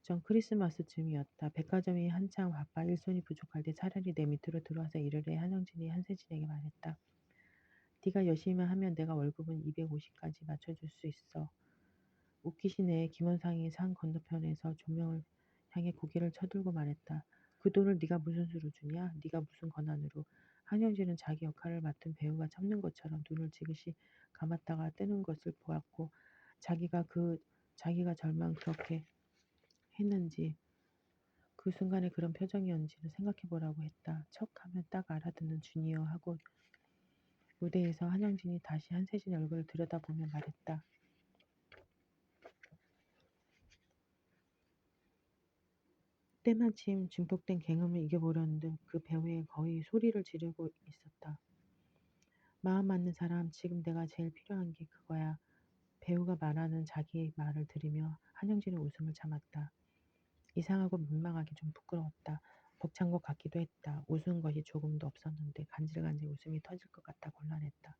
전 크리스마스쯤이었다. 백화점이 한창 바빠 일손이 부족할 때 차라리 내 밑으로 들어와서 일을 해. 한영진이 한세진에게 말했다. 네가 열심히 하면 내가 월급은 250까지 맞춰줄 수 있어. 웃기시네. 김원상이 상 건너편에서 조명을 향해 고개를 쳐들고 말했다. 그 돈을 네가 무슨 수로 주냐? 네가 무슨 권한으로? 한영진은 자기 역할을 맡은 배우가 참는 것처럼 눈을 지그시 감았다가 뜨는 것을 보았고 자기가 절망 그렇게 했는지 그 순간에 그런 표정이었는지를 생각해 보라고 했다. 척 하면 딱 알아듣는 주니어 하고 무대에서 한영진이 다시 한세진의 얼굴을 들여다보며 말했다. 때마침 증폭된 갱음을 이겨보려는 듯 그 배우에 거의 소리를 지르고 있었다. 마음 맞는 사람, 지금 내가 제일 필요한 게 그거야. 배우가 말하는 자기 말을 들으며 한영진은 웃음을 참았다. 이상하고 민망하게 좀 부끄러웠다. 벅찬 것 같기도 했다. 웃은 것이 조금도 없었는데 간질간질 웃음이 터질 것 같아 곤란했다.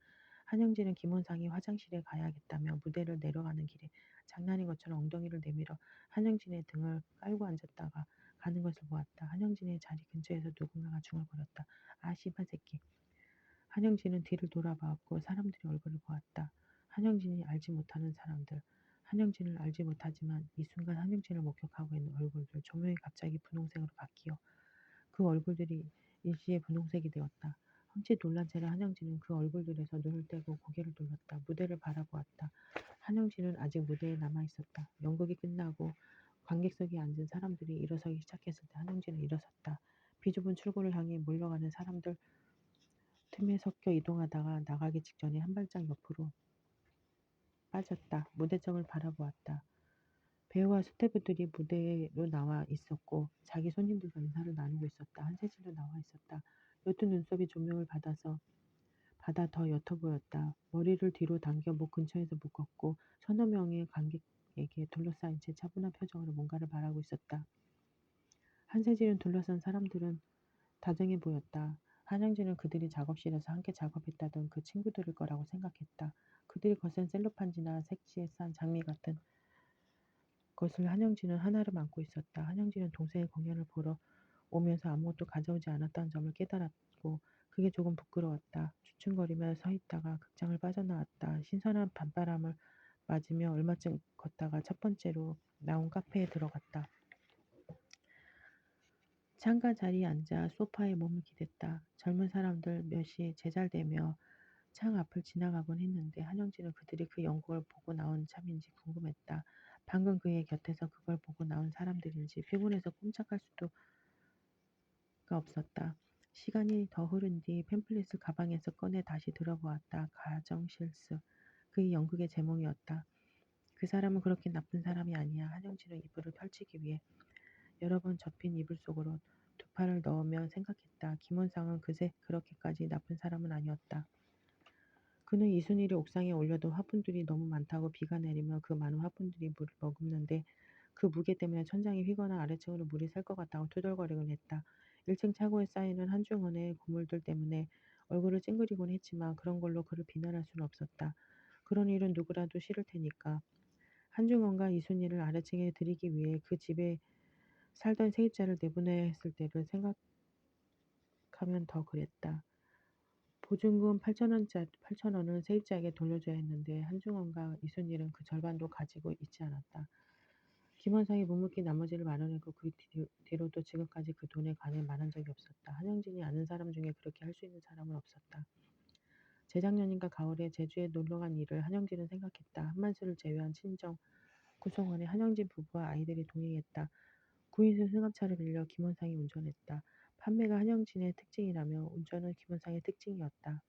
한영진은 김원상이 화장실에 가야겠다며 무대를 내려가는 길에 장난인 것처럼 엉덩이를 내밀어 한영진의 등을 깔고 앉았다가 가는 것을 보았다. 한영진의 자리 근처에서 누군가가 중얼거렸다. 아, 씨발 새끼. 한영진은 뒤를 돌아보았고 사람들이 얼굴을 보았다. 한영진이 알지 못하는 사람들. 한영진을 알지 못하지만 이 순간 한영진을 목격하고 있는 얼굴들 조명이 갑자기 분홍색으로 바뀌어 그 얼굴들이 일시에 분홍색이 되었다. 흠칫 놀란 채로 한영진은 그 얼굴들에서 눈을 떼고 고개를 돌렸다. 무대를 바라보았다. 한영진은 아직 무대에 남아있었다. 연극이 끝나고 관객석에 앉은 사람들이 일어서기 시작했을 때 한영진은 일어섰다. 비좁은 출구를 향해 몰려가는 사람들 틈에 섞여 이동하다가 나가기 직전에 한 발짝 옆으로 빠졌다. 무대점을 바라보았다. 배우와 스태프들이 무대로 나와 있었고 자기 손님들과 인사를 나누고 있었다. 한세진도 나와 있었다. 옅은 눈썹이 조명을 받아 더 옅어 보였다. 머리를 뒤로 당겨 목 근처에서 묶었고 서너 명의 관객에게 둘러싸인 채 차분한 표정으로 뭔가를 말하고 있었다. 한세진은 둘러싼 사람들은 다정해 보였다. 한영진은 그들이 작업실에서 함께 작업했다던 그 친구들일 거라고 생각했다. 그들이 거센 셀로판지나 색지에 싼 장미 같은 것을 한영진은 하나를 안고 있었다. 한영진은 동생의 공연을 보러 오면서 아무것도 가져오지 않았다는 점을 깨달았고 그게 조금 부끄러웠다. 주춤거리며 서 있다가 극장을 빠져나왔다. 신선한 밤바람을 맞으며 얼마쯤 걷다가 첫 번째로 나온 카페에 들어갔다. 창가 자리에 앉아 소파에 몸을 기댔다. 젊은 사람들 몇이 제잘되며 창 앞을 지나가곤 했는데 한영진은 그들이 그 연극을 보고 나온 참인지 궁금했다. 방금 그의 곁에서 그걸 보고 나온 사람들인지 피곤해서 꼼짝할 수도 없었다. 시간이 더 흐른 뒤 팸플릿을 가방에서 꺼내 다시 들어보았다. 가정실수. 그의 연극의 제목이었다. 그 사람은 그렇게 나쁜 사람이 아니야. 한영진은 이불을 펼치기 위해 여러 번 접힌 이불 속으로 두 팔을 넣으며 생각했다. 김원상은 그새 그렇게까지 나쁜 사람은 아니었다. 그는 이순일이 옥상에 올려둔 화분들이 너무 많다고 비가 내리며 그 많은 화분들이 물을 머금는데 그 무게 때문에 천장이 휘거나 아래층으로 물이 셀 것 같다고 투덜거리곤 했다. 1층 차고에 쌓이는 한중원의 고물들 때문에 얼굴을 찡그리곤 했지만 그런 걸로 그를 비난할 수는 없었다. 그런 일은 누구라도 싫을 테니까. 한중원과 이순일을 아래층에 들이기 위해 그 집에 살던 세입자를 내보내야 했을 때를 생각하면 더 그랬다. 보증금 8천원을 세입자에게 돌려줘야 했는데 한중원과 이순일은 그 절반도 가지고 있지 않았다. 김원상이 묵묵히 나머지를 마련했고 그 뒤로도 지금까지 그 돈에 관해 말한 적이 없었다. 한영진이 아는 사람 중에 그렇게 할 수 있는 사람은 없었다. 재작년인가 가을에 제주에 놀러간 일을 한영진은 생각했다. 한만수를 제외한 친정 구성원에 한영진 부부와 아이들이 동행했다. 구인수 승합차를 빌려 김원상이 운전했다. 판매가 한영진의 특징이라며 운전은 김원상의 특징이었다.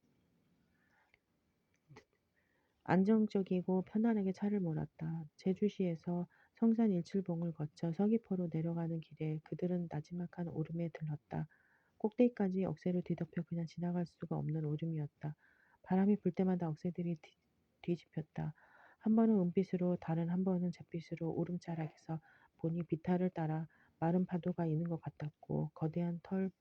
안정적이고 편안하게 차를 몰았다. 제주시에서 성산 일출봉을 거쳐 서귀포로 내려가는 길에 그들은 나지막한 오름에 들렀다. 꼭대기까지 억새로 뒤덮여 그냥 지나갈 수가 없는 오름이었다. 바람이 불 때마다 억새들이 뒤집혔다. 한 번은 은빛으로 다른 한 번은 잿빛으로 오름자락에서 보니 비탈을 따라 마른 파도가 있는 것 같았고 거대한 털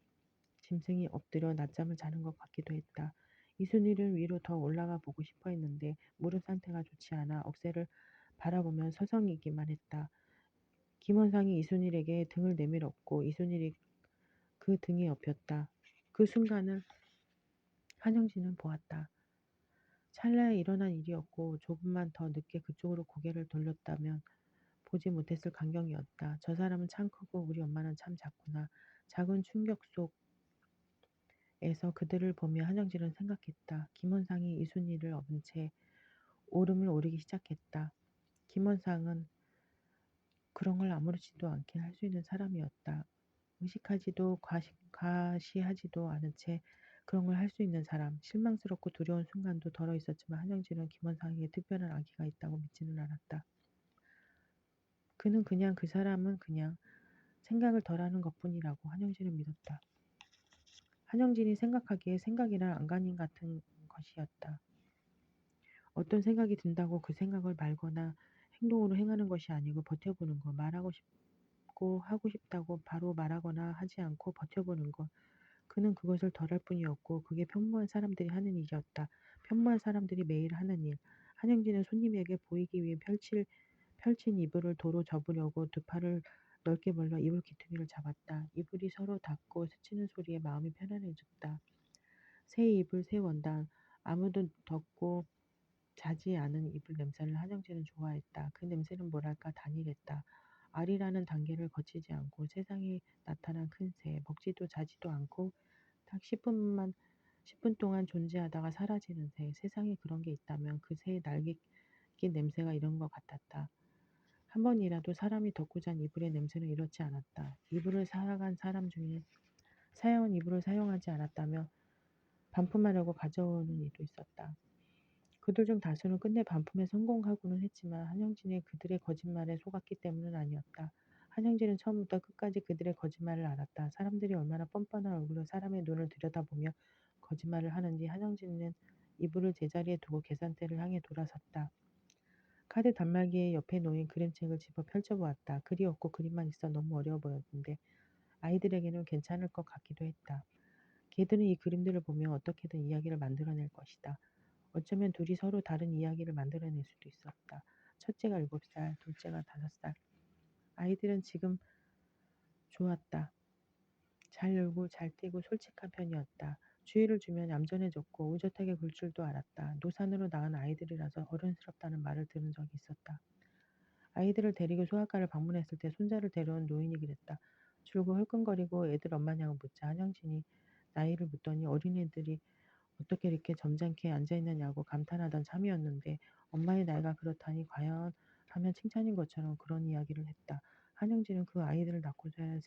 짐승이 엎드려 낮잠을 자는 것 같기도 했다. 이순이를 위로 더 올라가 보고 싶어 했는데 무릎 상태가 좋지 않아 억새를 바라보면 서성이기만 했다. 김원상이 이순일에게 등을 내밀었고 이순일이 그 등에 엎였다. 그 순간을 한영진은 보았다. 찰나에 일어난 일이었고 조금만 더 늦게 그쪽으로 고개를 돌렸다면 보지 못했을 광경이었다. 저 사람은 참 크고 우리 엄마는 참 작구나. 작은 충격 속에서 그들을 보며 한영진은 생각했다. 김원상이 이순이를 업은 채 오름을 오르기 시작했다. 김원상은 그런 걸 아무렇지도 않게 할 수 있는 사람이었다. 의식하지도 과시하지도 않은 채 그런 걸 할 수 있는 사람. 실망스럽고 두려운 순간도 덜어 있었지만 한영진은 김원상에게 특별한 악의가 있다고 믿지는 않았다. 그는 그냥 그 사람은 그냥 생각을 덜하는 것뿐이라고 한영진은 믿었다. 한영진이 생각하기에 생각이란 안간힘 같은 것이었다. 어떤 생각이 든다고 그 생각을 말거나 행동으로 행하는 것이 아니고 버텨보는 것, 말하고 싶고 하고 싶다고 바로 말하거나 하지 않고 버텨보는 것. 그는 그것을 덜할 뿐이었고 그게 평범한 사람들이 하는 일이었다. 평범한 사람들이 매일 하는 일. 한영진은 손님에게 보이기 위해 펼친 이불을 도로 접으려고 두 팔을 넓게 벌려 이불 귀퉁이를 잡았다. 이불이 서로 닿고 스치는 소리에 마음이 편안해졌다. 새 이불, 새 원단. 아무도 덮고 자지 않은 이불 냄새를 한영진은 좋아했다. 그 냄새는 뭐랄까 단일했다. 알이라는 단계를 거치지 않고 세상에 나타난 큰 새, 먹지도 자지도 않고 딱 10분 동안 존재하다가 사라지는 새. 세상에 그런 게 있다면 그 새의 날개 낀 냄새가 이런 것 같았다. 한 번이라도 사람이 덮고 잔 이불의 냄새는 이렇지 않았다. 이불을 사간 사람 중에 사용한 이불을 사용하지 않았다며 반품하려고 가져오는 이도 있었다. 그들 중 다수는 끝내 반품에 성공하고는 했지만 한영진이 그들의 거짓말에 속았기 때문은 아니었다. 한영진은 처음부터 끝까지 그들의 거짓말을 알았다. 사람들이 얼마나 뻔뻔한 얼굴로 사람의 눈을 들여다보며 거짓말을 하는지 한영진은 이불을 제자리에 두고 계산대를 향해 돌아섰다. 카드 단말기에 옆에 놓인 그림책을 집어 펼쳐보았다. 글이 없고 그림만 있어 너무 어려워 보였는데 아이들에게는 괜찮을 것 같기도 했다. 걔들은 이 그림들을 보며 어떻게든 이야기를 만들어낼 것이다. 어쩌면 둘이 서로 다른 이야기를 만들어낼 수도 있었다. 첫째가 7살, 둘째가 5살. 아이들은 지금 좋았다. 잘 놀고 잘 뛰고 솔직한 편이었다. 주의를 주면 얌전해졌고 의젓하게 굴 줄도 알았다. 노산으로 낳은 아이들이라서 어른스럽다는 말을 들은 적이 있었다. 아이들을 데리고 소아과를 방문했을 때 손자를 데려온 노인이 그랬다. 줄고 흘끈거리고 애들 엄마냐고 묻자 한영진이 나이를 묻더니 어린애들이 어떻게 이렇게 점잖게 앉아있느냐고 감탄하던 참이었는데 엄마의 나이가 그렇다니 과연 하면 칭찬인 것처럼 그런 이야기를 했다. 한영진은 그 아이들을 낳고서야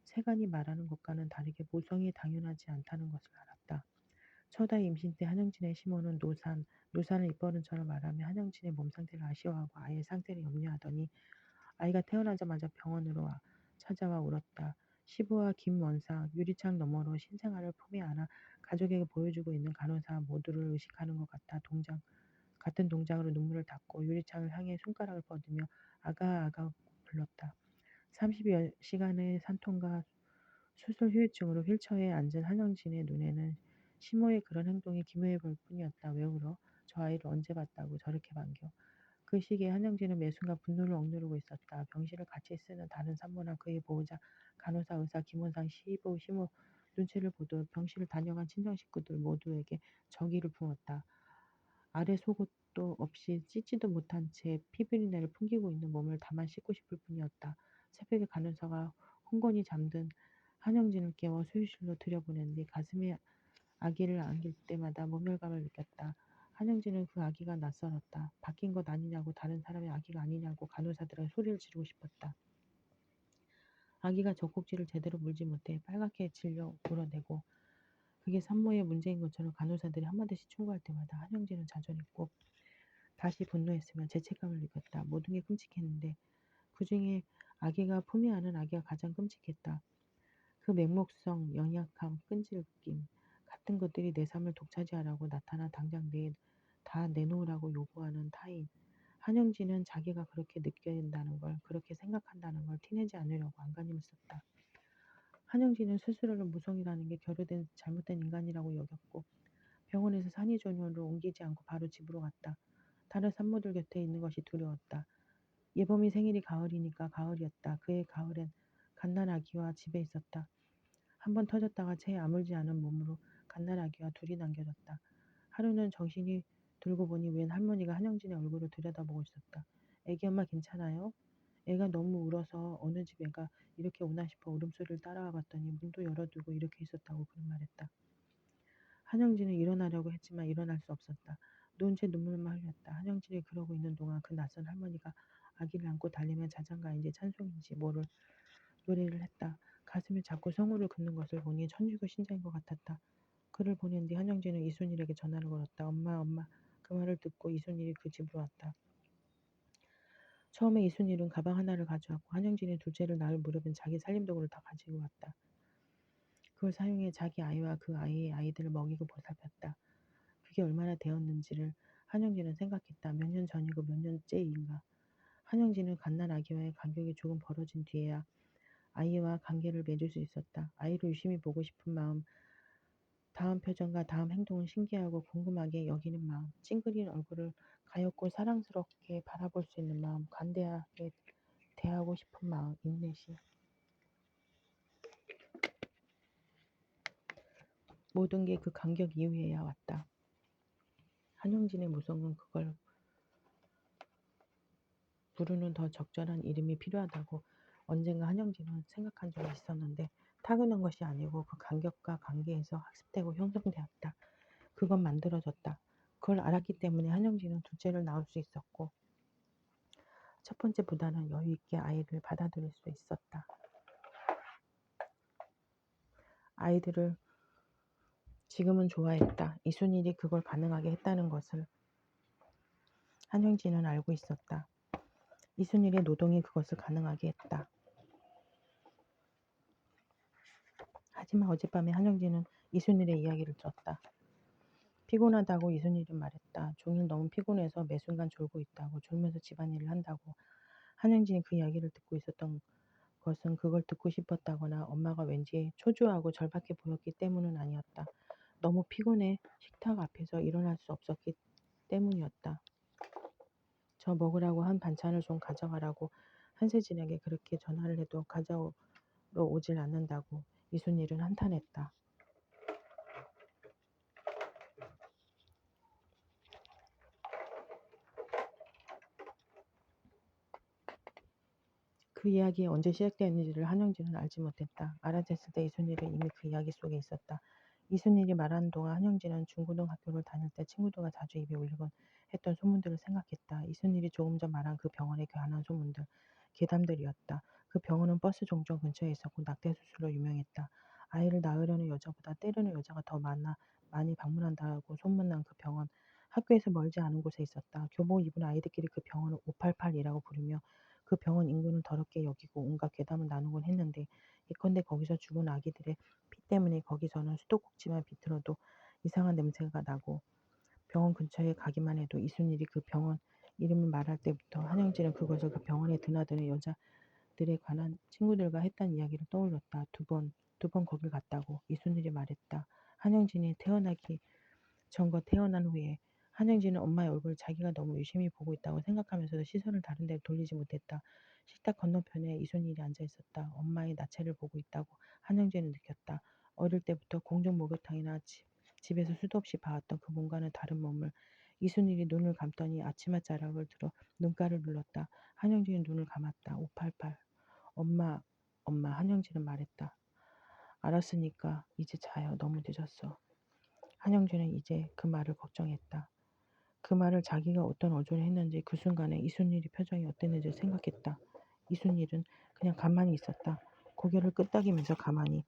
세간이 말하는 것과는 다르게 모성이 당연하지 않다는 것을 알았다. 첫 아이 임신 때 한영진의 시모는 노산을 입버릇처럼 말하며 한영진의 몸 상태를 아쉬워하고 아이의 상태를 염려하더니 아이가 태어나자마자 병원으로 찾아와 울었다. 시부와 김원사, 유리창 너머로 신생아를 품에 안아 가족에게 보여주고 있는 간호사 모두를 의식하는 것 같아 같은 동작으로 눈물을 닦고 유리창을 향해 손가락을 뻗으며 아가 아가 불렀다. 30여 시간의 산통과 수술 후유증으로 휠체어에 앉은 한영진의 눈에는 시모의 그런 행동이 기묘해 보일 뿐이었다. 왜 울어? 저 아이를 언제 봤다고 저렇게 반겨? 그 시기에 한영진은 매 순간 분노를 억누르고 있었다. 병실을 같이 쓰는 다른 산모나 그의 보호자, 간호사, 의사, 김원상, 시부, 시모 눈치를 보듯 병실을 다녀간 친정 식구들 모두에게 정의를 품었다. 아래 속옷도 없이 찢지도 못한 채 피비린내를 풍기고 있는 몸을 다만 씻고 싶을 뿐이었다. 새벽에 간호사가 혼건히 잠든 한영진을 깨워 수유실로 들여보낸 뒤 가슴에 아기를 안길 때마다 모멸감을 느꼈다. 한영진은 그 아기가 낯설었다. 바뀐 것 아니냐고 다른 사람의 아기가 아니냐고 간호사들은 소리를 지르고 싶었다. 아기가 젖꼭지를 제대로 물지 못해 빨갛게 질려 울어대고 그게 산모의 문제인 것처럼 간호사들이 한마디씩 충고할 때마다 한영진은 좌절했고 다시 분노했으며 죄책감을 느꼈다. 모든 게 끔찍했는데 그중에 아기가 품에 안은 아기가 가장 끔찍했다. 그 맹목성, 연약함, 끈질김 같은 것들이 내 삶을 독차지하라고 나타나 당장 다 내놓으라고 요구하는 타인. 한영진은 자기가 그렇게 느낀다는 걸, 그렇게 생각한다는 걸 티내지 않으려고 안간힘을 썼다. 한영진은 스스로를 무성이라는 게 결여된 잘못된 인간이라고 여겼고 병원에서 산후조리원으로 옮기지 않고 바로 집으로 갔다. 다른 산모들 곁에 있는 것이 두려웠다. 예범이 생일이 가을이니까 가을이었다. 그의 가을엔 갓난아기와 집에 있었다. 한번 터졌다가 채 아물지 않은 몸으로 갓난아기와 둘이 남겨졌다. 하루는 정신이 들고 보니 웬 할머니가 한영진의 얼굴을 들여다보고 있었다. 애기 엄마 괜찮아요? 애가 너무 울어서 어느 집 애가 이렇게 오나 싶어 울음소리를 따라와 봤더니 문도 열어두고 이렇게 있었다고 그런 말했다. 한영진은 일어나려고 했지만 일어날 수 없었다. 놓은 채 눈물만 흘렸다. 한영진이 그러고 있는 동안 그 낯선 할머니가 아기를 안고 달리면 자장가인지 찬송인지 모를 노래를 했다. 가슴에 자꾸 성우를 긋는 것을 보니 천주교 신자인 것 같았다. 그를 보낸 뒤 한영진은 이순일에게 전화를 걸었다. 엄마, 엄마. 그 말을 듣고 이순일이 그 집으로 왔다. 처음에 이순일은 가방 하나를 가져왔고 한영진이 둘째를 낳을 무렵엔 자기 살림도구를 다 가지고 왔다. 그걸 사용해 자기 아이와 그 아이의 아이들을 먹이고 보살폈다. 그게 얼마나 되었는지를 한영진은 생각했다. 몇 년 전이고 몇 년째인가. 한영진은 갓난아기와의 간격이 조금 벌어진 뒤에야 아이와 관계를 맺을 수 있었다. 아이를 유심히 보고 싶은 마음, 다음 표정과 다음 행동을 신기하고 궁금하게 여기는 마음, 찡그린 얼굴을 가엾고 사랑스럽게 바라볼 수 있는 마음, 관대하게 대하고 싶은 마음, 인내심. 모든 게 그 간격 이후에야 왔다. 한영진의 무성은 그걸 부르는 더 적절한 이름이 필요하다고 언젠가 한영진은 생각한 적이 있었는데 타고난 것이 아니고 그 간격과 관계에서 학습되고 형성되었다. 그건 만들어졌다. 그걸 알았기 때문에 한영진은 둘째를 낳을 수 있었고 첫 번째보다는 여유 있게 아이를 받아들일 수 있었다. 아이들을 지금은 좋아했다. 이순일이 그걸 가능하게 했다는 것을 한영진은 알고 있었다. 이순일의 노동이 그것을 가능하게 했다. 하지만 어젯밤에 한영진은 이순일의 이야기를 들었다. 피곤하다고 이순일은 말했다. 종일 너무 피곤해서 매순간 졸고 있다고, 졸면서 집안일을 한다고. 한영진이 그 이야기를 듣고 있었던 것은 그걸 듣고 싶었다거나 엄마가 왠지 초조하고 절박해 보였기 때문은 아니었다. 너무 피곤해 식탁 앞에서 일어날 수 없었기 때문이었다. 저 먹으라고 한 반찬을 좀 가져가라고 한세진에게 그렇게 전화를 해도 가져오러 오질 않는다고 이순일은 한탄했다. 그 이야기 언제 시작되었는지를 한영진은 알지 못했다. 알아챘을 때 이순일은 이미 그 이야기 속에 있었다. 이순일이 말하는 동안 한영진은 중고등학교를 다닐 때 친구들과 자주 입에 올리곤 했던 소문들을 생각했다. 이순일이 조금 전 말한 그 병원의 관한 소문들, 괴담들이었다. 그 병원은 버스 종점 근처에 있었고 낙태 수술로 유명했다. 아이를 낳으려는 여자보다 때리는 여자가 더 많이 방문한다고 소문난 그 병원. 학교에서 멀지 않은 곳에 있었다. 교복 입은 아이들끼리 그 병원을 588이라고 부르며 그 병원 인근을 더럽게 여기고 온갖 괴담을 나누곤 했는데 예컨대 거기서 죽은 아기들의 피 때문에 거기서는 수도꼭지만 비틀어도 이상한 냄새가 나고 병원 근처에 가기만 해도 이순일이 그 병원 이름을 말할 때부터 한영진은 그것을 그 병원에 드나드는 여자들에 관한 친구들과 했던 이야기를 떠올렸다. 두 번 거길 갔다고 이순일이 말했다. 한영진이 태어나기 전과 태어난 후에 한영진은 엄마의 얼굴을 자기가 너무 유심히 보고 있다고 생각하면서도 시선을 다른 데로 돌리지 못했다. 식탁 건너편에 이순일이 앉아 있었다. 엄마의 나체를 보고 있다고 한영진은 느꼈다. 어릴 때부터 공중 목욕탕이나 집에서 수도 없이 봐왔던 그 뭔가는 다른 몸을 이순일이 눈을 감더니 아치마 자락을 들어 눈가를 눌렀다. 한영진이 눈을 감았다. 588. 엄마, 엄마, 한영진은 말했다. 알았으니까 이제 자요. 너무 늦었어. 한영진은 이제 그 말을 걱정했다. 그 말을 자기가 어떤 어조로 했는지 그 순간에 이순일의 표정이 어땠는지 생각했다. 이순일은 그냥 가만히 있었다. 고개를 끄덕이면서 가만히.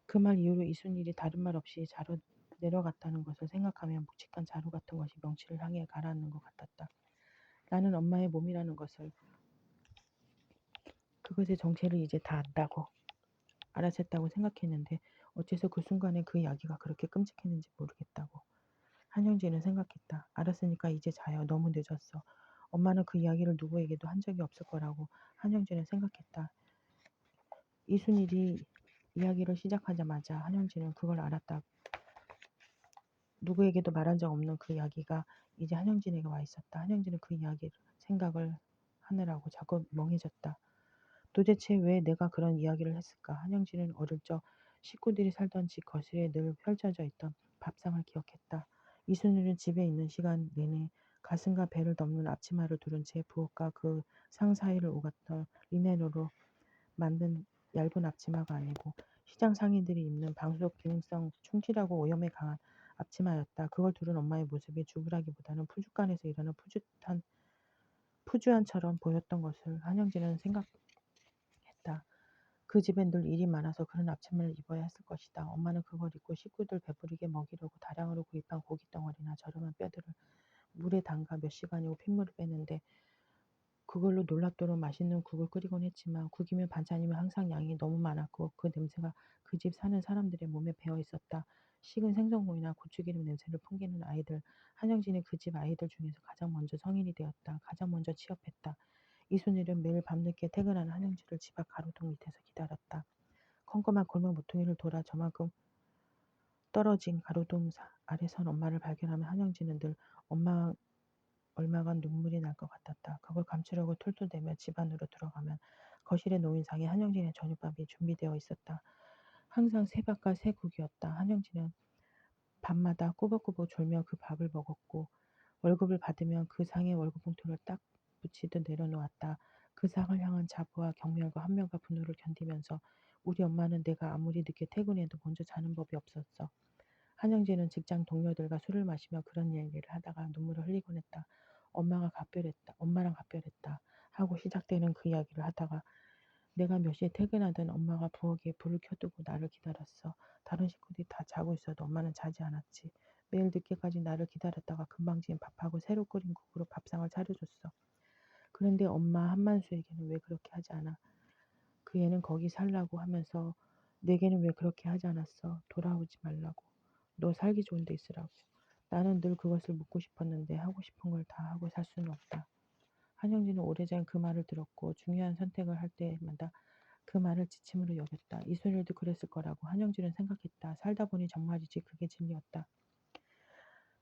그 말 이후로 이순일이 다른 말 없이 자러 내려갔다는 것을 생각하면 묵직한 자루 같은 것이 명치를 향해 가라앉는 것 같았다. 나는 엄마의 몸이라는 것을, 그것의 정체를 이제 다 안다고, 알아챘다고 생각했는데 어째서 그 순간에 그 이야기가 그렇게 끔찍했는지 모르겠다고. 한영진은 생각했다. 알았으니까 이제 자요. 너무 늦었어. 엄마는 그 이야기를 누구에게도 한 적이 없을 거라고 한영진은 생각했다. 이순일이 이야기를 시작하자마자 한영진은 그걸 알았다. 누구에게도 말한 적 없는 그 이야기가 이제 한영진에게 와 있었다. 한영진은 그 이야기를 생각을 하느라고 자꾸 멍해졌다. 도대체 왜 내가 그런 이야기를 했을까? 한영진은 어릴 적 식구들이 살던 집 거실에 늘 펼쳐져 있던 밥상을 기억했다. 이순일은 집에 있는 시간 내내 가슴과 배를 덮는 앞치마를 두른 채 부엌과 그 상 사이를 오갔던 리넨으로 만든 얇은 앞치마가 아니고 시장 상인들이 입는 방수복 기능성 충실하고 오염에 강한 앞치마였다. 그걸 두른 엄마의 모습이 주부라기보다는 푸주간에서 일하는 푸주한처럼 보였던 것을 한영진은 생각했다. 그 집엔 늘 일이 많아서 그런 앞치마를 입어야 했을 것이다. 엄마는 그걸 입고 식구들 배부르게 먹이려고 다량으로 구입한 고깃덩어리나 저렴한 뼈들을 물에 담가 몇 시간이고 핏물을 빼는데 그걸로 놀랍도록 맛있는 국을 끓이곤 했지만 국이면 반찬이면 항상 양이 너무 많았고 그 냄새가 그 집 사는 사람들의 몸에 배어 있었다. 식은 생선구이나 고추기름 냄새를 풍기는 아이들. 한영진이 그 집 아이들 중에서 가장 먼저 성인이 되었다. 가장 먼저 취업했다. 이순일은 매일 밤늦게 퇴근하는 한영진을 집 앞 가로등 밑에서 기다렸다. 컴컴한 골목 모퉁이를 돌아 저만큼 떨어진 가로등 아래 선 엄마를 발견하면 한영진은 늘 엄마 얼마간 눈물이 날 것 같았다. 그걸 감추려고 툴툴대며 집 안으로 들어가면 거실에 놓인 상에 한영진의 저녁밥이 준비되어 있었다. 항상 새 밥과 새 국이었다. 한영진은 밤마다 꾸벅꾸벅 졸며 그 밥을 먹었고 월급을 받으면 그 상에 월급 봉투를 딱 붙이듯 내려놓았다. 그 상을 향한 자부와 경멸과 한명과 분노를 견디면서 우리 엄마는 내가 아무리 늦게 퇴근해도 먼저 자는 법이 없었어. 한영진은 직장 동료들과 술을 마시며 그런 얘기를 하다가 눈물을 흘리곤 했다. 엄마랑 각별했다. 하고 시작되는 그 이야기를 하다가 내가 몇 시에 퇴근하든 엄마가 부엌에 불을 켜두고 나를 기다렸어. 다른 식구들이 다 자고 있어도 엄마는 자지 않았지. 매일 늦게까지 나를 기다렸다가 금방 지은 밥하고 새로 끓인 국으로 밥상을 차려줬어. 그런데 엄마 한만수에게는 왜 그렇게 하지 않아? 그 애는 거기 살라고 하면서 내게는 왜 그렇게 하지 않았어? 돌아오지 말라고. 너 살기 좋은 데 있으라고. 나는 늘 그것을 묻고 싶었는데 하고 싶은 걸 다 하고 살 수는 없다. 한영진은 오래전 그 말을 들었고 중요한 선택을 할 때마다 그 말을 지침으로 여겼다. 이순일도 그랬을 거라고 한영진은 생각했다. 살다 보니 정말이지 그게 진리였다.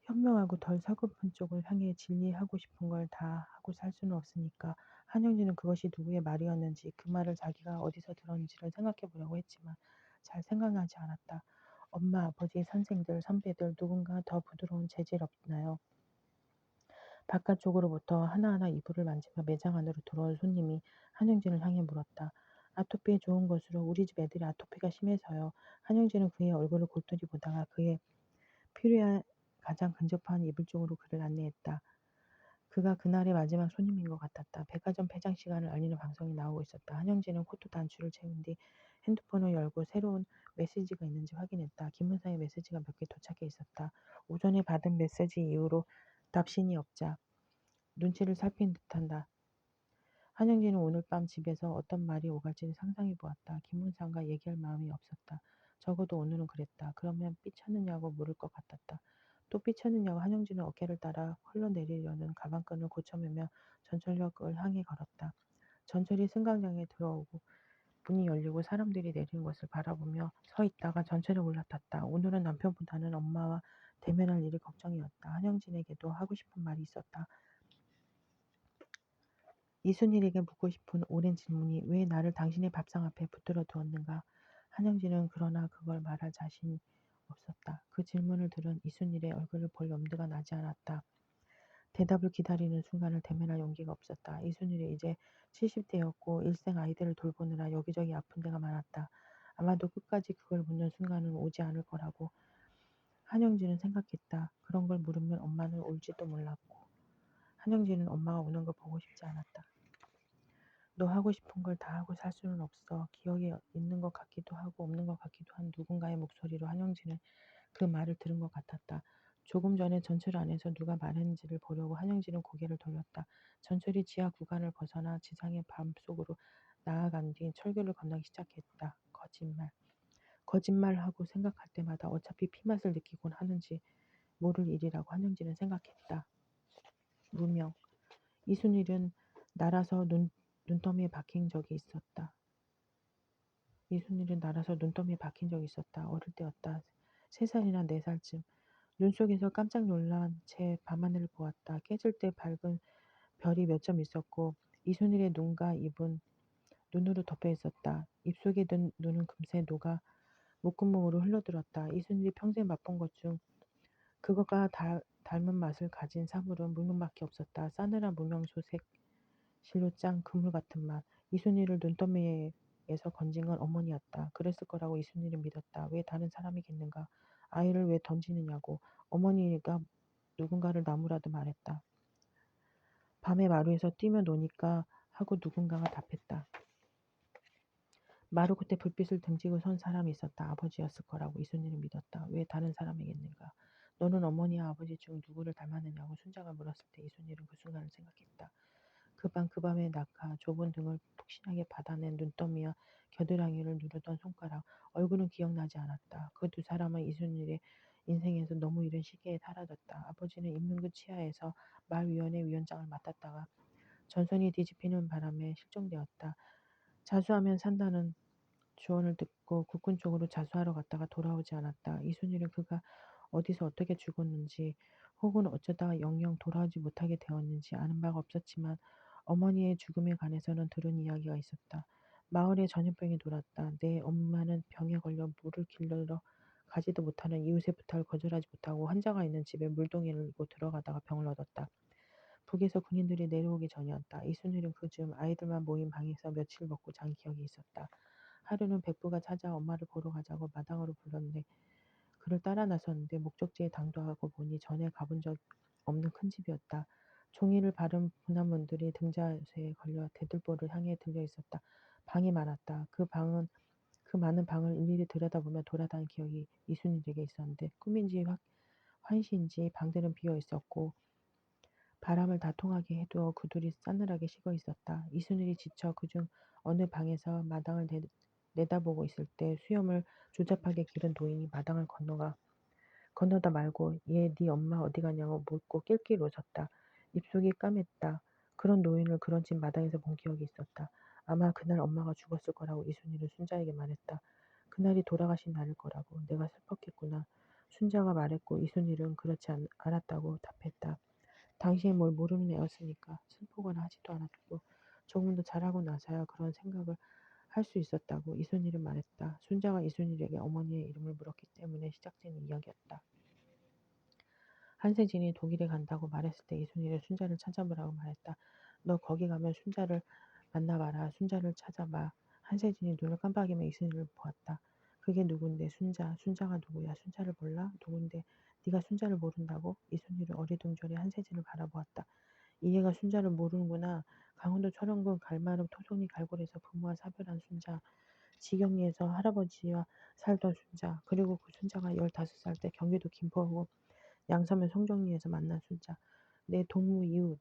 현명하고 덜 서글픈 쪽을 향해 진리하고 싶은 걸 다 하고 살 수는 없으니까 한영진은 그것이 누구의 말이었는지 그 말을 자기가 어디서 들었는지를 생각해 보려고 했지만 잘 생각나지 않았다. 엄마, 아버지, 선생들, 선배들 누군가 더 부드러운 재질 없나요? 바깥쪽으로부터 하나하나 이불을 만지며 매장 안으로 들어온 손님이 한영진을 향해 물었다. 아토피에 좋은 것으로 우리 집 애들이 아토피가 심해서요. 한영진은 그의 얼굴을 골똘히 보다가 그의 필요한 가장 근접한 이불 쪽으로 그를 안내했다. 그가 그날의 마지막 손님인 것 같았다. 백화점 폐장 시간을 알리는 방송이 나오고 있었다. 한영진은 코트 단추를 채운 뒤 핸드폰을 열고 새로운 메시지가 있는지 확인했다. 김문상의 메시지가 몇 개 도착해 있었다. 오전에 받은 메시지 이후로 답신이 없자 눈치를 살핀 듯한다. 한영진은 오늘 밤 집에서 어떤 말이 오갈지를 상상해 보았다. 김문상과 얘기할 마음이 없었다. 적어도 오늘은 그랬다. 그러면 삐쳤느냐고 물을 것 같았다. 또 삐쳤느냐고 한영진은 어깨를 따라 흘러내리려는 가방끈을 고쳐매며 전철역을 향해 걸었다. 전철이 승강장에 들어오고 문이 열리고 사람들이 내리는 것을 바라보며 서 있다가 전철에 올라탔다. 오늘은 남편보다는 엄마와 대면할 일이 걱정이었다. 한영진에게도 하고 싶은 말이 있었다. 이순일에게 묻고 싶은 오랜 질문이 왜 나를 당신의 밥상 앞에 붙들어 두었는가. 한영진은 그러나 그걸 말할 자신이 없었다. 그 질문을 들은 이순일의 얼굴을 볼 염두가 나지 않았다. 대답을 기다리는 순간을 대면할 용기가 없었다. 이순일이 이제 70대였고 일생 아이들을 돌보느라 여기저기 아픈 데가 많았다. 아마도 끝까지 그걸 묻는 순간은 오지 않을 거라고 한영진은 생각했다. 그런 걸 물으면 엄마는 울지도 몰랐고 한영진은 엄마가 우는 걸 보고 싶지 않았다. 너 하고 싶은 걸 다 하고 살 수는 없어. 기억이 있는 것 같기도 하고 없는 것 같기도 한 누군가의 목소리로 한영진은 그 말을 들은 것 같았다. 조금 전에 전철 안에서 누가 말했는지를 보려고 한영진은 고개를 돌렸다. 전철이 지하 구간을 벗어나 지상의 밤속으로 나아간 뒤 철교를 건너기 시작했다. 거짓말. 거짓말하고 생각할 때마다 어차피 피맛을 느끼곤 하는지 모를 일이라고 한영진은 생각했다. 무명. 이순일은 날아서 눈더미에 박힌 적이 있었다. 이순일은 날아서 눈더미에 박힌 적이 있었다. 어릴 때였다. 3살이나 4살쯤. 눈 속에서 깜짝 놀란 채 밤하늘을 보았다. 깨질 때 밝은 별이 몇 점 있었고 이순일의 눈과 입은 눈으로 덮여 있었다. 입속에 든 눈은 금세 녹아 목구멍으로 흘러들었다. 이순일이 평생 맛본 것 중 그것과 닮은 맛을 가진 사물은 물면밖에 없었다. 싸늘한 무명소색 실로 짠 그물 같은 맛. 이순이를 눈더미에서 건진 건 어머니였다. 그랬을 거라고 이순이는 믿었다. 왜 다른 사람이겠는가? 아이를 왜 던지느냐고. 어머니가 누군가를 나무라도 말했다. 밤에 마루에서 뛰며 노니까 하고 누군가가 답했다. 마루 끝에 불빛을 등지고 선 사람이 있었다. 아버지였을 거라고 이순이는 믿었다. 왜 다른 사람이겠는가? 너는 어머니와 아버지 중 누구를 닮았느냐고 순자가 물었을 때 이순일은 그 순간을 생각했다. 그 밤의 낙하, 좁은 등을 푹신하게 받아낸 눈더미와 겨드랑이를 누르던 손가락, 얼굴은 기억나지 않았다. 그 두 사람은 이순일의 인생에서 너무 이른 시기에 사라졌다. 아버지는 인민군 치하에서 마을위원회 위원장을 맡았다가 전선이 뒤집히는 바람에 실종되었다. 자수하면 산다는 조언을 듣고 국군 쪽으로 자수하러 갔다가 돌아오지 않았다. 이순일은 그가 어디서 어떻게 죽었는지 혹은 어쩌다가 영영 돌아오지 못하게 되었는지 아는 바가 없었지만 어머니의 죽음에 관해서는 들은 이야기가 있었다. 마을에 전염병이 돌았다. 내 엄마는 병에 걸려 물을 길러 가지도 못하는 이웃의 부탁을 거절하지 못하고 환자가 있는 집에 물동이를 들고 들어가다가 병을 얻었다. 북에서 군인들이 내려오기 전이었다. 이순일은 그즈음 아이들만 모인 방에서 며칠 먹고 잔 기억이 있었다. 하루는 백부가 찾아 엄마를 보러 가자고 마당으로 불렀는데 그를 따라 나섰는데 목적지에 당도하고 보니 전에 가본 적 없는 큰 집이었다. 종이를 바른 분한문들이 등자쇠에 걸려 대들보를 향해 들려 있었다. 방이 많았다. 그 많은 방을 일일이 들여다보며 돌아다닌 기억이 이순일에게 있었는데 꿈인지 환시인지 방들은 비어 있었고 바람을 다 통하게 해두어 그들이 싸늘하게 식어 있었다. 이순일이 지쳐 그중 어느 방에서 마당을 내다보고 있을 때 수염을 조잡하게 기른 노인이 마당을 건너다 말고 얘 네 엄마 어디 가냐고 묻고 낄낄 웃었다. 입속이 까맸다. 그런 노인을 그런 집 마당에서 본 기억이 있었다. 아마 그날 엄마가 죽었을 거라고 이순이는 순자에게 말했다. 그날이 돌아가신 날일 거라고. 내가 슬펐겠구나. 순자가 말했고 이순일은 그렇지 않았다고 답했다. 당시에 뭘 모르는 애였으니까 슬프거나 하지도 않았고 조금 더 자라고 나서야 그런 생각을 할 수 있었다고 이순일은 말했다. 순자가 이순일에게 어머니의 이름을 물었기 때문에 시작된 이야기였다. 한세진이 독일에 간다고 말했을 때 이순일은 순자를 찾아보라고 말했다. 너 거기 가면 순자를 만나봐라. 순자를 찾아봐. 한세진이 눈을 깜빡이며 이순일을 보았다. 그게 누군데 순자. 순자가 누구야. 순자를 몰라? 누군데. 네가 순자를 모른다고? 이순일은 어리둥절해 한세진을 바라보았다. 이해가 순자를 모르는구나. 강원도 철원군 갈마름 토종리 갈골에서 부모와 사별한 순자. 지경리에서 할아버지와 살던 순자. 그리고 그 순자가 15살 때 경기도 김포하고 양서면 송정리에서 만난 순자. 내 동무 이웃.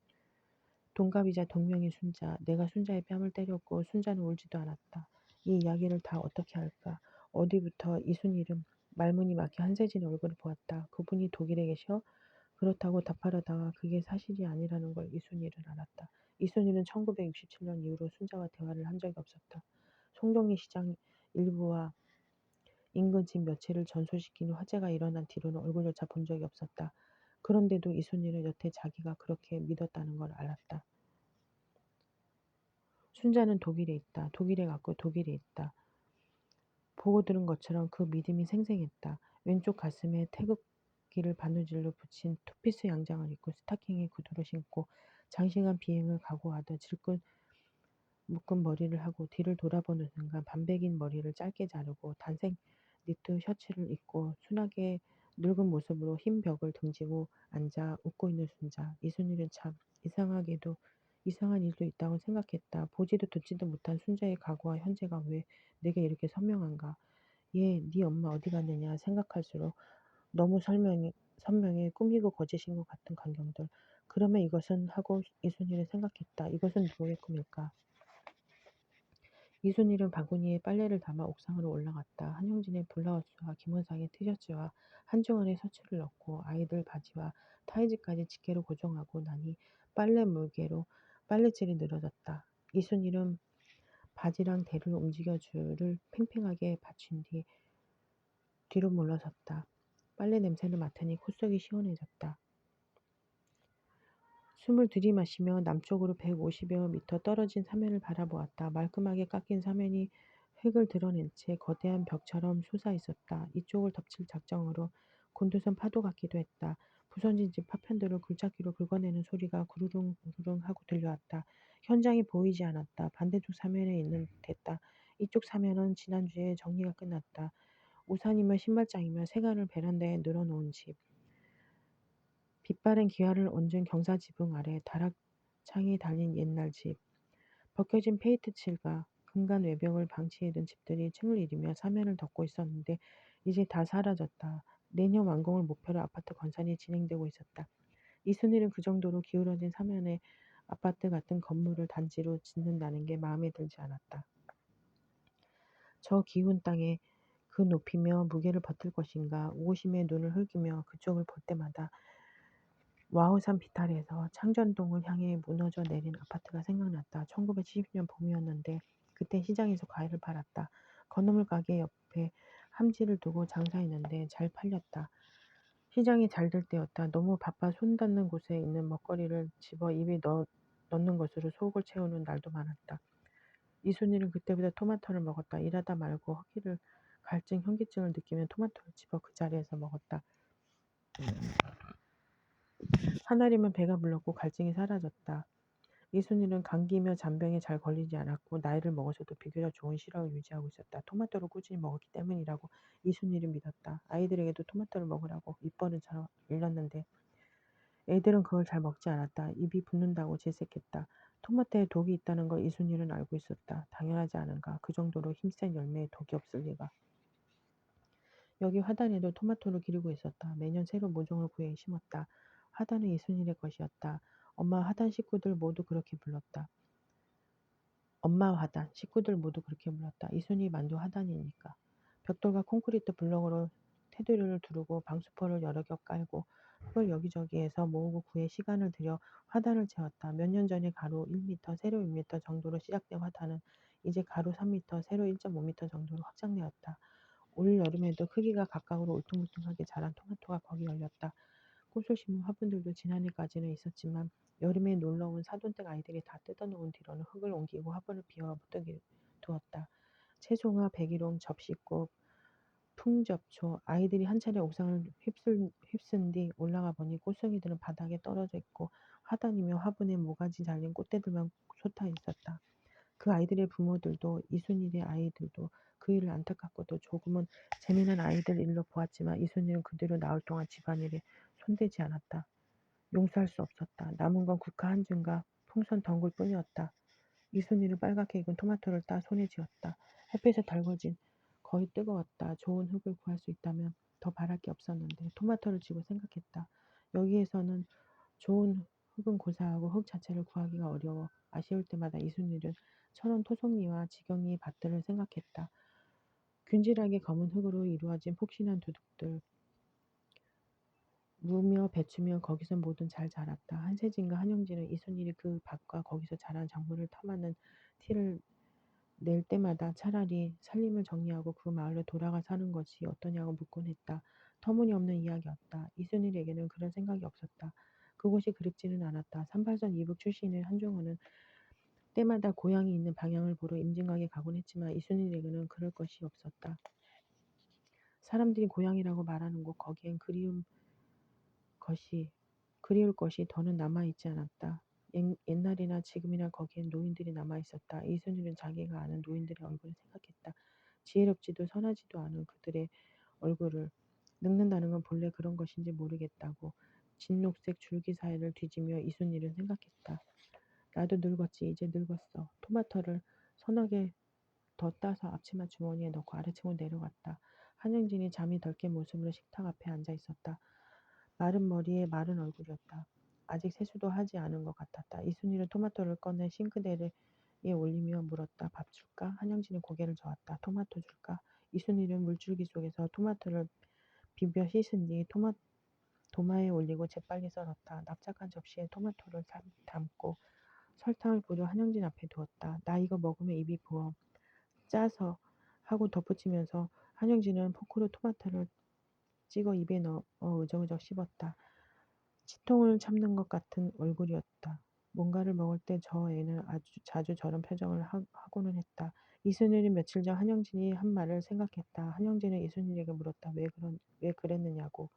동갑이자 동명의 순자. 내가 순자의 뺨을 때렸고 순자는 울지도 않았다. 이 이야기를 다 어떻게 할까? 어디부터 이순일은 말문이 막혀 한세진의 얼굴을 보았다. 그분이 독일에 계셔? 그렇다고 답하려다가 그게 사실이 아니라는 걸 이순일은 알았다. 이순일은 1967년 이후로 순자와 대화를 한 적이 없었다. 송정리 시장 일부와 인근 집 며칠을 전소시킨 화재가 일어난 뒤로는 얼굴조차 본 적이 없었다. 그런데도 이순일은 여태 자기가 그렇게 믿었다는 걸 알았다. 순자는 독일에 있다. 독일에 갔고 독일에 있다. 보고 들은 것처럼 그 믿음이 생생했다. 왼쪽 가슴에 태극기를 바느질로 붙인 투피스 양장을 입고 스타킹에 구두를 신고 장시간 비행을 각오하듯 질끈 묶은 머리를 하고 뒤를 돌아보는 순간 반백인 머리를 짧게 자르고 단색 니트 셔츠를 입고 순하게 늙은 모습으로 흰 벽을 등지고 앉아 웃고 있는 순자. 이순일은 참 이상하게도 이상한 일도 있다고 생각했다. 보지도 듣지도 못한 순자의 과거와 현재가 왜 내게 이렇게 선명한가. 얘, 네 엄마 어디 갔느냐 생각할수록 너무 선명해 꿈이고 거짓인 것 같은 광경들. 그러면 이것은 하고 이순일은 생각했다. 이것은 누구의 꿈일까? 이순일은 바구니에 빨래를 담아 옥상으로 올라갔다. 한영진의 블라우스와 김원상의 티셔츠와 한중원의 셔츠를 넣고 아이들 바지와 타이즈까지 집게로 고정하고 나니 빨래 물개로 빨래질이 늘어졌다. 이순일은 바지랑 대를 움직여 줄을 팽팽하게 받친 뒤 뒤로 물러섰다. 빨래 냄새를 맡으니 콧속이 시원해졌다. 숨을 들이마시며 남쪽으로 150여 미터 떨어진 사면을 바라보았다. 말끔하게 깎인 사면이 획을 드러낸 채 거대한 벽처럼 솟아 있었다. 이쪽을 덮칠 작정으로 곤두선 파도 같기도 했다. 부서진 집 파편들을 굴착기로 긁어내는 소리가 구르릉 구르릉 하고 들려왔다. 현장이 보이지 않았다. 반대쪽 사면에 있는 듯했다. 이쪽 사면은 지난주에 정리가 끝났다. 우산이며 신발장이며 세간을 베란다에 늘어놓은 집. 빛바랜 기와를 얹은 경사지붕 아래 다락창이 달린 옛날 집. 벗겨진 페인트 칠과 금간 외벽을 방치해둔 집들이 층을 이루며 사면을 덮고 있었는데 이제 다 사라졌다. 내년 완공을 목표로 아파트 건설이 진행되고 있었다. 이순일은 그 정도로 기울어진 사면에 아파트 같은 건물을 단지로 짓는다는 게 마음에 들지 않았다. 저 기운 땅에 그 높이며 무게를 버틸 것인가. 오심의 눈을 흘기며 그쪽을 볼 때마다 와우산 비탈에서 창전동을 향해 무너져 내린 아파트가 생각났다. 1970년 봄이었는데 그때 시장에서 과일을 팔았다. 건어물 가게 옆에 함지를 두고 장사했는데 잘 팔렸다. 시장이 잘 될 때였다. 너무 바빠 손 닿는 곳에 있는 먹거리를 집어 입에 넣는 것으로 속을 채우는 날도 많았다. 이순이는 그때부터 토마토를 먹었다. 일하다 말고 허기를 갈증 현기증을 느끼면 토마토를 집어 그 자리에서 먹었다. 하나리면 배가 불렀고 갈증이 사라졌다. 이순일은 감기며 잔병에 잘 걸리지 않았고 나이를 먹어서도 비교적 좋은 시력을 유지하고 있었다. 토마토를 꾸준히 먹었기 때문이라고 이순일은 믿었다. 아이들에게도 토마토를 먹으라고 입버릇처럼 일렀는데 애들은 그걸 잘 먹지 않았다. 입이 붓는다고 질색했다. 토마토에 독이 있다는 걸 이순일은 알고 있었다. 당연하지 않은가. 그 정도로 힘센 열매에 독이 없을 리가. 여기 화단에도 토마토를 기르고 있었다. 매년 새로 모종을 구해 심었다. 화단은 이순일의 것이었다. 엄마 화단 식구들 모두 그렇게 불렀다. 엄마 화단, 식구들 모두 그렇게 불렀다. 이순이 만두 화단이니까. 벽돌과 콘크리트 블럭으로 테두리를 두르고 방수포를 여러 겹 깔고 흙을 여기저기에서 모으고 구해 시간을 들여 화단을 채웠다. 몇 년 전에 가로 1m, 세로 1m 정도로 시작된 화단은 이제 가로 3m, 세로 1.5m 정도로 확장되었다. 올 여름에도 크기가 각각으로 울퉁불퉁하게 자란 토마토가 거기 열렸다. 꽃을 심은 화분들도 지난해까지는 있었지만 여름에 놀러온 사돈댁 아이들이 다 뜯어놓은 뒤로는 흙을 옮기고 화분을 비워 무더기 두었다. 채송화, 백일홍, 접시꽃, 풍접초, 아이들이 한 차례 옥상을 휩쓴 뒤 올라가 보니 꽃송이들은 바닥에 떨어져 있고 화단이며 화분에 모가지 잘린 꽃대들만 솟아 있었다. 그 아이들의 부모들도 이순일의 아이들도 그 일을 안타깝고도 조금은 재미난 아이들 일로 보았지만 이순일은 그대로 나흘 동안 집안일에 손대지 않았다. 용서할 수 없었다. 남은 건 국화 한 줌과 풍선 덩굴 뿐이었다. 이순이는 빨갛게 익은 토마토를 따 손에 쥐었다. 햇빛에 달궈진 거의 뜨거웠다. 좋은 흙을 구할 수 있다면 더 바랄 게 없었는데 토마토를 쥐고 생각했다. 여기에서는 좋은 흙은 고사하고 흙 자체를 구하기가 어려워. 아쉬울 때마다 이순일은 천원 토송리와 지경리 밭들을 생각했다. 균질하게 검은 흙으로 이루어진 폭신한 두둑들, 무며 배추며 거기서 뭐든 잘 자랐다. 한세진과 한영진은 이순일이 그 밭과 거기서 자란 작물을 탐하는 티를 낼 때마다 차라리 살림을 정리하고 그 마을로 돌아가 사는 것이 어떠냐고 묻곤 했다. 터무니없는 이야기였다. 이순일에게는 그런 생각이 없었다. 그곳이 그립지는 않았다. 38선 이북 출신의 한종호는 때마다 고향이 있는 방향을 보러 임진각에 가곤 했지만 이순일에게는 그럴 것이 없었다. 사람들이 고향이라고 말하는 곳 거기엔 그리울 것이 더는 남아있지 않았다. 옛날이나 지금이나 거기엔 노인들이 남아있었다. 이순일은 자기가 아는 노인들의 얼굴을 생각했다. 지혜롭지도 선하지도 않은 그들의 얼굴을 늙는다는 건 본래 그런 것인지 모르겠다고 진녹색 줄기 사이를 뒤지며 이순일은 생각했다. 나도 늙었지. 이제 늙었어. 토마토를 서너 개 더 따서 앞치마 주머니에 넣고 아래층으로 내려갔다. 한영진이 잠이 덜 깬 모습으로 식탁 앞에 앉아 있었다. 마른 머리에 마른 얼굴이었다. 아직 세수도 하지 않은 것 같았다. 이순이는 토마토를 꺼내 싱크대에 올리며 물었다. 밥 줄까? 한영진이 고개를 저었다. 토마토 줄까? 이순이는 물줄기 속에서 토마토를 비벼 씻은 뒤 도마에 올리고 재빨리 썰었다. 납작한 접시에 토마토를 담고 설탕을 뿌려 한영진 앞에 두었다. 나 이거 먹으면 입이 부어. 짜서 하고 덧붙이면서 한영진은 포크로 토마토를 찍어 입에 넣어 으적으적 씹었다. 치통을 참는 것 같은 얼굴이었다. 뭔가를 먹을 때 저 애는 아주 자주 저런 표정을 하고는 했다. 이순일이 며칠 전 한영진이 한 말을 생각했다. 한영진은 이순일에게 물었다. 왜 그랬느냐고.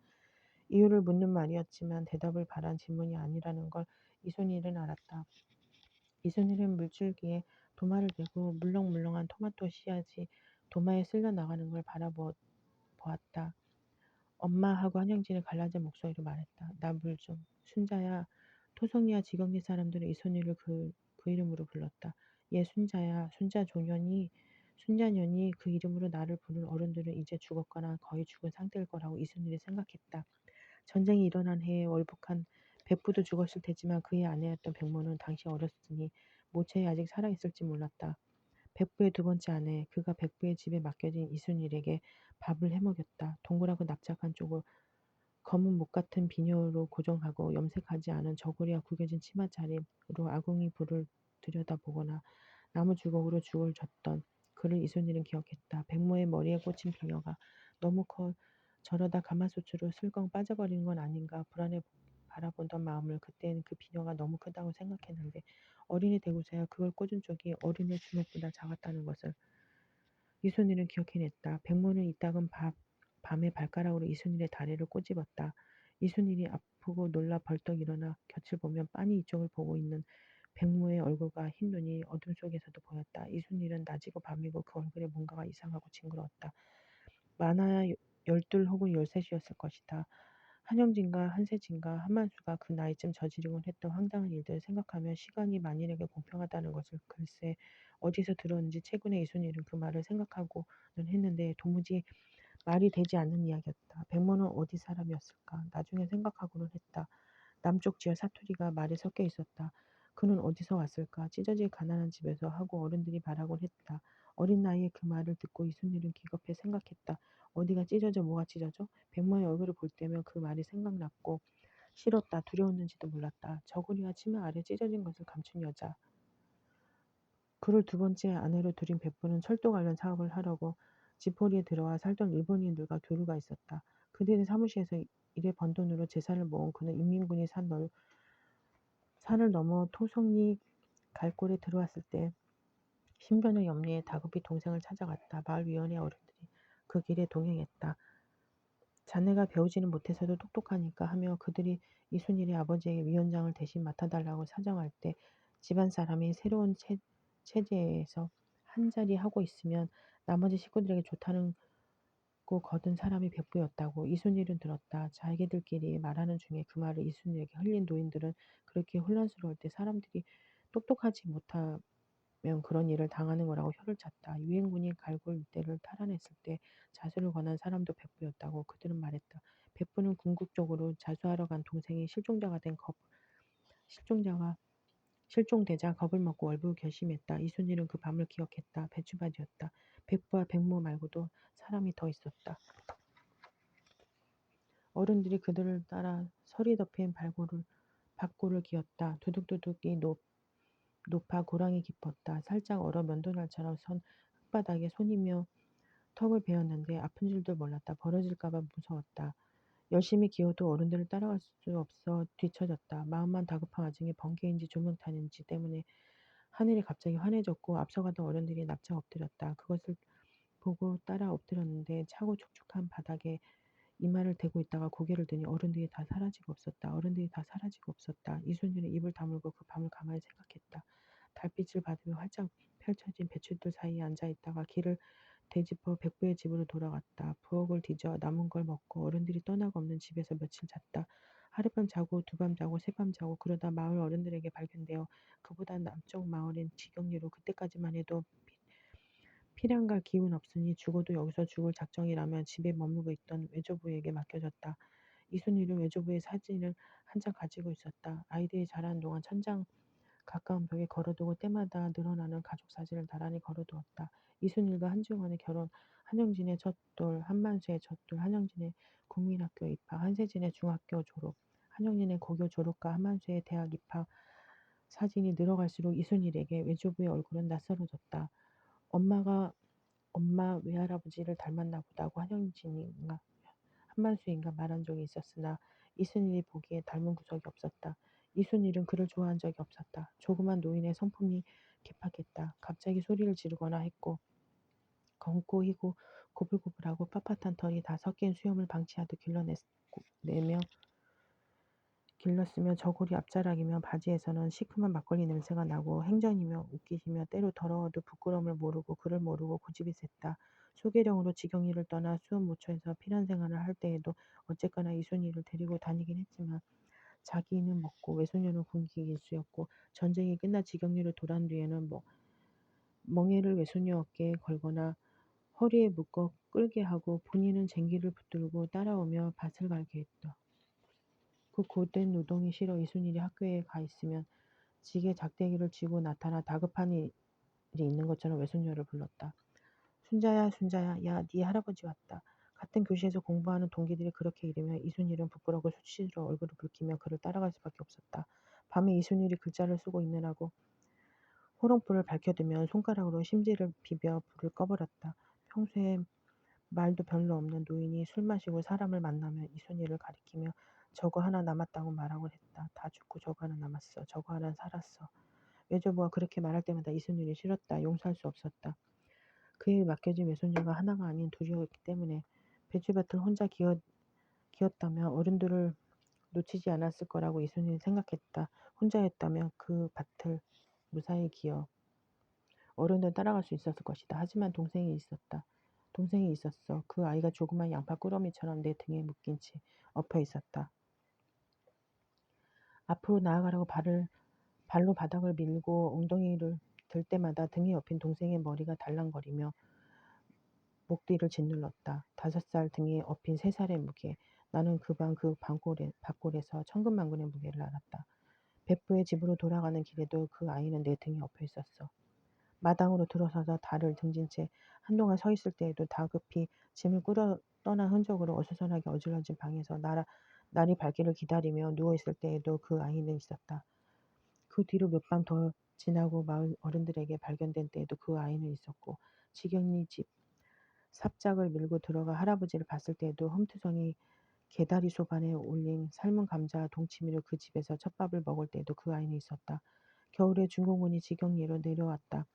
이유를 묻는 말이었지만 대답을 바란 질문이 아니라는 걸 이순일은 알았다. 이순일은 물줄기에 도마를 대고 물렁물렁한 토마토 씨앗이 도마에 쓸려 나가는 걸 바라보았다. 엄마 하고 한영진이 갈라진 목소리로 말했다. 나 물 좀. 순자야. 토성이와 지경리 사람들은 이순이를 그 이름으로 불렀다. 얘 순자야. 순자년이 그 이름으로 나를 부른 어른들은 이제 죽었거나 거의 죽은 상태일 거라고 이순일이 생각했다. 전쟁이 일어난 해에 월북한 백부도 죽었을 테지만 그의 아내였던 백모는 당시 어렸으니 모체에 아직 살아있을지 몰랐다. 백부의 두 번째 아내, 그가 백부의 집에 맡겨진 이순일에게 밥을 해먹였다. 동그랗고 납작한 쪽을 검은 목 같은 비녀로 고정하고 염색하지 않은 저고리와 구겨진 치마자리로 아궁이 불을 들여다보거나 나무 주걱으로 죽을 줬던 그를 이순일은 기억했다. 백모의 머리에 꽂힌 비녀가 너무 커 저러다 가마솥으로 슬렁 빠져버리는 건 아닌가 불안해 바라보던 마음을 그때는 그 비녀가 너무 크다고 생각했는데 어린이 되고서야 그걸 꽂은 쪽이 어린애 주먹보다 작았다는 것을 이순일은 기억해냈다. 백모는 이따금 밤에 발가락으로 이순일의 다리를 꼬집었다. 이순일이 아프고 놀라 벌떡 일어나 곁을 보면 빤히 이쪽을 보고 있는 백모의 얼굴과 흰 눈이 어둠 속에서도 보였다. 이순일은 낮이고 밤이고 그 얼굴에 뭔가가 이상하고 징그러웠다. 많아야 12 혹은 13이었을 것이다. 한영진과 한세진과 한만수가 그 나이쯤 저지르곤 했던 황당한 일들을 생각하면 시간이 만인에게 공평하다는 것을 글쎄 어디서 들었는지 최근에 이순일은 그 말을 생각하고는 했는데 도무지 말이 되지 않는 이야기였다. 백모는 어디 사람이었을까? 나중에 생각하고는 했다. 남쪽 지역 사투리가 말에 섞여 있었다. 그는 어디서 왔을까? 찢어질 가난한 집에서 하고 어른들이 말하곤 했다. 어린 나이에 그 말을 듣고 이순일은 기겁해 생각했다. 어디가 찢어져 뭐가 찢어져? 백모의 얼굴을 볼 때면 그 말이 생각났고 싫었다. 두려웠는지도 몰랐다. 저고리와 치마 아래 찢어진 것을 감춘 여자. 그를 두 번째 아내로 들인 베프는 철도 관련 사업을 하려고 지포리에 들어와 살던 일본인들과 교류가 있었다. 그들의 사무실에서 일해 번 돈으로 재산을 모은 그는 인민군이 산을 넘어 토성리 갈골에 들어왔을 때 신변을 염려해 다급히 동생을 찾아갔다. 마을 위원회 어른들이 그 길에 동행했다. 자네가 배우지는 못해서도 똑똑하니까 하며 그들이 이순일의 아버지에게 위원장을 대신 맡아달라고 사정할 때 집안 사람이 새로운 체제에서 한 자리 하고 있으면 나머지 식구들에게 좋다는 고 거둔 사람이 백부였다고 이순일은 들었다. 자기들끼리 말하는 중에 그 말을 이순일에게 흘린 노인들은 그렇게 혼란스러울 때 사람들이 똑똑하지 못하면 그런 일을 당하는 거라고 혀를 찼다. 유엔군이 갈골 일대를 탈환했을 때 자수를 권한 사람도 백부였다고 그들은 말했다. 백부는 궁극적으로 자수하러 간 동생이 실종자가 실종되자 겁을 먹고 월북을 결심했다. 이순일은 그 밤을 기억했다. 배추밭이었다. 백부와 백모 말고도 사람이 더 있었다. 어른들이 그들을 따라 서리 덮인 밭골을 기었다. 두둑두둑이 높아 고랑이 깊었다. 살짝 얼어 면도날처럼 선 흙바닥에 손이며 턱을 베었는데 아픈 줄도 몰랐다. 벌어질까봐 무서웠다. 열심히 기어도 어른들을 따라갈 수 없어 뒤처졌다. 마음만 다급한 와중에 번개인지 조명탄인지 때문에 하늘이 갑자기 환해졌고 앞서가던 어른들이 납작 엎드렸다. 그것을 보고 따라 엎드렸는데 차고 촉촉한 바닥에 이마를 대고 있다가 고개를 드니 어른들이 다 사라지고 없었다. 어른들이 다 사라지고 없었다. 이순일은 입을 다물고 그 밤을 가만히 생각했다. 달빛을 받으며 활짝 펼쳐진 배추들 사이에 앉아 있다가 길을 되짚어 백부의 집으로 돌아갔다. 부엌을 뒤져 남은 걸 먹고 어른들이 떠나고 없는 집에서 며칠 잤다. 하룻밤 자고 두 밤 자고 세 밤 자고 그러다 마을 어른들에게 발견되어 그보다 남쪽 마을인 지경리로 그때까지만 해도 피랑 갈 기운 없으니 죽어도 여기서 죽을 작정이라면 집에 머물고 있던 외조부에게 맡겨졌다. 이순일은 외조부의 사진을 한 장 가지고 있었다. 아이들이 자라는 동안 천장 가까운 벽에 걸어두고 때마다 늘어나는 가족 사진을 나란히 걸어두었다. 이순일과 한중원의 결혼, 한영진의 첫돌, 한만수의 첫돌, 한영진의 국민학교 입학, 한세진의 중학교 졸업, 한영진의 고교 졸업과 한만수의 대학 입학 사진이 늘어갈수록 이순일에게 외조부의 얼굴은 낯설어졌다. 엄마 외할아버지를 닮았나 보다고 한영진인가 한만수인가 말한 적이 있었으나 이순일이 보기에 닮은 구석이 없었다. 이순일은 그를 좋아한 적이 없었다. 조그만 노인의 성품이 개팍했다. 갑자기 소리를 지르거나 했고 검고 희고 고불고불하고 빳빳한 털이 다 섞인 수염을 방치하듯 길렀으며 저고리 앞자락이며 바지에서는 시큼한 막걸리 냄새가 나고 행전이며 웃기시며 때로 더러워도 부끄러움을 모르고 그를 모르고 고집이 셌다. 소개령으로 지경리를 떠나 수원 모처에서 피난 생활을 할 때에도 어쨌거나 이순이를 데리고 다니긴 했지만 자기는 먹고 외손녀는 굶기 일쑤였고 전쟁이 끝나 지경리로 돌아온 뒤에는 멍에를 외손녀 어깨에 걸거나 허리에 묶어 끌게 하고 본인은 쟁기를 붙들고 따라오며 밭을 갈게 했다. 그 고된 노동이 싫어 이순일이 학교에 가 있으면 지게 작대기를 쥐고 나타나 다급한 일이 있는 것처럼 외손녀를 불렀다. 순자야 순자야 야 네 할아버지 왔다. 같은 교실에서 공부하는 동기들이 그렇게 이르며 이순일은 부끄러워 수치스러워 얼굴을 붉히며 그를 따라갈 수밖에 없었다. 밤에 이순일이 글자를 쓰고 있느라고 호롱불을 밝혀두면 손가락으로 심지를 비벼 불을 꺼버렸다. 평소에 말도 별로 없는 노인이 술 마시고 사람을 만나면 이순이를 가리키며 저거 하나 남았다고 말하곤 했다. 다 죽고 저거 하나 남았어. 저거 하나 살았어. 외조부가 그렇게 말할 때마다 이순일이 싫었다. 용서할 수 없었다. 그에게 맡겨진 외손녀가 하나가 아닌 둘이었기 때문에 배추밭을 혼자 기었다면 어른들을 놓치지 않았을 거라고 이순일이 생각했다. 혼자였다면 그 밭을 무사히 기어 어른들 따라갈 수 있었을 것이다. 하지만 동생이 있었다. 동생이 있었어. 그 아이가 조그만 양파 꾸러미처럼 내 등에 묶인 채 엎여 있었다. 앞으로 나아가려고 발로 바닥을 밀고 엉덩이를 들 때마다 등에 엎인 동생의 머리가 달랑거리며 목 뒤를 짓눌렀다. 5살 등에 엎인 3살의 무게. 나는 그 밤 그 밭골에서 천근만근의 무게를 알았다. 백부의 집으로 돌아가는 길에도 그 아이는 내 등에 엎여 있었어. 마당으로 들어서서 달을 등진 채 한동안 서 있을 때에도 다급히 짐을 꾸려 떠난 흔적으로 어수선하게 어질러진 방에서 날이 밝기를 기다리며 누워있을 때에도 그 아이는 있었다. 그 뒤로 몇 밤 더 지나고 마을 어른들에게 발견된 때에도 그 아이는 있었고, 지경리 집 삽작을 밀고 들어가 할아버지를 봤을 때에도 험투성이 개다리 소반에 올린 삶은 감자 동치미로 그 집에서 첫밥을 먹을 때에도 그 아이는 있었다. 겨울에 중공군이 지경리로 내려왔다.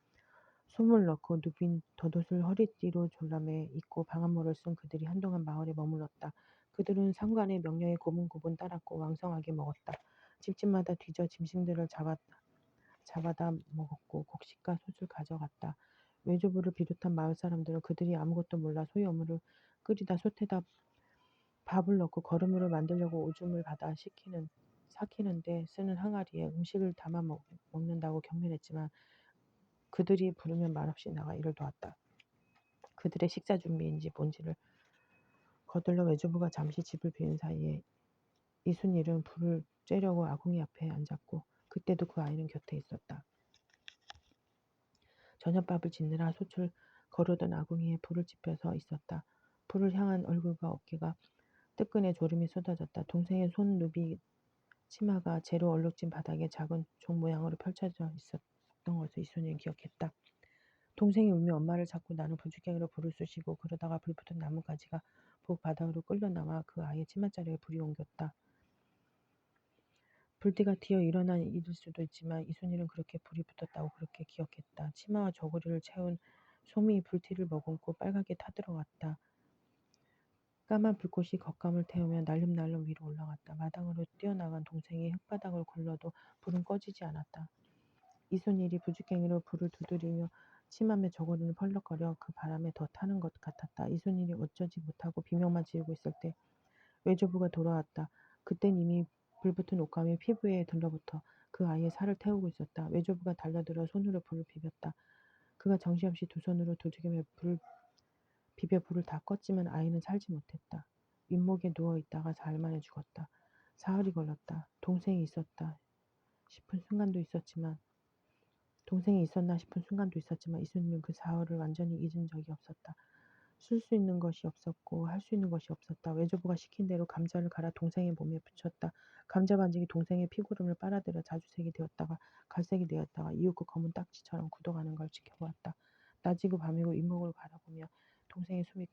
솜을 넣고 누빈 덧옷을 허리띠로 졸라매 입고 방한모를 쓴 그들이 한동안 마을에 머물렀다. 그들은 상관의 명령에 고분고분 따랐고 왕성하게 먹었다. 집집마다 뒤져 짐승들을 잡아다 먹었고 곡식과 솥을 가져갔다. 외조부를 비롯한 마을 사람들은 그들이 아무것도 몰라 소위 어물을 끓이다 솥에다 밥을 넣고 거름물을 만들려고 오줌을 받아 삭히는데 쓰는 항아리에 음식을 담아 먹는다고 경멸했지만 그들이 부르면 말없이 나가 이를 도왔다. 그들의 식사 준비인지 뭔지를 거들러 외조부가 잠시 집을 비운 사이에 이순일은 불을 쬐려고 아궁이 앞에 앉았고 그때도 그 아이는 곁에 있었다. 저녁밥을 짓느라 솥을 거르던 아궁이에 불을 지펴서 있었다. 불을 향한 얼굴과 어깨가 뜨끈해 졸음이 쏟아졌다. 동생의 손 누비 치마가 재로 얼룩진 바닥에 작은 종 모양으로 펼쳐져 있었던 것을 이순일은 기억했다. 동생이 울며 엄마를 찾고 나는 불주경으로 불을 쑤시고 그러다가 불 붙은 나뭇가지가 복 바닥으로 끌려 나와 그 아이의 치맛자락에 불이 옮겼다. 불띠가 튀어 일어난 일일 수도 있지만 이순일은 그렇게 불이 붙었다고 그렇게 기억했다. 치마와 저고리를 채운 솜이 불티를 머금고 빨갛게 타들어갔다. 까만 불꽃이 겉감을 태우며 날름날름 위로 올라갔다. 마당으로 뛰어나간 동생이 흙바닥을 굴러도 불은 꺼지지 않았다. 이순일이 부지깽이로 불을 두드리며 치마며 저고리는 펄럭거려 그 바람에 더 타는 것 같았다. 이순일이 어쩌지 못하고 비명만 지르고 있을 때 외조부가 돌아왔다. 그땐 이미 불붙은 옷감이 피부에 들러붙어 그 아이의 살을 태우고 있었다. 외조부가 달려들어 손으로 불을 비볐다. 그가 정신없이 두 손으로 두들기며 비벼 불을 다 껐지만 아이는 살지 못했다. 윗목에 누워 있다가 사흘 만에 죽었다. 사흘이 걸렸다. 동생이 있었나 싶은 순간도 있었지만 이순일은 그 사흘을 완전히 잊은 적이 없었다. 쓸 수 있는 것이 없었고 할 수 있는 것이 없었다. 외조부가 시킨 대로 감자를 갈아 동생의 몸에 붙였다. 감자 반죽이 동생의 피고름을 빨아들여 자주색이 되었다가 갈색이 되었다가 이윽고 검은 딱지처럼 굳어가는 걸 지켜보았다. 낮이고 밤이고 윗목을 바라보며 동생의 숨이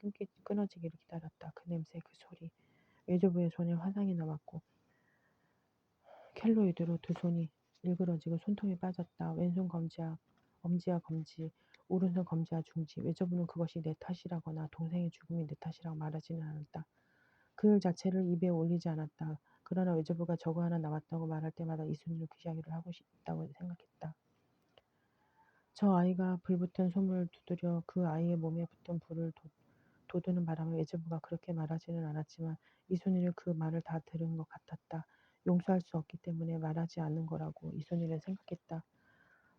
끊어지기를 기다렸다. 그 냄새, 그 소리. 외조부의 손에 화상이 남았고 켈로이드로 두 손이 일그러지고 손통이 빠졌다. 왼손 엄지와 검지, 오른손 검지와 중지. 외조부는 그것이 내 탓이라거나 동생의 죽음이 내 탓이라고 말하지는 않았다. 그 일 자체를 입에 올리지 않았다. 그러나 외조부가 저거 하나 남았다고 말할 때마다 이순이는 그 이야기를 하고 싶다고 생각했다. 저 아이가 불붙은 솜을 두드려 그 아이의 몸에 붙은 불을 돋우는 바람에 외조부가 그렇게 말하지는 않았지만 이순이는 그 말을 다 들은 것 같았다. 용서할 수 없기 때문에 말하지 않는 거라고 이순이는 생각했다.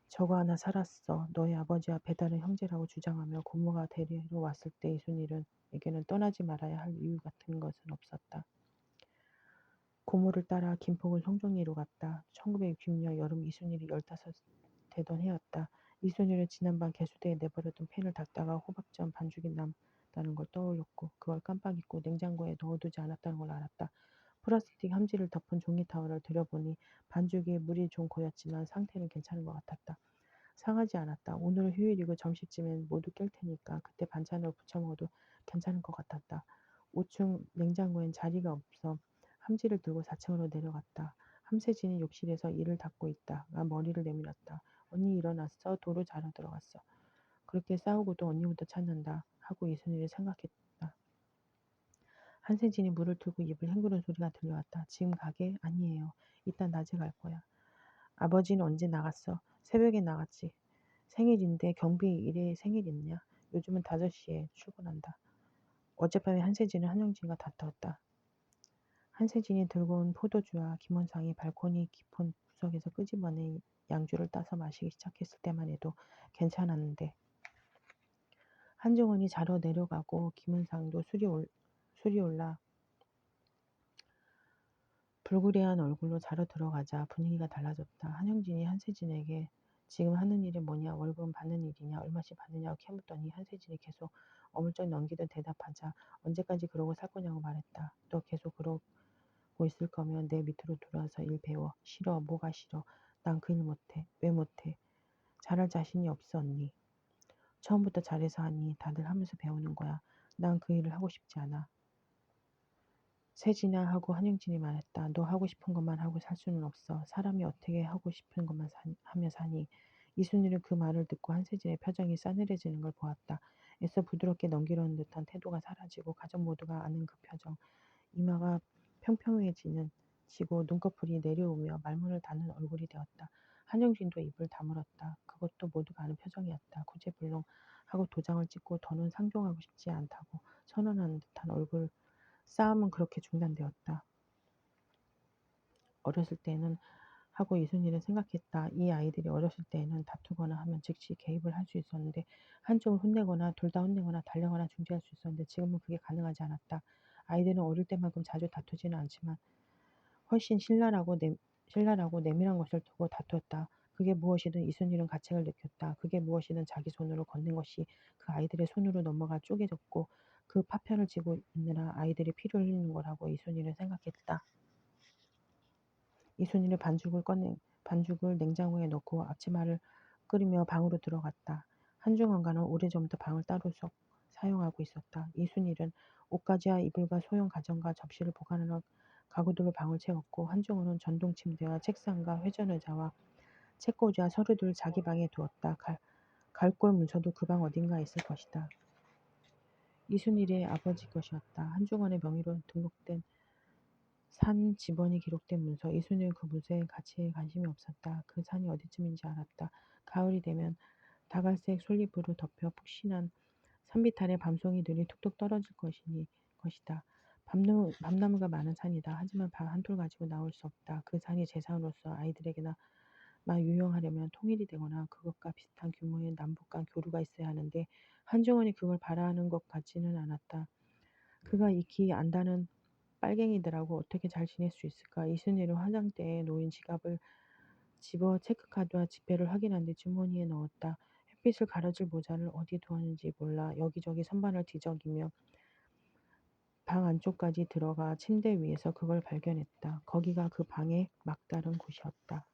저거 하나 살았어. 너희 아버지와 배다른 형제라고 주장하며 고모가 데리러 왔을 때 이순일에게는 떠나지 말아야 할 이유 같은 것은 없었다. 고모를 따라 김포군 송정리로 갔다. 1960년 여름 이순일이 15 되던 해였다. 이순일은 지난밤 개수대에 내버려둔 펜을 닦다가 호박전 반죽이 남다는 걸 떠올렸고 그걸 깜빡 잊고 냉장고에 넣어두지 않았다는 걸 알았다. 플라스틱 함지를 덮은 종이 타월을 들여보니 반죽에 물이 좀 고였지만 상태는 괜찮은 것 같았다. 상하지 않았다. 오늘은 휴일이고 점심쯤엔 모두 깰 테니까 그때 반찬으로 부쳐 먹어도 괜찮을 것 같았다. 5층 냉장고엔 자리가 없어 함지를 들고 4층으로 내려갔다. 함세진이 욕실에서 이를 닦고 있다가 머리를 내밀었다. 언니 일어났어? 도로 자러 들어갔어. 그렇게 싸우고도 언니부터 찾는다 하고 이순일이 생각했다. 한세진이 물을 틀고 입을 헹구는 소리가 들려왔다. 지금 가게? 아니에요. 이따 낮에 갈 거야. 아버지는 언제 나갔어? 새벽에 나갔지. 생일인데 경비 일에 생일 있냐? 요즘은 5시에 출근한다. 어젯밤에 한세진은 한영진과 다투었다. 한세진이 들고 온 포도주와 김원상이 발코니 깊은 구석에서 끄집어낸 양주를 따서 마시기 시작했을 때만 해도 괜찮았는데 한정원이 자러 내려가고 김원상도 술이 올라 불구레한 얼굴로 자러 들어가자 분위기가 달라졌다. 한영진이 한세진에게 지금 하는 일이 뭐냐, 월급은 받는 일이냐, 얼마씩 받느냐고 캐묻더니 한세진이 계속 어물쩍 넘기듯 대답하자 언제까지 그러고 살 거냐고 말했다. 너 계속 그러고 하고 있을 거면 내 밑으로 들어와서 일 배워. 싫어. 뭐가 싫어. 난 그 일 못해. 왜 못해? 잘할 자신이 없어 언니. 처음부터 잘해서 하니 다들 하면서 배우는 거야. 난 그 일을 하고 싶지 않아. 세진아 하고 한영진이 말했다. 너 하고 싶은 것만 하고 살 수는 없어. 사람이 어떻게 하고 싶은 것만 하며 사니. 이순이는 그 말을 듣고 한세진의 표정이 싸늘해지는 걸 보았다. 애써 부드럽게 넘기려는 듯한 태도가 사라지고 가족 모두가 아는 그 표정. 이마가 평평해지는 지고 눈꺼풀이 내려오며 말문을 닫는 얼굴이 되었다. 한영진도 입을 다물었다. 그것도 모두가 아는 표정이었다. 구제불능 하고 도장을 찍고 더는 상종하고 싶지 않다고 선언하는 듯한 얼굴 싸움은 그렇게 중단되었다. 어렸을 때는 하고 이순이는 생각했다. 이 아이들이 어렸을 때에는 다투거나 하면 즉시 개입을 할 수 있었는데 한쪽을 혼내거나 둘 다 혼내거나 달래거나 중재할 수 있었는데 지금은 그게 가능하지 않았다. 아이들은 어릴 때만큼 자주 다투지는 않지만 훨씬 신랄하고 내밀한 것을 두고 다투었다. 그게 무엇이든 이순이는 가책을 느꼈다. 그게 무엇이든 자기 손으로 건넨 것이 그 아이들의 손으로 넘어가 쪼개졌고 그 파편을 쥐고 있느라 아이들이 피를 흘리는 거라고 이순이는 생각했다. 이순이는 반죽을 냉장고에 넣고 앞치마를 끓이며 방으로 들어갔다. 한중원과는 오래전부터 방을 따로 사용하고 있었다. 이순일은 옷가지와 이불과 소형 가전과 접시를 보관하는 가구들로 방을 채웠고 한중원은 전동 침대와 책상과 회전의자와 책꽂이와 서류들을 자기 방에 두었다. 갈골 문서도 그 방 어딘가에 있을 것이다. 이순일의 아버지 것이었다. 한중원의 명의로 등록된 산 지번이 기록된 문서. 이순일은 그 문서의 가치에 관심이 없었다. 그 산이 어디쯤인지 알았다. 가을이 되면 다갈색 솔잎으로 덮여 푹신한 산비탈에 밤송이들이 툭툭 떨어질 것이다. 밤나무가 많은 산이다. 하지만 밥 한 톨 가지고 나올 수 없다. 그 산이 재산으로서 아이들에게나 유용하려면 통일이 되거나 그것과 비슷한 규모의 남북 간 교류가 있어야 하는데 한중원이 그걸 바라는 것 같지는 않았다. 그가 익히 안다는 빨갱이들하고 어떻게 잘 지낼 수 있을까? 이순이는 화장대에 놓인 지갑을 집어 체크카드와 지폐를 확인한 뒤 주머니에 넣었다. 햇빛을 가려줄 모자를 어디 두었는지 몰라 여기저기 선반을 뒤적이며 방 안쪽까지 들어가 침대 위에서 그걸 발견했다. 거기가 그 방의 막다른 곳이었다.